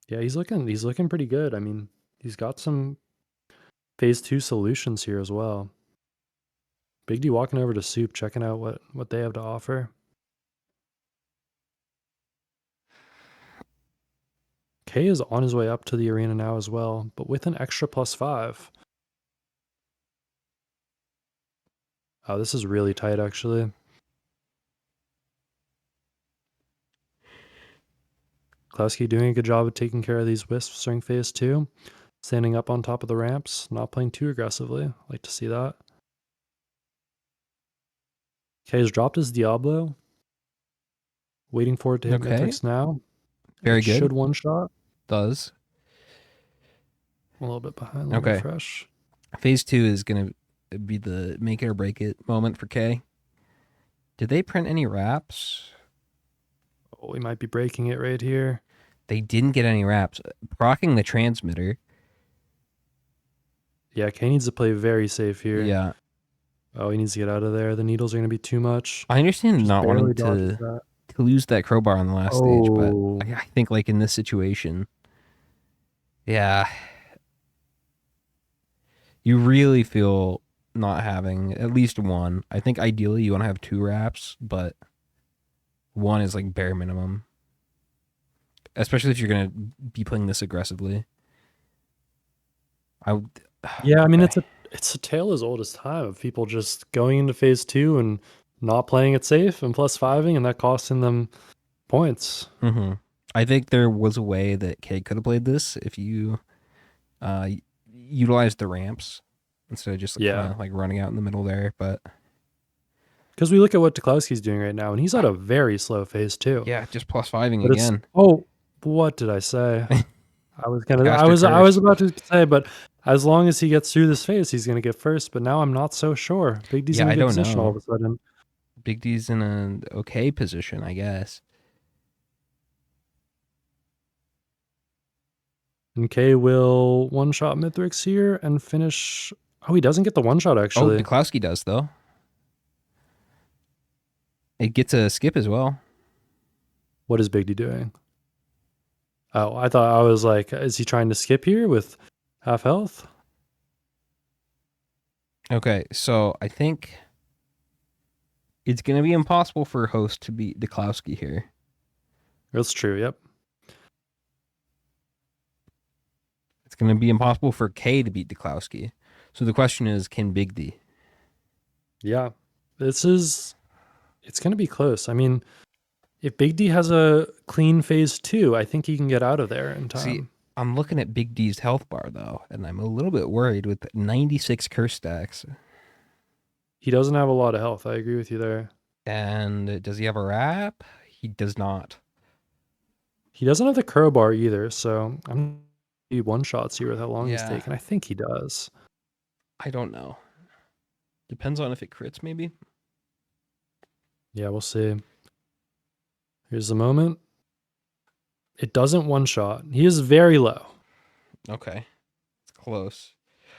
Yeah, he's looking pretty good. I mean, he's got some phase 2 solutions here as well. Bigdy walking over to Soup, checking out what they have to offer. K is on his way up to the arena now as well, but with an extra +5. Oh, this is really tight, actually. DeKlowski doing a good job of taking care of these wisps during phase 2. Standing up on top of the ramps, not playing too aggressively. Like to see that. K has dropped his Diablo. Waiting for it to hit Okay. Mythics now. Very It good. should one-shot. Does. A little bit behind, a little Okay. bit fresh. Phase 2 is going to be the make it or break it moment for K. Did they print any wraps? Oh, we might be breaking it right here. They didn't get any wraps. Procking the transmitter. Yeah, K needs to play very safe here. Yeah. Oh, he needs to get out of there. The needles are going to be too much. I understand Just not barely wanting dodges to that. lose that crowbar on the last stage, but Oh. I think like in this situation, yeah, you really feel not having at least one. I think ideally you want to have 2 wraps, but one is like bare minimum, especially if you're going to be playing this aggressively. Yeah, I mean, okay. it's a tale as old as time of people just going into phase 2 and not playing it safe and +5ing, and that costing them points. Mm-hmm. I think there was a way that K could have played this if you utilized the ramps instead of just Yeah. kind of like running out in the middle there. But Because we look at what DeKlowski's doing right now, and he's at a very slow phase 2. yeah, just +5ing But it's again. what did I say? I was Caster about to say, but as long as he gets through this phase, he's gonna get first. But now I'm not so sure. Big D's Yeah, in a I good don't position all of know. a sudden. Big D's in an okay position, I guess. And K will one-shot Mithrix here and finish. Oh, he doesn't get the one-shot, Oh, actually. DeKlowski does, though. It gets a skip as well. What is Big D doing? Oh, I thought I was like, is he trying to skip here with half health? Okay, so I think it's going to be impossible for host to beat DeKlowski here. That's true, yep. It's going to be impossible for K to beat DeKlowski. So the question is, can Big D? Yeah. It's going to be close. I mean, if Big D has a clean phase 2, I think he can get out of there in time. See, I'm looking at Big D's health bar, though, and I'm a little bit worried with 96 curse stacks. He doesn't have a lot of health. I agree with you there. And does he have a wrap? He does not. He doesn't have the crowbar either, so I'm going to one-shots here with how long he's Yeah. taken. I think he does. I don't know. Depends on if it crits, maybe. Yeah, we'll see. Here's the moment. It doesn't one-shot. He is very low. Okay. It's close.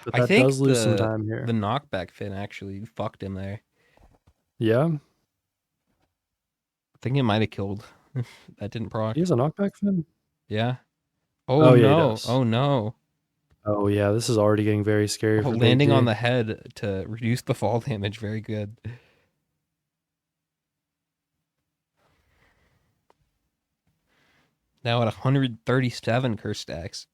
But I that think does lose some time here. the knockback fin actually fucked him there. Yeah? I think it might have killed. That didn't proc. He has a knockback fin? Yeah. Oh, Oh, yeah, he no. does. Oh, no. Oh, yeah, this is already getting very scary for Big Landing D. on the head to reduce the fall damage. Very good. Now at 137 curse stacks.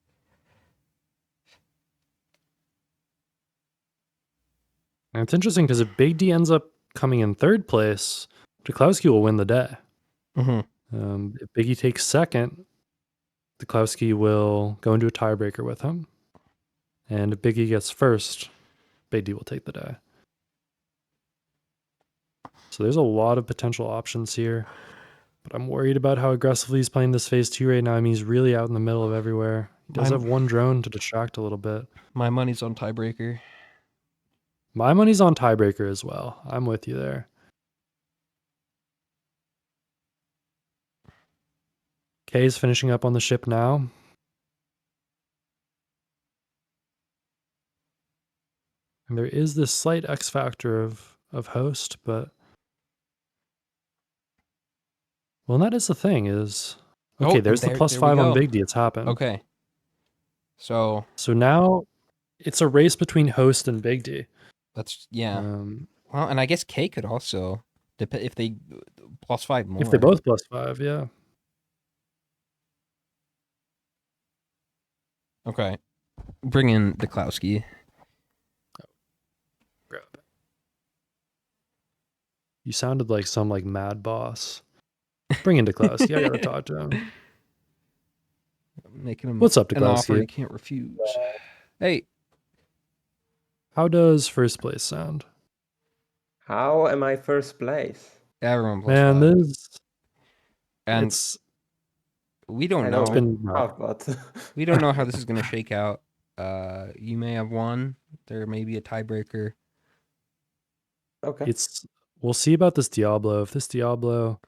And it's interesting because if Big D ends up coming in third place, DeKlowski will win the day. Mm-hmm. If Biggie takes second, DeKlowski will go into a tiebreaker with him. And if Biggie gets first, Big D will take the day. So there's a lot of potential options here. But I'm worried about how aggressively he's playing this phase 2 right now. I mean, he's really out in the middle of everywhere. He does have one drone to distract a little bit. My money's on tiebreaker. My money's on tiebreaker as well. I'm with you there. Kay's finishing up on the ship now. And there is this slight X factor of host, but well, and that is the thing is Okay, Oh, there's the there we +5 on go. Bigdy. It's happened. Okay. So now it's a race between Host and Bigdy. yeah. Well, and I guess K could also if they +5 more. If they both +5, yeah. Okay. Bring in DeKlowski. Grab it. You sounded like some mad boss. Bring in DeKlowski. I gotta talk to him. Making him What's up, an offer he DeKlowski? can't refuse. Hey, How does first place sound? How am I first place? everyone Man, +5. this And it's we don't I know. it's been rough. rough, but We don't know how this is going to shake out. You may have won. There may be a tiebreaker. okay. We'll see about this Diablo. If this Diablo,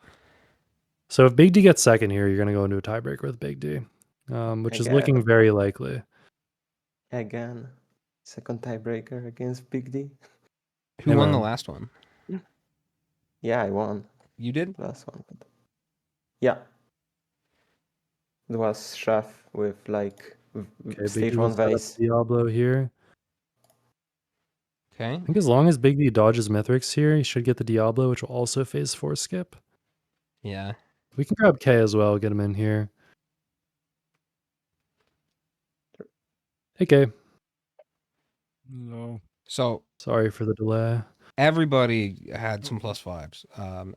so if Big D gets second here, you're gonna go into a tiebreaker with Big D, which is looking very likely. Again, second tiebreaker against Big D. Who Hey, won the man. last one? Yeah, I won You did? last one. Yeah. It was Chef with Okay, Big stage D will 1 set up vase. Diablo here. Okay. I think as long as Big D dodges Mithrix here, he should get the Diablo, which will also phase 4 skip. Yeah. We can grab K as well, get him in here. Hey K, No. So sorry for the delay. everybody had some +5s.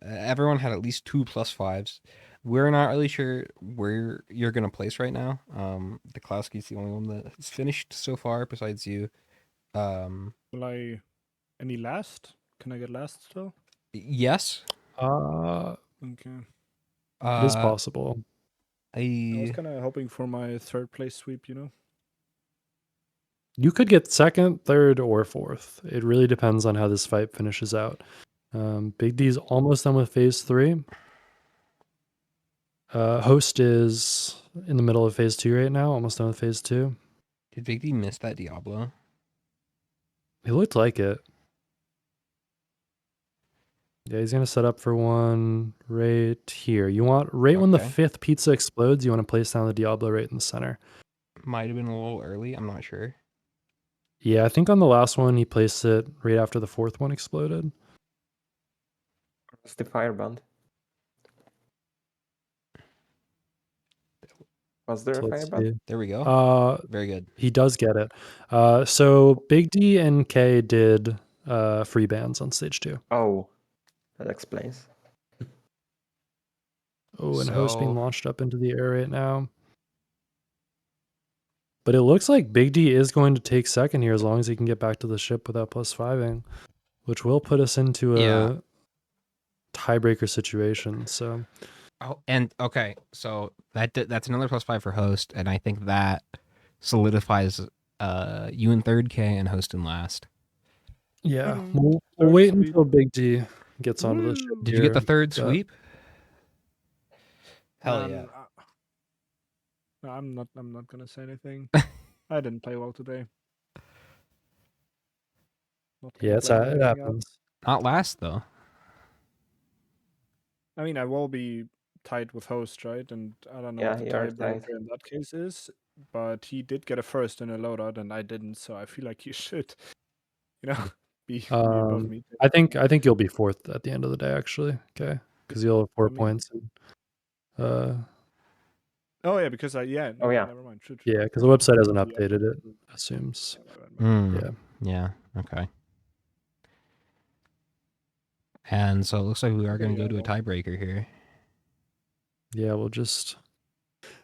Everyone had at least 2 +5s. We're not really sure where you're going to place right now. DeKlowski's the only one that's finished so far besides you. Will I any last? Can I get last still? Yes. Okay. It is possible. I was kind of hoping for my third place sweep, you know? You could get second, third, or fourth. It really depends on how this fight finishes out. Big D's almost done with phase 3. Host is in the middle of phase 2 right now, almost done with phase 2. Did Big D miss that Diablo? It looked like it. Yeah, he's gonna set up for one right here. You want when the Okay. 5th pizza explodes, you want to place down the Diablo right in the center. Might have been a little early. I'm not sure. Yeah, I think on the last one he placed it right after the 4th one exploded. It's the fireband. Was there So a let's fireband? see. There we go. Very good. He does get it. So Big D and K did free bans on stage 2. Oh, that explains. Oh, and Host being So- launched up into the air right now. But it looks like Big D is going to take second here as long as he can get back to the ship without +5ing, which will put us into a tiebreaker situation. So Oh, and okay, so that's another +5 for Host, and I think that solidifies you in third, K, and Host in last. yeah, Mhm. we'll Third wait sweep. until Big D gets onto the ship. Woo! Did you get the here, third but- sweep? Hell yeah. No, I'm not gonna say anything. I didn't play well today. Not gonna Yeah, it blame anything else. happens. Not last though. I mean, I will be tied with Host, right? And I don't know Yeah, what the you are tied. tiebreaker in that case is, but he did get a first in a loadout, and I didn't. So I feel like he should, be above me. I think you'll be 4th at the end of the day, actually. Okay, because you'll have 4 I mean- points. And, Oh yeah, because Oh, yeah. Never mind. True. yeah, because the website hasn't Yeah. updated it. Assumes. Mm, Yeah. Yeah. Okay. And so it looks like we are going to go to a tiebreaker here. Yeah, we'll just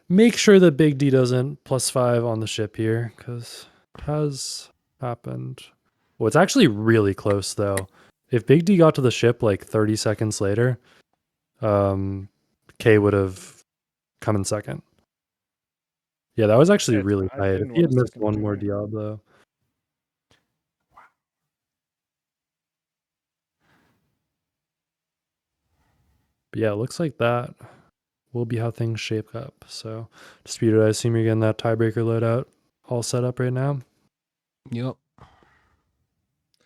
make sure that Big D doesn't +5 on the ship here, because it has happened. Well, it's actually really close, though. If Big D got to the ship like 30 seconds later, K would have come in second. Yeah, that was actually Yeah, really I tight. If didn't he had want a missed second one more anyway. Diablo. But yeah, it looks like that will be how things shape up. So, Disputed, I assume you're getting that tiebreaker loadout all set up right now. Yep.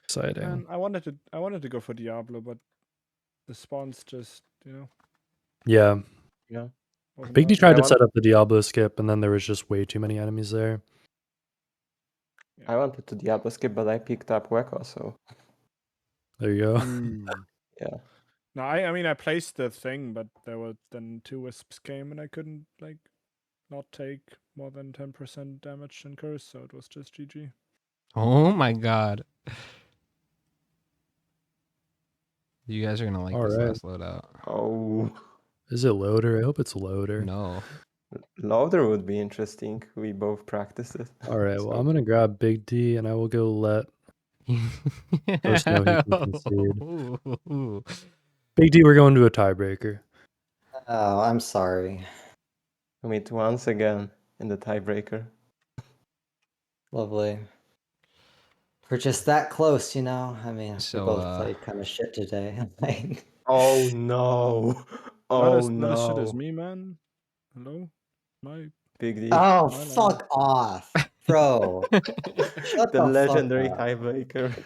Exciting. And I wanted to go for Diablo, but the spawns just Yeah. Yeah. Wasn't Big D bad. tried to want- set up the Diablo skip, and then there was just way too many enemies there. I wanted to Diablo skip, but I picked up Weko, so There you go. Ooh. yeah. No, I mean I placed the thing, but there were then 2 wisps came and I couldn't like not take more than 10% damage and curse, so it was just GG. Oh my god. You guys are gonna like this Alright. last loadout. Oh, Is it loader? I hope it's loader. No. loader would be interesting. We both practiced it. All right. Well, So- I'm gonna grab Big D, and I will go let Host know he can concede. Big D. We're going to a tiebreaker. Oh, I'm sorry. We meet once again in the tiebreaker. Lovely. We're just that close, you know? I mean, So, we both played kind of shit today. Like, Oh no! Not Oh as shit as no! me, man. Hello? My Big D, oh, My fuck off, bro. Shut the the legendary fuck up. tiebreaker.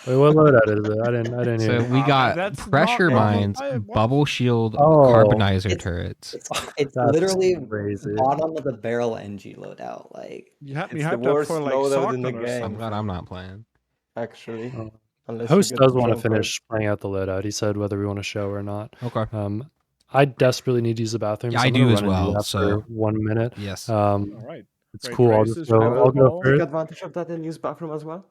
Wait, what loadout is it? I didn't hear. So we man, got that's pressure not mines, bubble- what? bubble shield, Oh. carbonizer It's- turrets. It's That's literally crazy. bottom of the barrel NG loadout. Like, You had me It's the hyped up worst for like loadout in the Sarkon or game. I'm glad I'm something. not playing. Actually, Oh. unless you Host get does the want to Joker. finish playing out the loadout. He said whether we want to show or not. Okay. I desperately need to use the bathroom. Yeah, so I I'm gonna do as run into you well, after so- 1 minute. Yes. All right. It's Wait, cool. I'll Trace just is go. running I'll the go ball? Take first. advantage of that and use bathroom as well.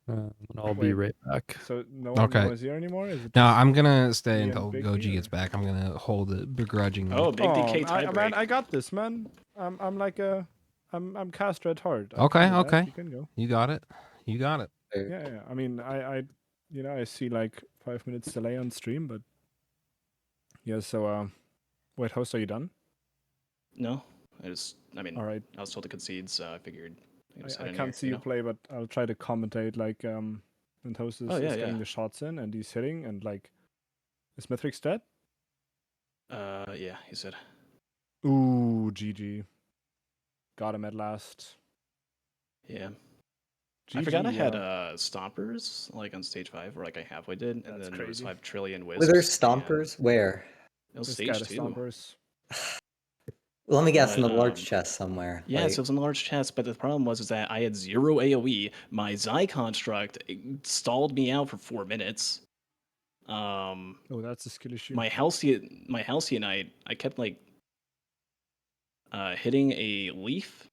And I'll be Wait. right back. So no one Okay. is here anymore? Is it No, just I'm gonna stay me until and Big Goji D, gets or- back. I'm gonna hold it begrudgingly. Oh, big DK I, tiebreak. man, I got this, man. I'm like a I'm cast red heart. I Okay, can do that. okay. You can go. You got it. You got it. Yeah. I mean, I I see like 5 minutes delay on stream, but yeah. So wait, host, are you done? No, I mean, All right. I was told to concede, so I figured. I'd just I head in can't here, see you know? play, but I'll try to commentate like when host is, Oh, yeah, is getting yeah. the shots in and he's hitting and like is Mithrix dead? Yeah, he said. Ooh, GG. Got him at last. Yeah. GG, I forgot I had yeah. stompers like on stage 5, or like I halfway did, and That's then there was crazy. 5 trillion were wisps. there and stompers? Where? It was This stage guy the 2. stompers. Let me guess, in the But, large chest somewhere. Yes, Like, it was in the large chest, but the problem was is that I had 0 AoE. My Zai construct stalled me out for 4 minutes. Oh, that's a skill issue. My Halcyonite, I kept like hitting a leaf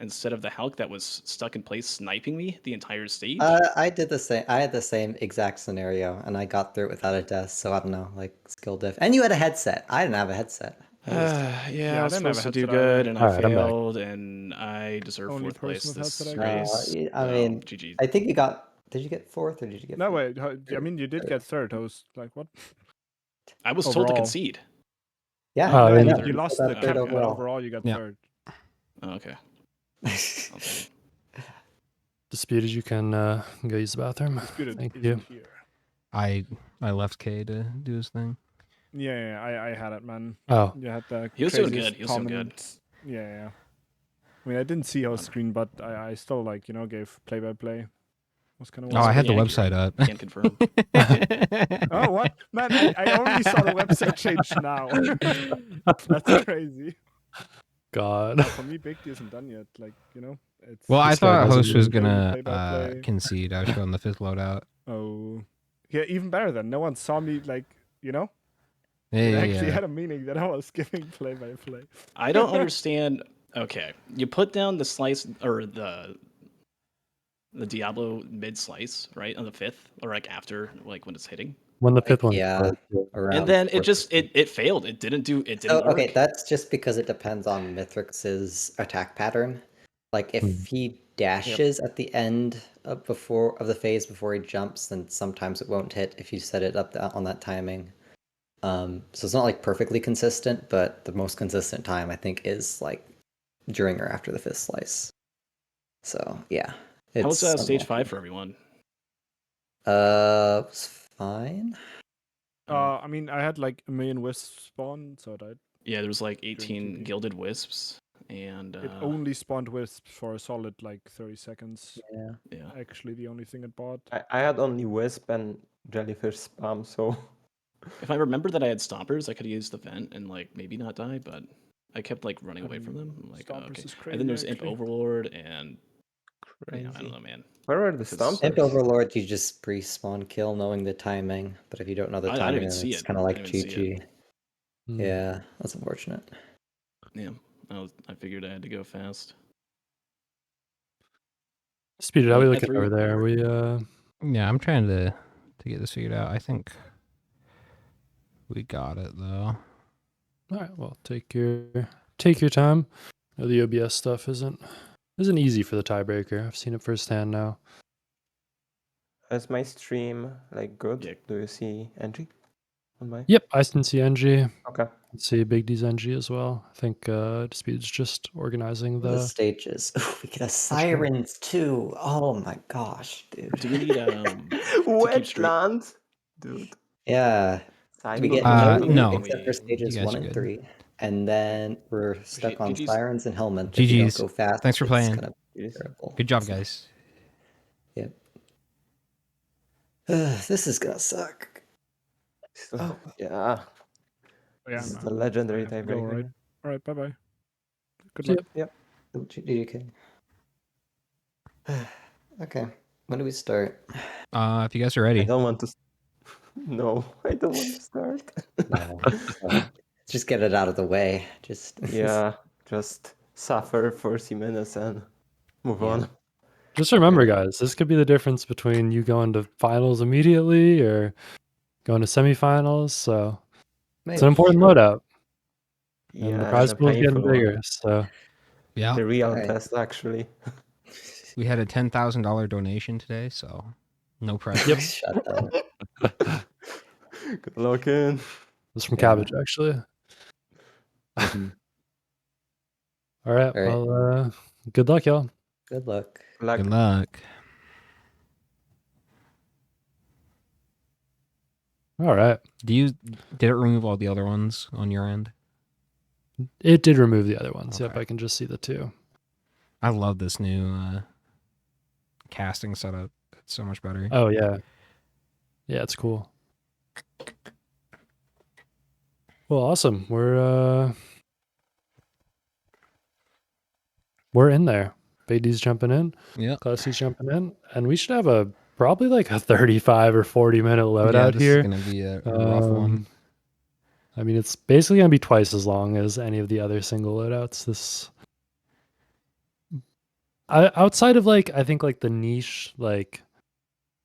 instead of the Hulk that was stuck in place sniping me the entire stage. I did the same. I had the same exact scenario, and I got through it without a death. So I don't know, like skill diff. And you had a headset. I didn't have a headset. Yeah, I was I didn't have supposed a to do headset good, either. and Alright, I I'm back. failed, and I deserve Only 4th place. person with This headset I got. race. I mean, GG. I think you got. Did you get fourth or did you get? No, fifth? wait. I mean, you did get third, host. Like what? I was told to overall. concede. Yeah, Oh, No, yeah, I you, know. you You lost said the that cap, third but overall. overall you got Yeah. third. Oh, okay. I'll take it. Disputed, you can go use the bathroom. Disputed Thank isn't you. here. I left K to do his thing. Yeah, I had it, man. Oh, You had the He was doing craziest good, he was doing good. comment. Yeah. I mean, I didn't see host screen, but I still like gave play-by-play. Was kind of. Oh, I had the Yeah, website up. Can't confirm. Oh, what? Man, I only saw the website change now. That's crazy. God. For me, Big D isn't done yet. Like, it's. Well, I This guy thought doesn't host was even gonna play-by-play. concede. I was showing the 5th loadout. Oh. Yeah, even better then. No one saw me, like, Yeah, it yeah, actually yeah. had a meaning that I was giving play-by-play. I don't understand. Okay, you put down the slice or the Diablo mid slice, right, on the 5th, or like after, like when it's hitting, When the fifth one. yeah, starts, yeah. around and then it fourth. just it failed. It didn't do. It So, didn't work. okay, that's just because it depends on Mithrix's attack pattern. Like if Hmm. he dashes at the end of the phase before he jumps, then sometimes it won't hit if you set it up on that timing. So it's not like perfectly consistent, but the most consistent time I think is like during or after the 5th slice. So yeah, How was it's stage unlucky. 5 for everyone? It's fine. I mean, I had like a million wisps spawn, so I died. Yeah, there was like During 18 TP. gilded wisps, and It only spawned wisps for a solid like 30 seconds. Yeah. yeah. Actually, the only thing it bought. I had only Wisp and Jellyfish spam, so If I remembered that I had stompers, I could have used the vent and like maybe not die, but I kept like running away from them. I'm like, oh, Stompers okay. is And then there's crazy, Imp actually. Overlord and Crazy. I don't know, man. Where were the 'Cause- stompers? Imp Overlord, you just pre-spawn kill knowing the timing, but if you don't know the I didn't timing, even then see it's it. kind of I like didn't even see it. GG. Hmm. Yeah, that's unfortunate. Yeah, I figured I had to go fast. Speed, how But we I looking threw- over there? We Yeah, I'm trying to get this figured out. I think we got it though. all right. Well, take your time. I know the OBS stuff isn't easy for the tiebreaker. I've seen it firsthand now. Is my stream like good? Yeah. Do you see NG on my? Yep, I can see NG. Okay. I see Big D's NG as well. I think Speed's just organizing The the. stages. Ooh, we get a Sirens too. Oh my gosh, dude. Do we need to keep straight? Wetland, dude. Yeah, we get Uh, no no. loot except for You stages guys 1 are and good. 3, and then we're stuck on GG's. Sirens and Helmet. If you don't GG's. go fast, Thanks for it's playing. gonna be terrible. Good job, guys. Yep. This is gonna suck. Oh. Yeah. Yeah, This is no, the legendary I have to go, tiebreaker. right? All right, bye-bye. Good See luck. Yep. Okay. Okay. When do we start? If you guys are I ready. don't want to. No, I don't want to start. No. Just get it out of the way. Just Yeah, just suffer 40 minutes and move Yeah. on. Just remember, guys, this could be the difference between you going to finals immediately or going to semifinals. So it's an important loadout, and the Yeah, prize and a pool is getting painful one. bigger. So Yeah, The real Alright. test, actually. we had a $10,000 donation today, so no pressure. Yep. Shut up. Good luck in. it's from Yeah. Cabbage, actually. Mhm. All right. All right. Well, good luck, y'all. Good luck. Luck. Good luck. All right. Did it remove all the other ones on your end? It did remove the other ones. Yep, Okay. I can just see the two. I love this new casting setup. It's so much better. Oh yeah, yeah, it's cool. Well, awesome. We're in there. Beatty's jumping in. Yep. DeKlowski's jumping in, and we should have probably like a 35 or 40-minute loadout this here. is gonna be a rough one. I mean, it's basically gonna be twice as long as any of the other single loadouts. Outside of like, I think like the niche, like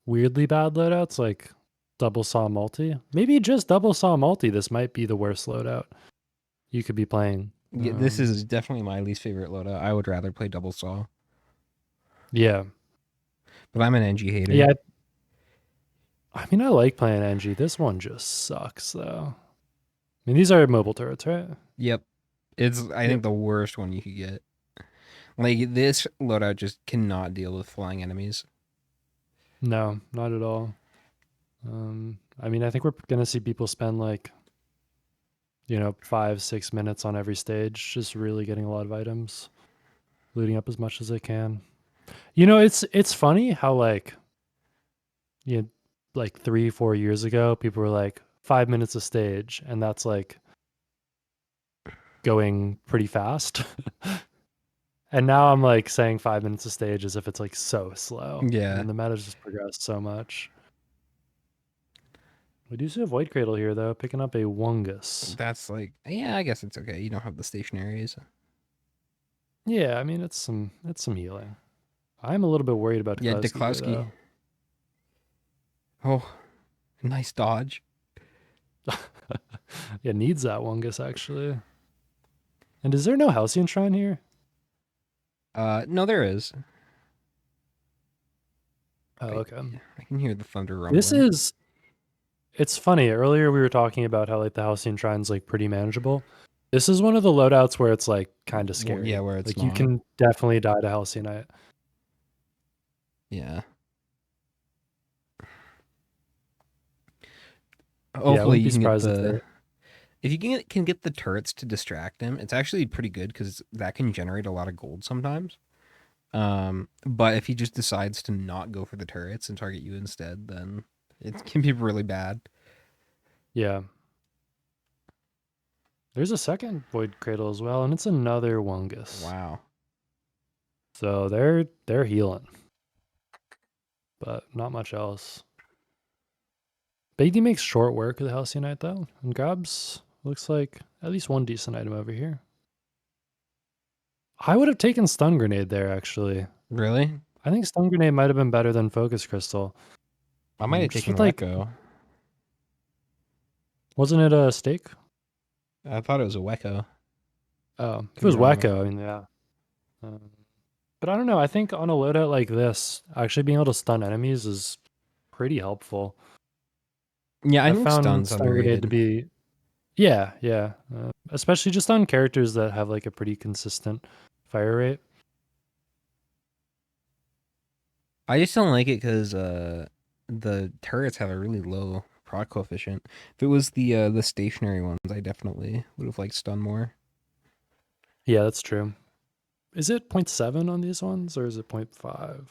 weirdly bad loadouts, like double saw multi. Maybe just double saw multi. This might be the worst loadout you could be playing. Yeah, this is definitely my least favorite loadout. I would rather play double saw, Yeah. but I'm an NG hater. Yeah. I mean, I like playing NG. This one just sucks, though. I mean, these are mobile turrets, right? Yep. It's I think the worst one you could get. Like this loadout just cannot deal with flying enemies. No, not at all. I mean, I think we're gonna see people spend like, 5-6 minutes on every stage, just really getting a lot of items, looting up as much as they can. It's funny how like 3-4 years ago, people were like 5 minutes a stage, and that's like going pretty fast. And now I'm like saying 5 minutes a stage as if it's like so slow. Yeah. And the meta's just progressed so much. We do see a Void Cradle here though, picking up a Wungus. That's like, yeah, I guess it's okay. You don't have the stationaries. Yeah, I mean it's some healing. I'm a little bit worried about Yeah, DeKlowski here, DeKlowski. Oh, nice dodge. though. Yeah, needs that Wungus actually. And is there no Halcyon Shrine here? No, there is. Oh, Wait, okay. I can hear the thunder rumbling. It's funny. Earlier we were talking about how like the Halcyon Shrine's like pretty manageable. This is one of the loadouts where it's like kind of scary. yeah, where it's like you not. can definitely die to Halcyonite. Yeah. I Hopefully wouldn't you be can get surprised if the. they- If you can get the turrets to distract him, it's actually pretty good because that can generate a lot of gold sometimes. But if he just decides to not go for the turrets and target you instead, then it can be really bad. Yeah. There's a second Void Cradle as well, and it's another Wungus. Wow. So they're healing, but not much else. Bigdy makes short work of the Halcyon though, and grabs looks like at least one decent item over here. I would have taken Stun Grenade there actually. Really? I think Stun Grenade might have been better than Focus Crystal. I might have Just taken with, like- Wecco. Wasn't it a stake? I thought it was a Wecco. Oh, if it Could was be wrong, Wacko, I mean, yeah. But I don't know. I think on a loadout like this, actually being able to stun enemies is pretty helpful. Yeah, I I think found Stun's Stun Grenade underrated. to be, yeah. Especially just on characters that have like a pretty consistent fire rate. I just don't like it because the turrets have a really low proc coefficient. If it was the stationary ones, I definitely would have liked stun more. Yeah, that's true. Is it 0.7 on these ones or is it 0.5?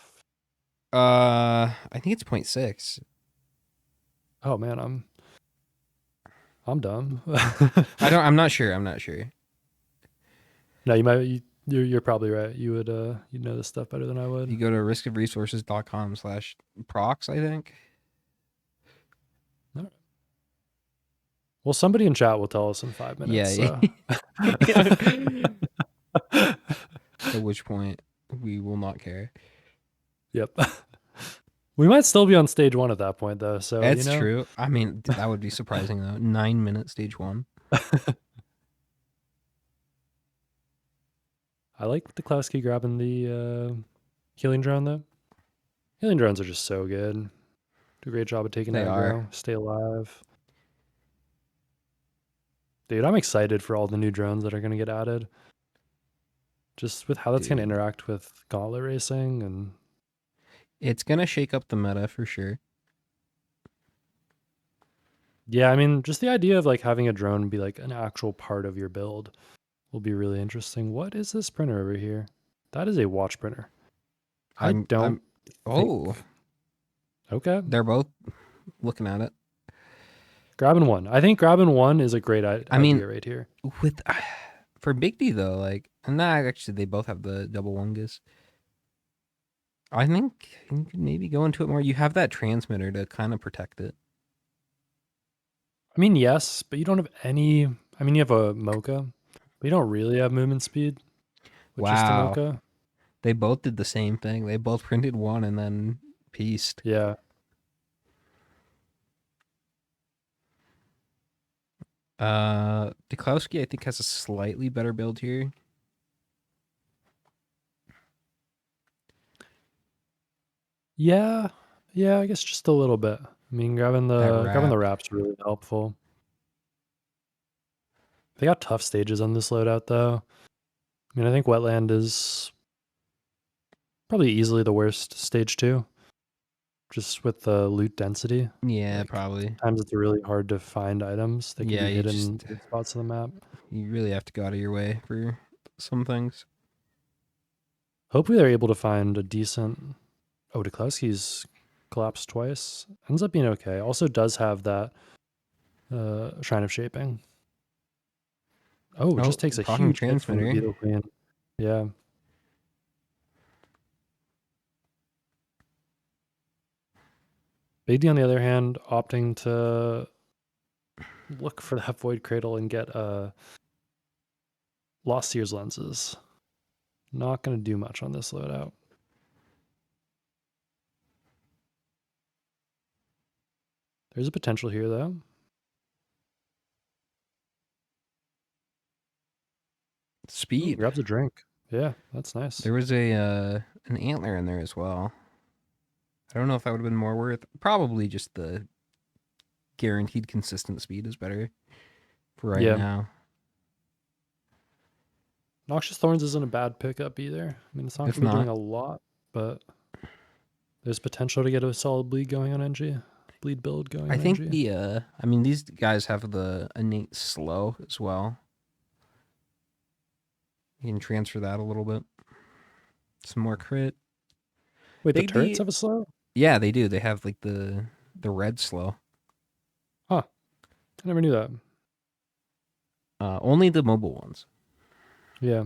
I think it's 0.6. Oh man, I'm dumb. I'm not sure. I'm not sure. No, you're probably right. You would you know this stuff better than I would. You go to riskofresources.com/procs, I think. Well, somebody in chat will tell us in 5 minutes. Yeah. So. At which point we will not care. Yep. We might still be on stage 1 at that point, though. So That's true. I mean, that would be surprising though. 9-minute stage 1. I like DeKlowski grabbing the healing drone, though. Healing drones are just so good. Do a great job of taking They aggro, are. stay alive. Dude, I'm excited for all the new drones that are going to get added. Just with how that's going to Dude. interact with gauntlet racing and It's gonna shake up the meta for sure. yeah, I mean, just the idea of like having a drone be like an actual part of your build will be really interesting. What is this printer over here? That is a watch printer. Oh, Okay. they're both looking at it. Grabbing one. I think grabbing one is a great idea mean- right here. With for Bigdy though, like, and that actually they both have the double Wungus. I think you could maybe go into it more. You have that transmitter to kind of protect it. I mean, yes, but you don't have any. I mean, you have a Mocha, but you don't really have movement speed. With just a Wow. Mocha. They both did the same thing. They both printed one and then pieced. Yeah. DeKlowski, I think, has a slightly better build here. Yeah. Yeah, I guess just a little bit. I mean, grabbing the wrap's really helpful. They got tough stages on this loadout, though. I mean, I think Wetland is probably easily the worst stage 2. Just with the loot density. Yeah, Like, probably. Sometimes it's really hard to find items that can Yeah, be you hidden just- in good spots on the map. You really have to go out of your way for some things. Hopefully they're able to find a decent... Oh, DeKlowski's collapsed twice. Ends up being okay. Also does have that Shrine of Shaping. Oh, it just takes a talking huge hit from the transmitter. Beetle Queen. Yeah. Bigdy, on the other hand, opting to look for that Void Cradle and get Lost Seers lenses. Not going to do much on this loadout. There's a potential here, though. Ooh, Speed. grabs a drink. Yeah, that's nice. There was an antler in there as well. I don't know if that would have been more worth. Probably just the guaranteed consistent speed is better for right Yeah. now. Noxious Thorns isn't a bad pickup either. I mean, it's not It's going to be doing not. a lot, but there's potential to get a solid bleed going on NG. Bleed build going I on think NG. I mean, these guys have the innate slow as well. You can transfer that a little bit. Some more crit. Wait, the Big turrets D- have a slow? Yeah, they do. They have like the red slow. I never knew that. Only the mobile ones. Yeah.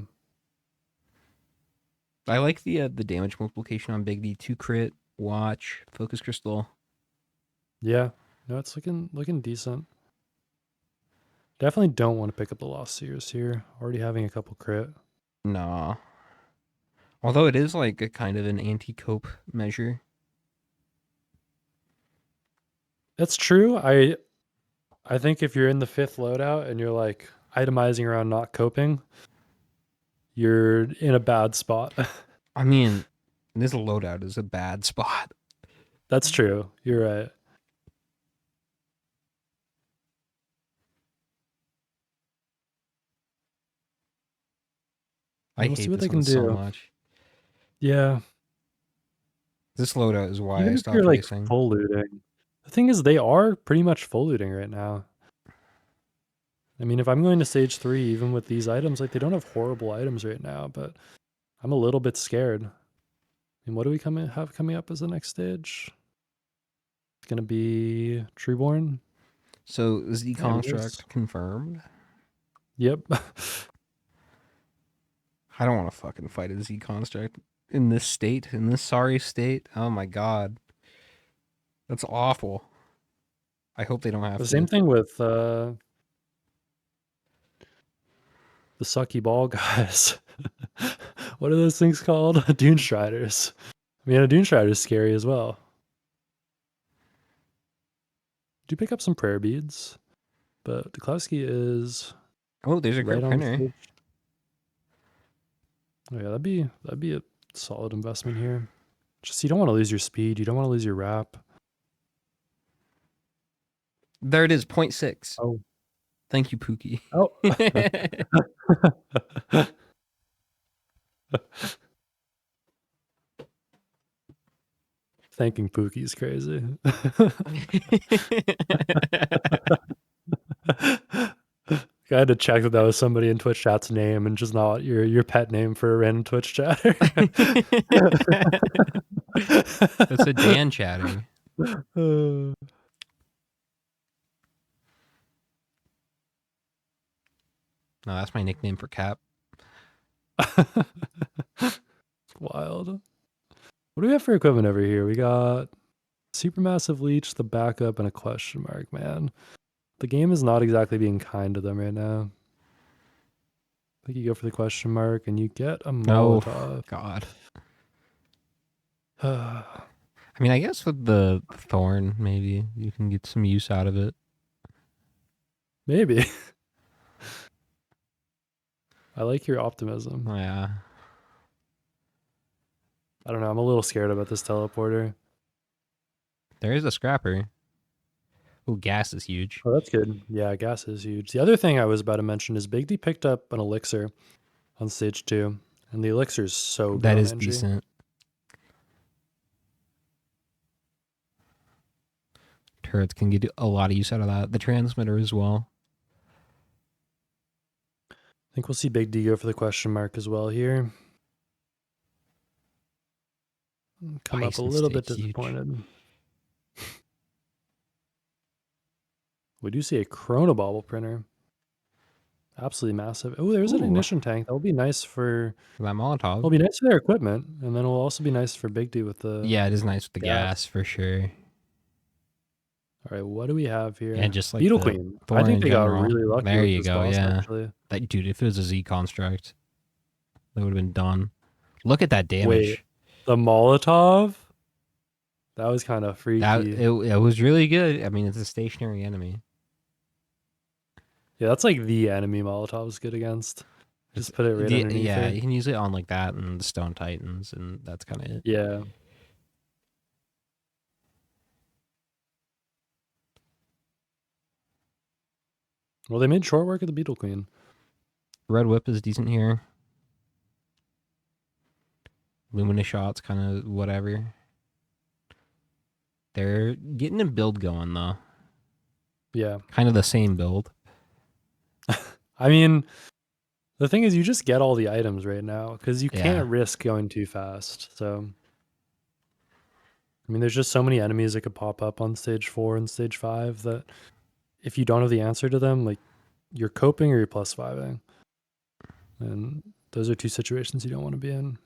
I like the damage multiplication on Bigdy. 2 crit, watch, focus crystal. Yeah. No, it's looking decent. Definitely don't want to pick up the Lost Seers here. Already having a couple crit. Nah. Although it is like a kind of an anti-cope measure. That's true. I think if you're in the 5th loadout and you're like itemizing around not coping, you're in a bad spot. I mean, this loadout is a bad spot. That's true. You're right. I We'll hate see what this they one can so do. much. Yeah. This loadout is why Even I if stopped you're like racing. full looting. The thing is, they are pretty much full looting right now. I mean, if I'm going to stage 3, even with these items, like they don't have horrible items right now, but I'm a little bit scared. And what do we have coming up as the next stage? It's gonna be Treeborn. So is the There it is. construct confirmed? Yep. I don't want to fucking fight a Z construct in this state, in this sorry state. Oh my god. That's awful. I hope they don't have The to. same thing with the sucky ball guys. What are those things called? Dune Striders. I mean, a Dune Strider is scary as well. Do pick up some prayer beads, but DeKlowski is Oh, there's a right great on printer. stage. Oh yeah, that'd be a solid investment here. Just you don't want to lose your speed. You don't want to lose your wrap. There it is, 0.6. Oh. Thank you, Pookie. Oh. Thanking Pookie is crazy. I had to check that was somebody in Twitch chat's name and just not your pet name for a random Twitch chatter. That's a Dan chatting. Uh, No, that's my nickname for Cap. Wild. What do we have for equipment over here? We got Supermassive Leech, the backup, and a question mark, man. The game is not exactly being kind to them right now. I think you go for the question mark and you get a Molotov. Oh, God. Oh. I mean, I guess with the thorn, maybe you can get some use out of it. Maybe. I like your optimism. Yeah. I don't know. I'm a little scared about this teleporter. There is a scrapper. Oh, gas is huge. Oh, that's good. Yeah, gas is huge. The other thing I was about to mention is Bigdy picked up an elixir on stage 2, and the elixir is so good. That on is NG. decent. Turrets can get a lot of use out of that. The transmitter as well. I think we'll see Big D go for the question mark as well here. Come up a Bison little bit steak, huge. disappointed. We do see a Chronobauble printer. Absolutely massive. Oh, there's an Ooh. ignition tank. That will be nice for That Molotov. it'll be nice for their equipment, and then it'll also be nice for Big D with the Yeah, it is nice with the gas. gas for sure. All right, what do we have here? And just like Beetle the Queen. I thorn think in they got general. really lucky. There with you this go, boss, yeah. Actually. That dude, if it was a Z construct, that would have been done. Look at that damage. Wait, the Molotov? That was kind of freaky. It was really good. I mean, it's a stationary enemy. Yeah, that's like the enemy Molotov is good against. Just put it right underneath Yeah, it. you can use it on like that and the Stone Titans, and that's kind of it. Yeah. Well, they made short work of the Beetle Queen. Red Whip is decent here. Lumina shots, kind of whatever. They're getting a build going though. Yeah. Kind of the same build. I mean, the thing is, you just get all the items right now because you Yeah. can't risk going too fast. So, I mean, there's just so many enemies that could pop up on stage 4 and stage 5 that if you don't have the answer to them, like you're coping or you're plus 5ing. And those are two situations you don't want to be in.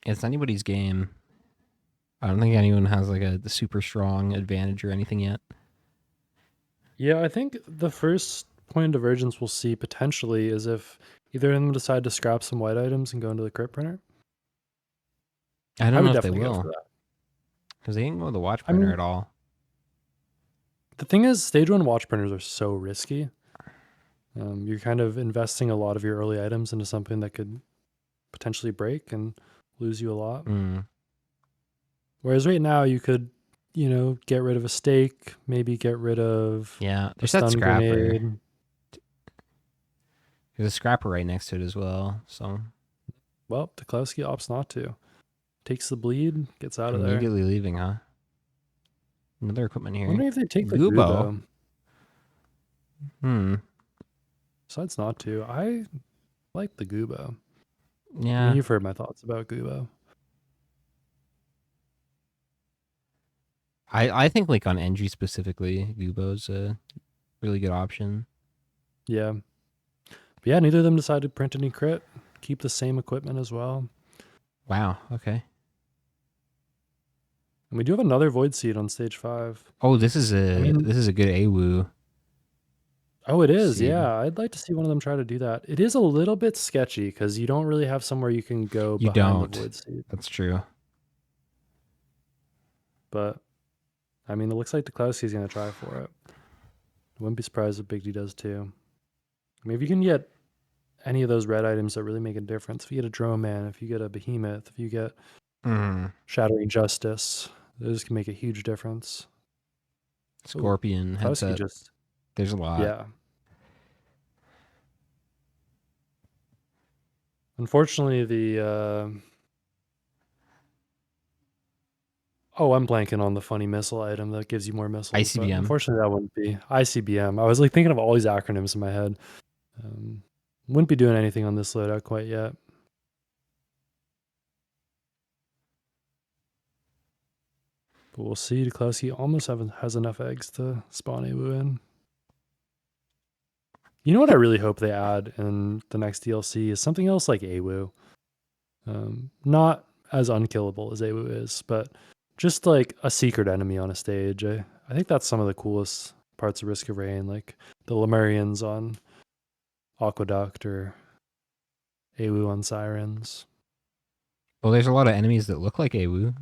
It's anybody's game. I don't think anyone has like a super strong advantage or anything yet. Yeah, I think the first point of divergence we'll see potentially is if either of them decide to scrap some white items and go into the crypt printer. I don't know would if they definitely go will. for that. Because they didn't go with the watch I printer mean- at all. The thing is, stage 1 watch printers are so risky. You're kind of investing a lot of your early items into something that could potentially break and lose you a lot. Mm. Whereas right now you could, get rid of a stake, maybe get rid of Yeah, a there's that stun scrapper. grenade. There's a scrapper right next to it as well. So Well, DeKlowski opts not to. Takes the bleed, gets out of there. immediately leaving, huh? Another equipment here. Wondering if they take the Gubo. Gubo. Besides not to. I like the Gubo. I Yeah. mean, you've heard my thoughts about Gubo. I think like on NG specifically, Gubo's a really good option. Yeah. But yeah, neither of them decided to print any crit. Keep the same equipment as well. Wow. Okay. And we do have another Void Seed on stage 5. Oh, this is a mean- this is a good AWU. Oh, it is. Seed. Yeah, I'd like to see one of them try to do that. It is a little bit sketchy because you don't really have somewhere you can go You behind don't. the Void Seed. That's true. But, I mean, it looks like DeKlowski's going to try for it. Wouldn't be surprised if Bigdy does too. I mean, if you can get any of those red items that really make a difference, if you get a Drone Man, if you get a Behemoth, if you get Shattering Justice, those can make a huge difference. Scorpion DeKlowski headset. just, There's a lot. yeah. Unfortunately, I'm blanking on the funny missile item that gives you more missiles. but ICBM. Unfortunately, that wouldn't be ICBM. I was like thinking of all these acronyms in my head. Wouldn't be doing anything on this loadout quite yet. But we'll see. DeKlowski almost has enough eggs to spawn Awu in. You know what I really hope they add in the next DLC is something else like Awu. Not as unkillable as Awu is, but just like a secret enemy on a stage. I think that's some of the coolest parts of Risk of Rain, like the Lemurians on Aqueduct or Awu on Sirens. Well, there's a lot of enemies that look like AWU.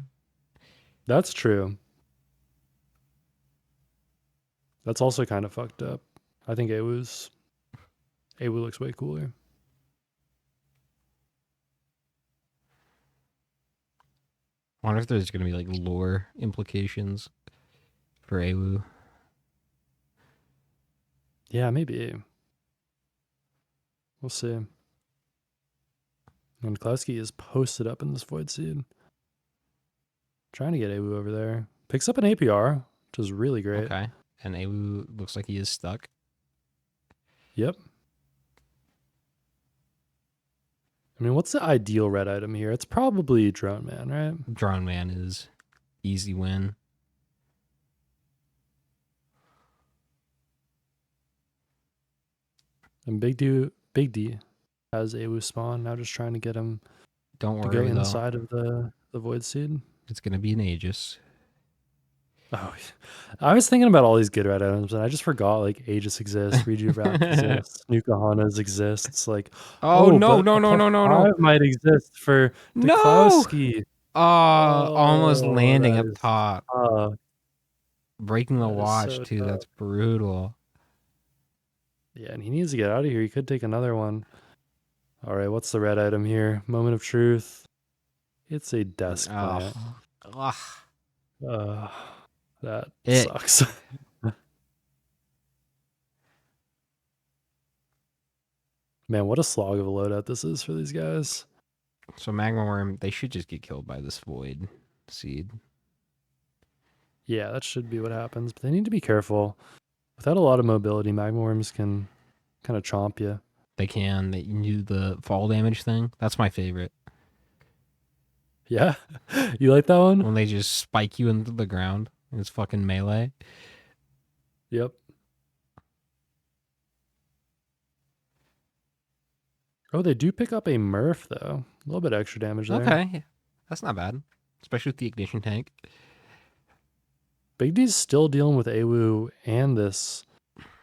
That's true. That's also kind of fucked up. I think Awu looks way cooler. I wonder if there's going to be like lore implications for AWU. Yeah, maybe. We'll see. And DeKlowski is posted up in this Void Seed. Trying to get Awu over there. Picks up an APR, which is really great. Okay. And AWU looks like he is stuck. Yep. I mean, what's the ideal red item here? It's probably Drone Man, right? Drone Man is easy win. And Big D has Awu spawn. Now just trying to get him Don't to go worry though. inside of the Void Seed. It's going to be an Aegis. Oh, I was thinking about all these good red items, and I just forgot like Aegis exists, Rejuvac exists, Nuka-Hanas exists. Like, Oh, no, but no, a no, plus no, no, no. 5 might exist for No! DeKlowski. Almost Oh, landing that up is- top. Breaking the that is watch so too. tough. That's brutal. Yeah, and he needs to get out of here. He could take another one. All right, what's the red item here? Moment of truth. It's a desk plant. Ugh. That It- sucks. Man, what a slog of a loadout this is for these guys. So Magma Worm, they should just get killed by this Void Seed. Yeah, that should be what happens. But they need to be careful. Without a lot of mobility, magma worms can kind of chomp you. They can. They can do the fall damage thing. That's my favorite. Yeah, you like that one? When they just spike you into the ground. It's fucking melee. Yep. Oh, they do pick up a Murph, though. A little bit extra damage there. Okay. That's not bad. Especially with the ignition tank. Big D's still dealing with AWU and this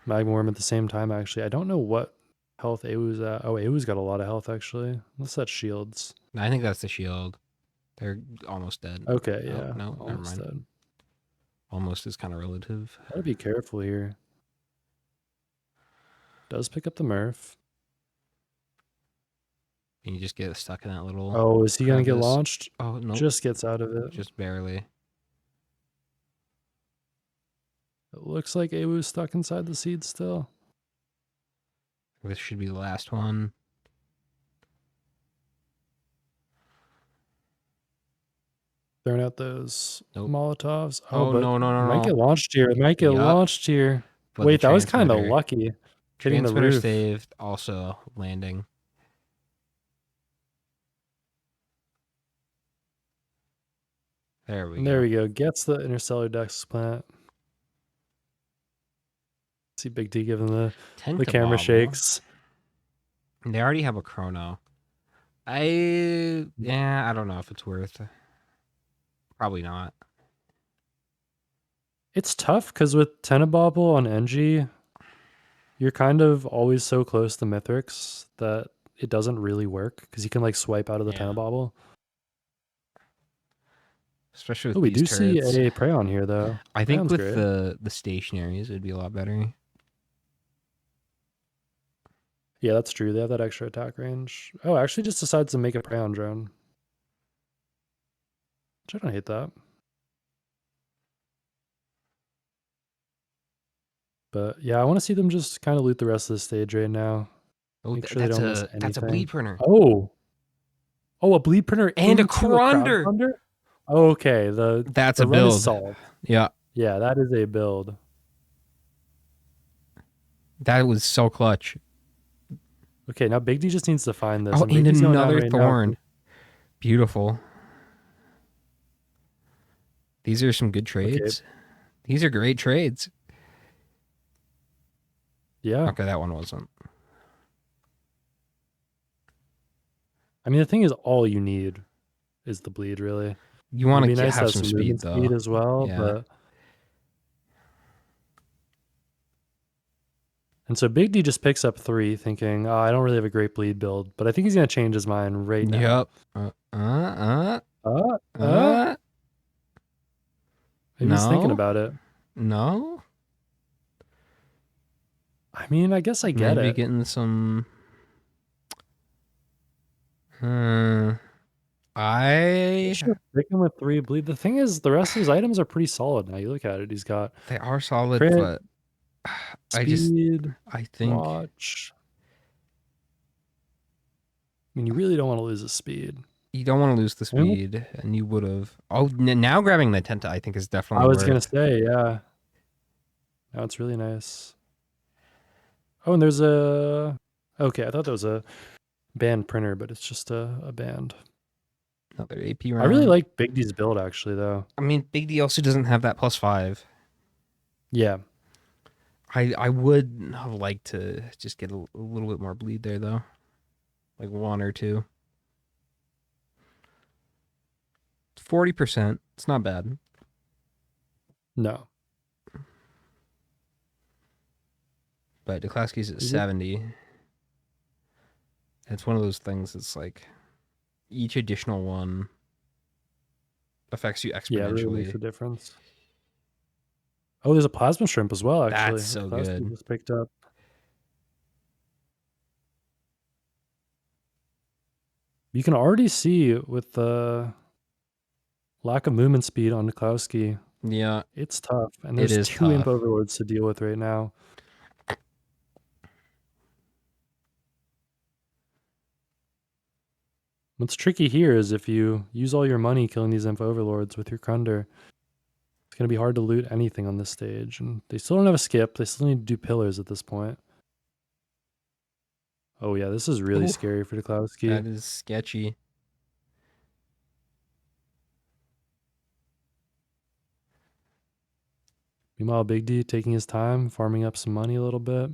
Magma Worm at the same time, actually. I don't know what health AWU's at. Oh, AWU's got a lot of health, actually. Unless that's shields. I think that's the shield. They're almost dead. Okay, Oh, yeah. no, never Almost mind. dead. Almost is kind of relative. Gotta be careful here. Does pick up the Murph. And you just get stuck in that little... Oh, is he gonna get crevice. launched? Oh, no. Just gets out of it. Just barely. It looks like AWU's stuck inside the seed still. This should be the last one. Throwing out those Nope. Molotovs. Oh, but no. Might get launched here. It might get Yup. launched here. But Wait, the that was kind of transmitter- lucky. Hitting the Transmitter roof. saved, also landing. There we And go. there we go. Gets the interstellar dex plant. See Big D giving the camera Tenkabobble. shakes. They already have a chrono. I don't know if it's worth. Probably not. It's tough because with Tenabobble on NG, you're kind of always so close to Mithrix that it doesn't really work because you can like swipe out of the Yeah. Tenabobble. Especially with Oh, we these do turrets. see a Prayon here though. I think Prayon's with great. the stationaries, it'd be a lot better. Yeah, that's true. They have that extra attack range. Oh, actually just decides to make a Prayon drone. Which I don't hate that. But yeah, I want to see them just kind of loot the rest of the stage right now. Oh, Make sure they that's don't miss a anything. bleed printer. Oh, a bleed printer And a into Crowder. crowdfunder? Oh, okay, That's the a run build. is solved. Yeah, Yeah, that is a build. that was so clutch. Okay, now Big D just needs to find this. Oh, Big and D's going down another right now. thorn. Beautiful. These are some good trades. These are great trades. Yeah, Okay, that one wasn't. I mean the thing is, all you need is the bleed. Really, You want It'd to be nice to have some speed, movement though. speed as well. Yeah. But and so Big D just picks up 3, thinking, "Oh, I don't really have a great bleed build," but I think he's gonna change his mind right now. Yep. Maybe he's thinking No. about it. No. I mean, I guess I get Maybe it. getting some. Sure, sticking with 3 bleed. The thing is, the rest of his items are pretty solid. Now you look at it, he's got They are solid, Crit, but speed, I think watch. I mean, you really don't want to lose the speed. you don't want to lose the speed, and you would have. Oh, now grabbing the Tenta, I think is definitely. I was gonna worth. say, yeah. Now it's really nice. Oh, and there's a. Okay, I thought that was a band printer, but it's just a band. Another AP round. I really like Big D's build, actually, though. I mean, Big D also doesn't have that +5. Yeah. I would have liked to just get a little bit more bleed there, though. Like 1 or 2. 40%. It's not bad. No. But DeKlowski's at Is it? 70. It's one of those things that's like each additional one affects you Yeah, it really exponentially. makes a difference. Oh, there's a plasma shrimp as well, actually. That's so Class good. just picked up. You can already see with the lack of movement speed on DeKlowski, Yeah. it's tough. And It there's is 2 imp tough. overlords to deal with right now. What's tricky here is if you use all your money killing these imp overlords with your Krunder, it's going to be hard to loot anything on this stage. And they still don't have a skip. They still need to do pillars at this point. Oh yeah, this is really Ooh, scary for DeKlowski. That is sketchy. Meanwhile, Big D taking his time, farming up some money a little bit.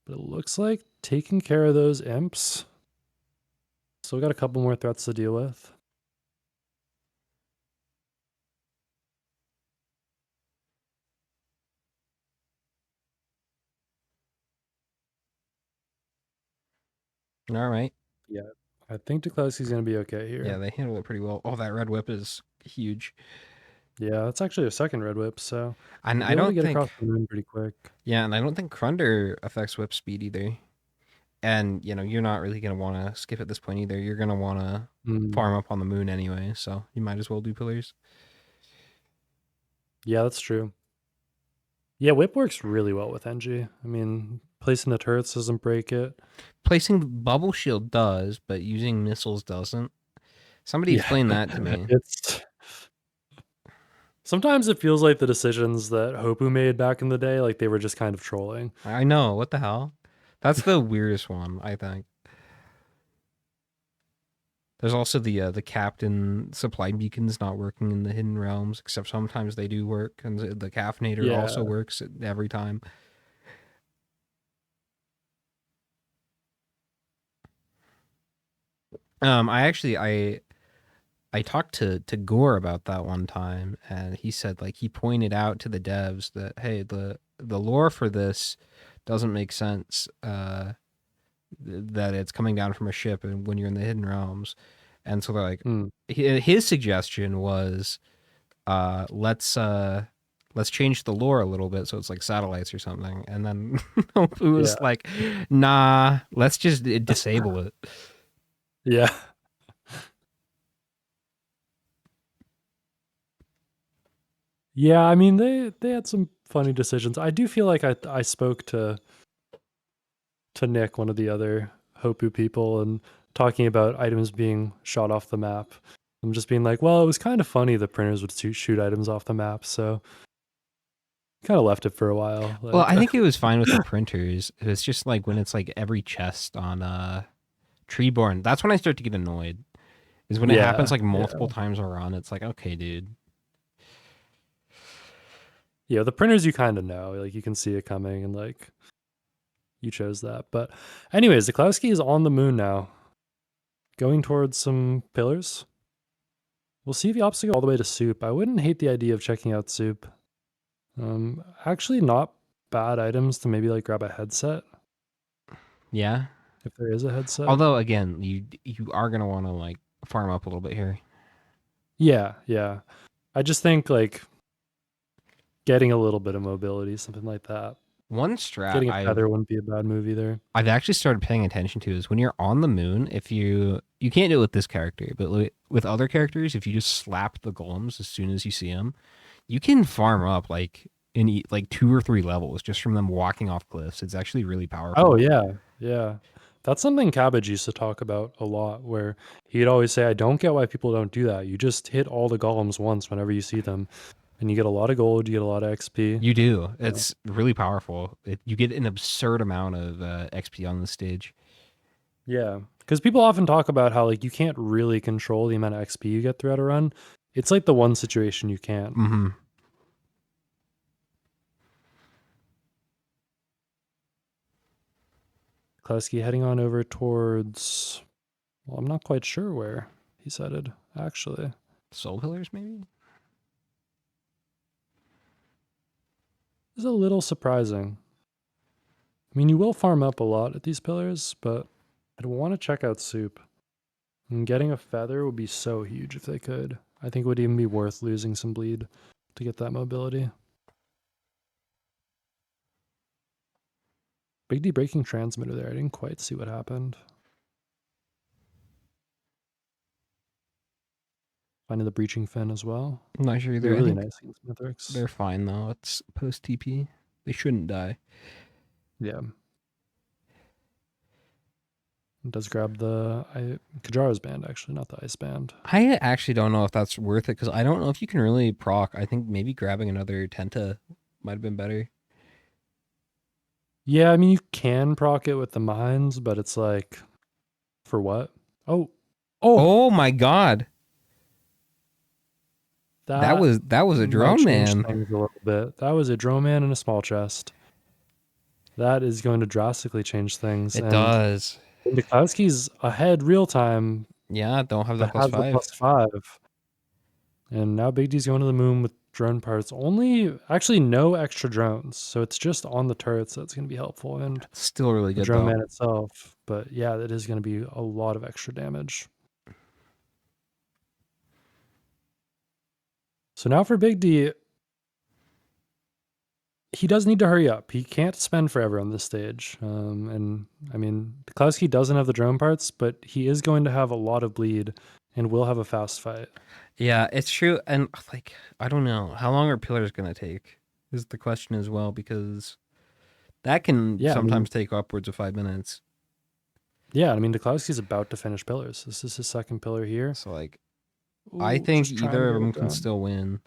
But it looks like taking care of those imps. Still got a couple more threats to deal with. All right. Yeah, I think DeKlowski's going to be okay here. Yeah, they handle it pretty well. Oh, that red whip is huge. Yeah, that's actually a second red whip, so And you'll I be able to don't get think, across the moon pretty quick. yeah, and I don't think Krunder affects whip speed either. And, you're not really going to want to skip at this point either. You're going to want to farm up on the moon anyway, so you might as well do pillars. Yeah, that's true. Yeah, whip works really well with NG. I mean, placing the turrets doesn't break it. Placing bubble shield does, but using missiles doesn't. Somebody explain that to me. Sometimes it feels like the decisions that Hopu made back in the day, like they were just kind of trolling. I know, what the hell? That's the weirdest one, I think. There's also the captain supply beacons not working in the hidden realms, except sometimes they do work, and the caffeinator also works every time. I talked to Gore about that one time, and he said, like, he pointed out to the devs that, hey, the lore for this doesn't make sense, that it's coming down from a ship and when you're in the hidden realms. And so they're like, his suggestion was, let's change the lore a little bit so it's like satellites or something. And then it was like, nah, let's just disable it. Yeah. Yeah, I mean they had some funny decisions. I do feel like I spoke to Nick, one of the other Hopu people, and talking about items being shot off the map. I'm just being like, well, it was kind of funny the printers would shoot items off the map, so kind of left it for a while. Well, I think it was fine with the printers. It was just like when it's like every chest on Treeborn, that's when I start to get annoyed. Is when it happens like multiple times a run. It's like, okay, dude. Yeah, the printers you kind of know, like you can see it coming, and like you chose that. But anyways, DeKlowski is on the moon now, going towards some pillars. We'll see if he opts to go all the way to Soup. I wouldn't hate the idea of checking out Soup. Actually not bad items to maybe like grab a headset. Yeah. If there is a headset. Although again, you are gonna want to like farm up a little bit here. Yeah. I just think like getting a little bit of mobility, something like that. One strat Getting a feather wouldn't be a bad move either. I've actually started paying attention to is when you're on the moon, if you can't do it with this character, but with other characters, if you just slap the golems as soon as you see them, you can farm up like in like 2 or 3 levels just from them walking off cliffs. It's actually really powerful. Oh yeah. That's something Cabbage used to talk about a lot, where he'd always say, I don't get why people don't do that. You just hit all the golems once whenever you see them, and you get a lot of gold, you get a lot of XP. You do. It's really powerful. You get an absurd amount of XP on the stage. Yeah, because people often talk about how like you can't really control the amount of XP you get throughout a run. It's like the one situation you can't. Mm-hmm. DeKlowski heading on over towards, well, I'm not quite sure where he's headed, actually. Soul Pillars, maybe? It's a little surprising. I mean, you will farm up a lot at these pillars, but I'd want to check out Soup. And getting a feather would be so huge if they could. I think it would even be worth losing some bleed to get that mobility. Big D breaking transmitter there. I didn't quite see what happened. Finding the breaching fin as well. I'm not sure either. They're really nice against Mythics. They're fine though. It's post TP. They shouldn't die. Yeah. It does grab the Kajara's band, actually, not the ice band. I actually don't know if that's worth it, because I don't know if you can really proc. I think maybe grabbing another Tenta might have been better. Yeah, I mean, you can proc it with the mines, but it's like, for what? Oh my god. That was a might drone change man. things a little bit. That was a drone man in a small chest. That is going to drastically change things. It and does. DeKlowski's ahead real time, Yeah, don't have the but plus has the 5. +5. And now Big D's going to the moon with drone parts. Actually no extra drones. So it's just on the turrets that's going to be helpful. And Still really the good drone though. man itself. But yeah, that is going to be a lot of extra damage. So now for Big D, he does need to hurry up. He can't spend forever on this stage. And I mean, DeKlowski doesn't have the drone parts, but he is going to have a lot of bleed and will have a fast fight. Yeah, it's true. And like, I don't know. How long are pillars going to take is the question as well, because that can Yeah, I mean- sometimes take upwards of 5 minutes. Yeah, I mean, DeKlowski's about to finish pillars. This is his second pillar here. So like, I think just trying to either of get it them can done. still win.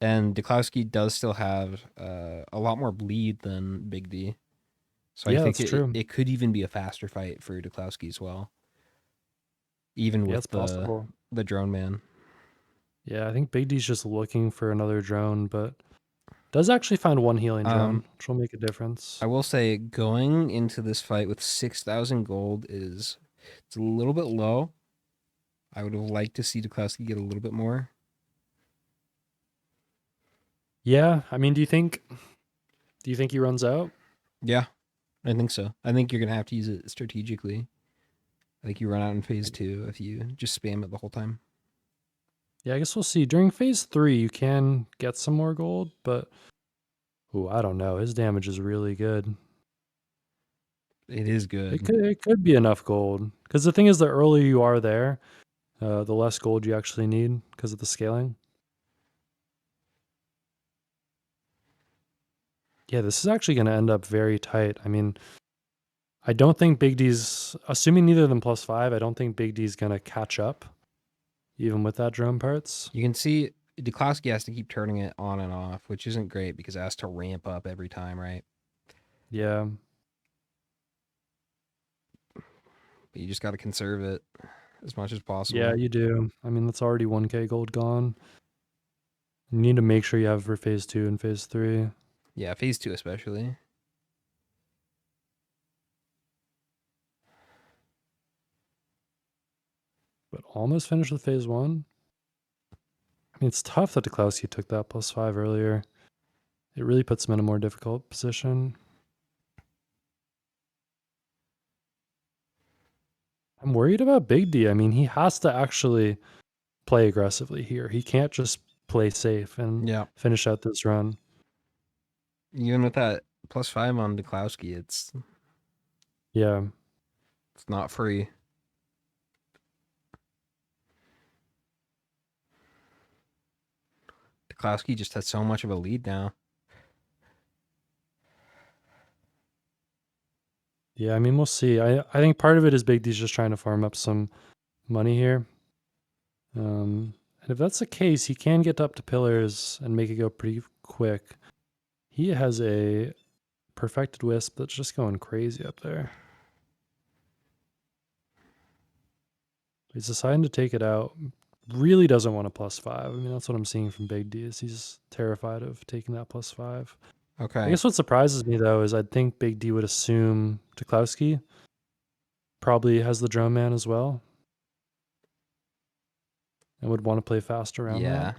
And DeKlowski does still have a lot more bleed than Big D. So Yeah, I think that's true. it could even be a faster fight for DeKlowski as well. Even Yeah, with it's possible. the drone man. Yeah, I think Big D's just looking for another drone, but does actually find one healing drone, which will make a difference. I will say going into this fight with 6,000 gold it's a little bit low. I would have liked to see DeKlowski get a little bit more. Yeah, I mean, do you think he runs out? Yeah, I think so. I think you're going to have to use it strategically. I think you run out in phase 2 if you just spam it the whole time. Yeah, I guess we'll see. During phase 3, you can get some more gold, but I don't know. His damage is really good. It is good. It could be enough gold. Because the thing is, the earlier you are there, the less gold you actually need because of the scaling. Yeah, this is actually going to end up very tight. I mean, I don't think Big D's, assuming neither of them +5, I don't think Big D's going to catch up, even with that drone parts. You can see DeKlowski has to keep turning it on and off, which isn't great because it has to ramp up every time, right? Yeah. But you just got to conserve it as much as possible. Yeah, you do. I mean, that's already 1k gold gone. You need to make sure you have for phase 2 and phase 3. Yeah, phase 2 especially. But almost finished with phase 1. I mean, it's tough that DeKlowski took that +5 earlier. It really puts him in a more difficult position. I'm worried about Big D. I mean, he has to actually play aggressively here. He can't just play safe and finish out this run. Even with that +5 on DeKlowski, it's not free. DeKlowski just has so much of a lead now. Yeah, I mean, we'll see. I think part of it is Big D's just trying to farm up some money here. And if that's the case, he can get up to pillars and make it go pretty quick. He has a perfected wisp that's just going crazy up there. He's deciding to take it out. Really doesn't want a +5. I mean, that's what I'm seeing from Big D is he's terrified of taking that +5. Okay. I guess what surprises me, though, is I'd think Big D would assume DeKlowski probably has the drone man as well and would want to play fast around that.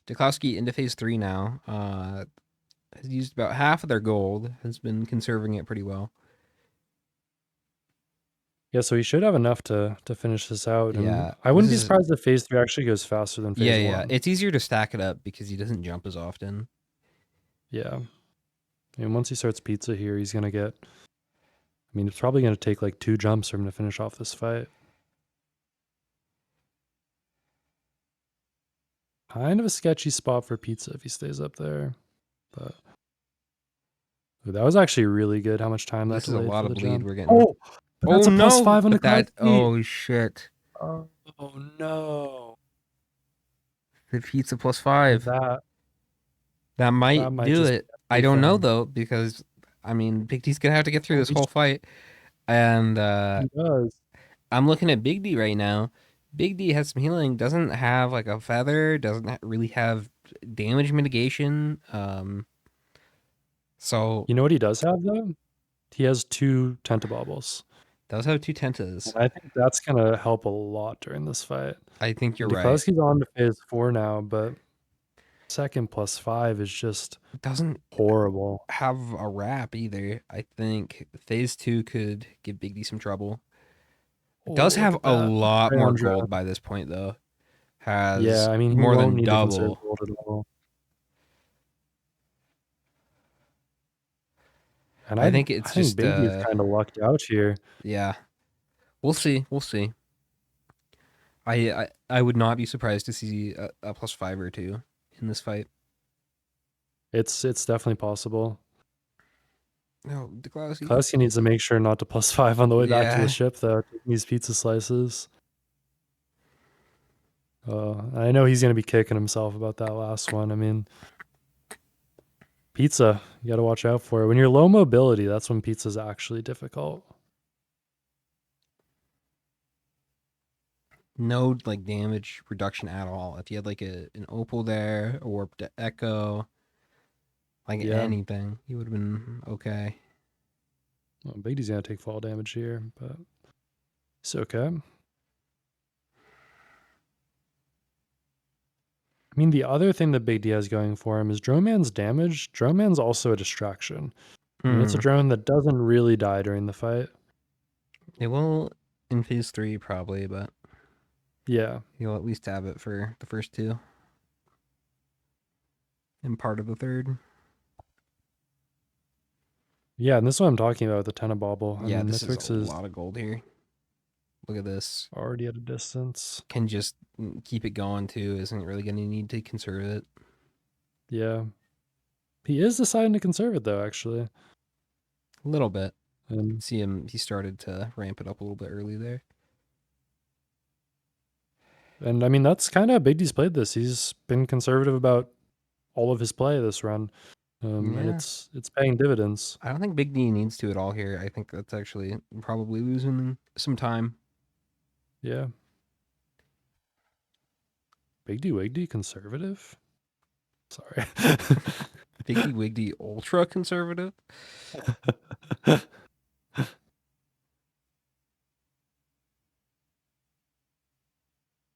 DeKlowski into phase 3 now. Has used about half of their gold. Has been conserving it pretty well. Yeah, so he should have enough to finish this out. And Yeah, I wouldn't be surprised if phase 3 actually goes faster than phase 1. Yeah. It's easier to stack it up because he doesn't jump as often. Yeah. And once he starts pizza here, he's going to get... I mean, it's probably going to take like 2 jumps for him to finish off this fight. Kind of a sketchy spot for pizza if he stays up there. But that was actually really good how much time This that is a delayed lot for of the bleed jump. we're getting. Oh, but that's a no! +5 on the That, oh, shit. Oh, no. The pizza +5. That might do just it. I don't know, though, because, I mean, Big D's going to have to get through this whole fight. And he does. I'm looking at Big D right now. Big D has some healing, doesn't have like a feather, doesn't really have damage mitigation. So You know what he does have though? He has 2 Tentabobbles. does have 2 tentas. And I think that's gonna help a lot during this fight. I think you're right. DeKlowski's on to phase 4 now, but second +5 is just Doesn't horrible. have a wrap either. I think phase 2 could give Big D some trouble. It does Oh, look have at a that. lot Right more on drone. gold by this point though. Has Yeah, I mean, he more won't than need to conserve double. gold at all. And I think it's just Big D's kind of lucked out here. yeah. We'll see. We'll see. I would not be surprised to see a +5 or 2 in this fight. It's definitely possible. No, DeKlowski. DeKlowski needs to make sure not to +5 on the way back to Yeah. the ship, though. Taking these pizza slices. I know he's going to be kicking himself about that last one. I mean, pizza, you got to watch out for it. When you're low mobility, that's when pizza's actually difficult. No like damage reduction at all. If you had like an opal there, a warped echo, like Yeah. anything, you would have been okay. Well, Big D's going to take fall damage here, but it's okay. I mean, the other thing that Big D has going for him is Drone Man's damage. Drone Man's also a distraction. I mean, it's a drone that doesn't really die during the fight. It will in phase 3 probably, but Yeah. you'll at least have it for the first 2 and part of the third. Yeah, and this is what I'm talking about with the Tenabobble. Yeah, I mean, this Mithrix is a lot of gold here. Look at this. already at a distance. Can just keep it going too. Isn't really going to need to conserve it. Yeah. He is deciding to conserve it, though, actually. A little bit. And See him, he started to ramp it up a little bit early there. And I mean, that's kind of how Big D's played this. He's been conservative about all of his play this run. And Yeah. it's paying dividends. I don't think Big D needs to at all here. I think that's actually probably losing some time. Yeah. Bigdywigdy conservative? Sorry. Bigdywigdy ultra conservative.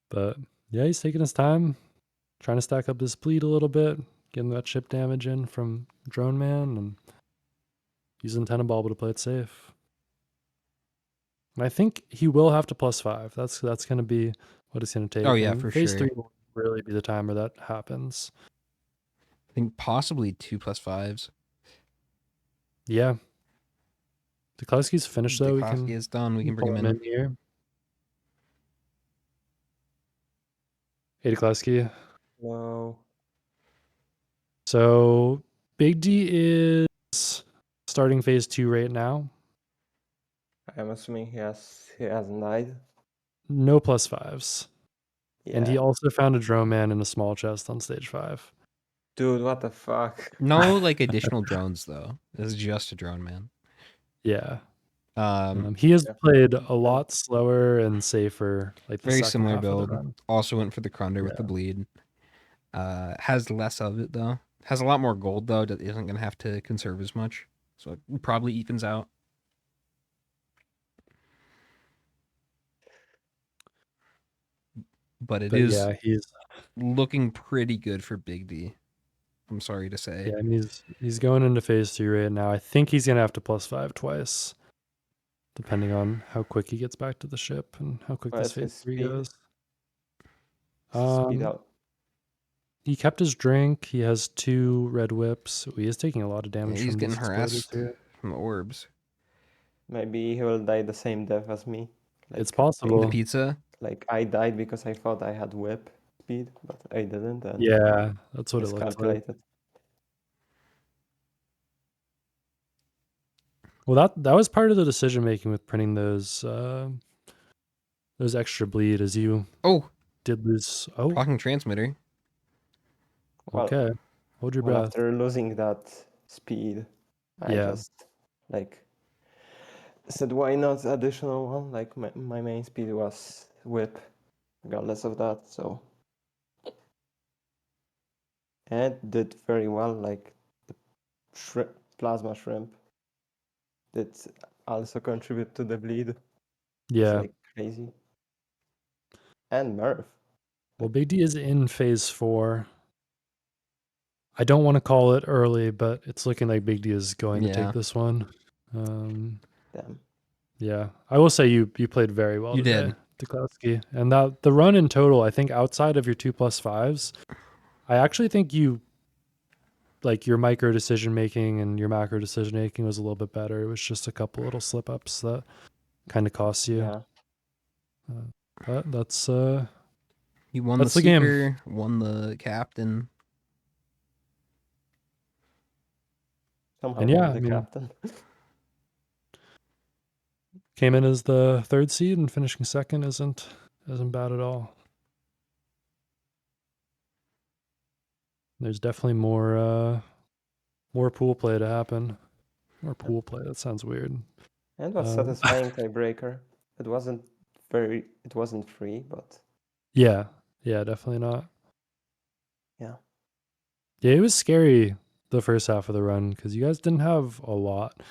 But yeah, he's taking his time, trying to stack up this bleed a little bit, getting that chip damage in from Drone Man, and using Tenabobble to play it safe. And I think he will have to +5. That's going to be what it's going to take. Oh, yeah, And for phase sure. 3 will really be the time where that happens. I think possibly 2 +5s. Yeah. DeKlowski's finished, though. DeKlowski is done. We can bring him in. here. Hey, DeKlowski. No. So Big D is starting phase 2 right now. I'm assuming he hasn't died. No +5s. Yeah. And he also found a drone man in a small chest on stage 5. Dude, what the fuck? No, like additional drones though. This is just a drone man. Yeah. Um, He has Yeah. played a lot slower and safer. Like the very second similar half of the build. run. Also went for the Crunder with the bleed. Has less of it though. Has a lot more gold though. That isn't gonna have to conserve as much. So it probably evens out. But is yeah, he's looking pretty good for Big D. I'm sorry to say. yeah, and he's going into phase 3 right now. I think he's gonna have to +5 twice, depending on how quick he gets back to the ship and how quick this Where's his phase 3 speed? goes. Speed out. He kept his drink. He has 2 red whips. He is taking a lot of damage He's from getting these exploders harassed here. from the orbs. Maybe he will die the same death as me. It's The possible. pizza. Like I died because I thought I had whip speed, but I didn't. And Yeah, that's what it looks like. miscalculated. Well, that was part of the decision making with printing those extra bleed, as you Oh, did lose. Oh, talking transmitter. Well, okay. Hold your well, breath. after losing that speed, I Yeah. just like said, why not additional one? Like my main speed was whip, regardless of that. So, and did very well. Like the plasma shrimp did also contribute to the bleed. It's Yeah. like crazy. And Murph. Well, Big D is in phase 4. I don't want to call it early, but it's looking like Big D is going to Yeah. take this one. Damn. Yeah, I will say you played very well You today, did. DeKlowski. And that the run in total, I think outside of your 2+5s, I actually think you like your micro decision making and your macro decision making was a little bit better. It was just a couple little slip ups that kind of cost you. Yeah. But that's He won the that's the game. seeker, won the captain. Somehow And yeah, won I the mean- captain. came in as the 3rd seed and finishing second isn't bad at all. There's definitely more pool play to happen. More pool play. That sounds weird. And was satisfying tiebreaker. It wasn't free, but Yeah, definitely not. yeah. Yeah, it was scary the first half of the run because you guys didn't have a lot. I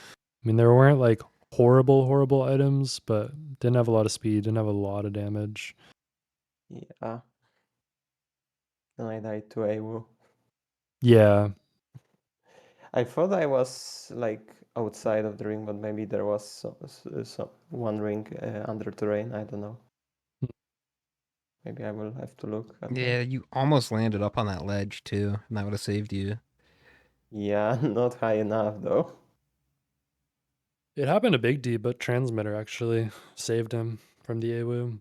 mean, there weren't like horrible items, but didn't have a lot of speed, didn't have a lot of damage. Yeah. And I died to AWO. Yeah, I thought I was like outside of the ring, but maybe there was some one ring under terrain. I don't know. Maybe I will have to look at Yeah, that. you almost landed up on that ledge too, and that would have saved you. Yeah, not high enough though. it happened to Big D, but Transmitter actually saved him from the AWO.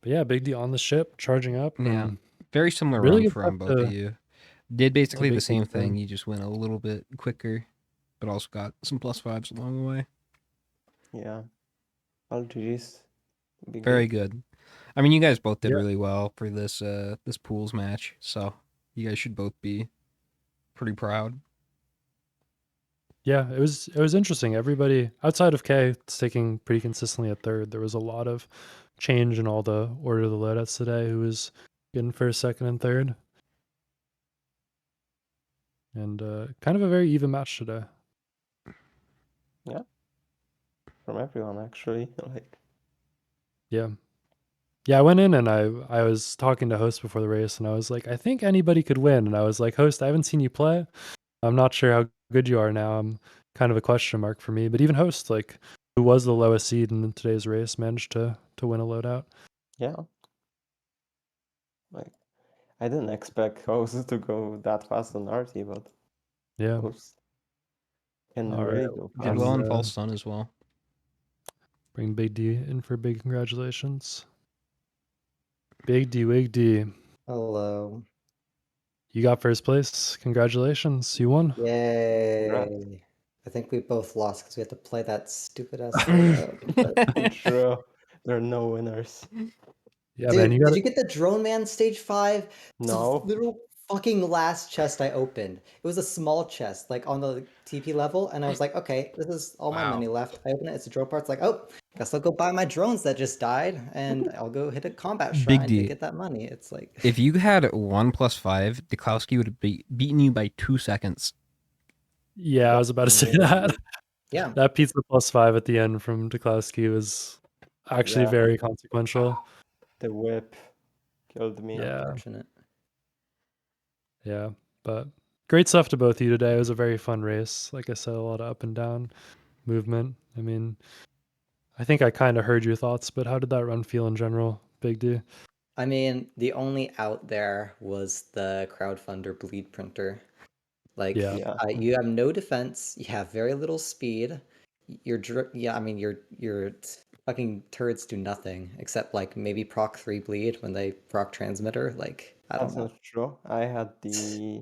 But yeah, Big D on the ship, charging up. Yeah. And Very similar Really run good from stuff both to- of you. Did basically the Big same D fan. thing. You just went a little bit quicker, but also got some +5s along the way. Yeah. All GG's. Big Very D. good. I mean, you guys both did Yeah. really well for this this pools match, so you guys should both be pretty proud. Yeah, it was interesting. Everybody outside of K sticking pretty consistently at 3rd. There was a lot of change in all the order of the loadouts today. Who was getting 1st, 2nd, and 3rd, and kind of a very even match today. From everyone actually. Like Yeah, I went in and I was talking to host before the race, and I was like, I think anybody could win. And I was like, host, I haven't seen you play. I'm not sure how good you are now. I'm kind of a question mark for me. But even host, like, who was the lowest seed in today's race, managed to win a loadout. yeah. Like I didn't expect Host to go that fast on RT, but Yeah. Host can All really right. go Did fast. well in uh, false stun as well. Bring Big D in for big congratulations. Bigdywigdy, Hello. you got 1st place. Congratulations. You won. Yay. I think we both lost because we had to play that stupid ass loadout. But True. There are no winners. Yeah, dude, man. You got did you get the Drone Man stage 5? It's the No. little fucking last chest I opened. It was a small chest, like on the TP level, and I was like, okay, this is all my Wow. money left. I open it, it's a drone part. It's like, oh, guess I'll go buy my drones that just died, and I'll go hit a combat Big shrine D. to get that money. It's like If you had 1+5, DeKlowski would have beaten you by 2 seconds. Yeah, I was about to say that. yeah. That pizza +5 at the end from DeKlowski was actually Yeah. very consequential. The whip killed me. Yeah. Unfortunate. Yeah. But great stuff to both of you today. It was a very fun race. Like I said, a lot of up and down movement. I mean, I think I kind of heard your thoughts, but how did that run feel in general, Big D? I mean, the only out there was the crowdfunder bleed printer. Like, Yeah. Yeah. you have no defense. You have very little speed. I mean, your fucking turrets do nothing except like maybe proc 3 bleed when they proc transmitter. Like, I That's don't know. not true. I had the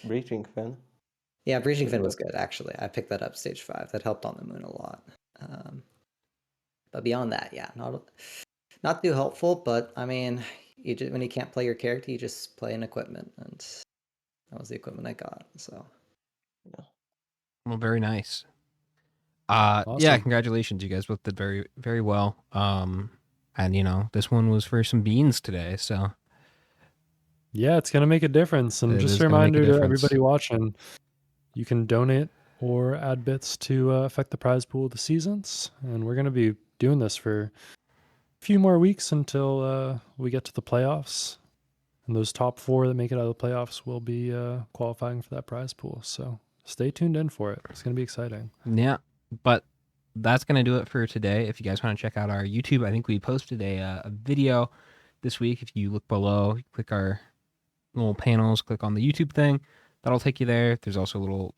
breaching fin. Yeah, breaching It fin was was- good actually. I picked that up stage 5. That helped on the moon a lot. But beyond that, yeah, not too helpful. But I mean, when you can't play your character, you just play an equipment, and that was the equipment I got. So Well, very nice. Yeah, Awesome. congratulations. You guys both did very, very well. And you know, this one was for some beans today, so Yeah, it's gonna make a difference. And it just is a gonna make a reminder to difference. everybody watching, you can donate or add bits to affect the prize pool of the seasons. And we're gonna be doing this for a few more weeks until we get to the playoffs. And those top 4 that make it out of the playoffs will be qualifying for that prize pool. So stay tuned in for it. It's gonna be exciting. Yeah, but that's gonna do it for today. If you guys want to check out our YouTube, I think we posted a video this week. If you look below, click our little panels, click on the YouTube thing, that'll take you there. There's also a little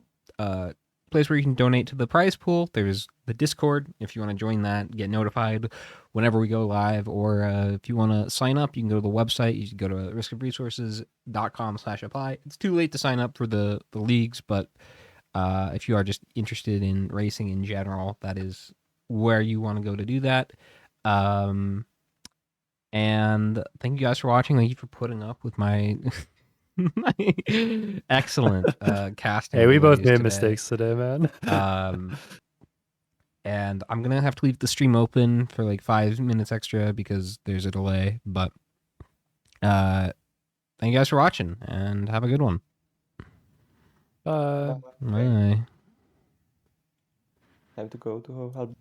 place where you can donate to the prize pool. There's the Discord if you want to join that, get notified whenever we go live, or if you want to sign up, you can go to the website. You can go to riskofresources.com/apply. It's too late to sign up for the leagues, but if you are just interested in racing in general, that is where you want to go to do that. And thank you guys for watching. Thank you for putting up with my excellent casting. Hey, we both abilities made today. mistakes today, man. And I'm gonna have to leave the stream open for like 5 minutes extra because there's a delay. But thank you guys for watching and have a good one. Bye. Bye. Time to go to help.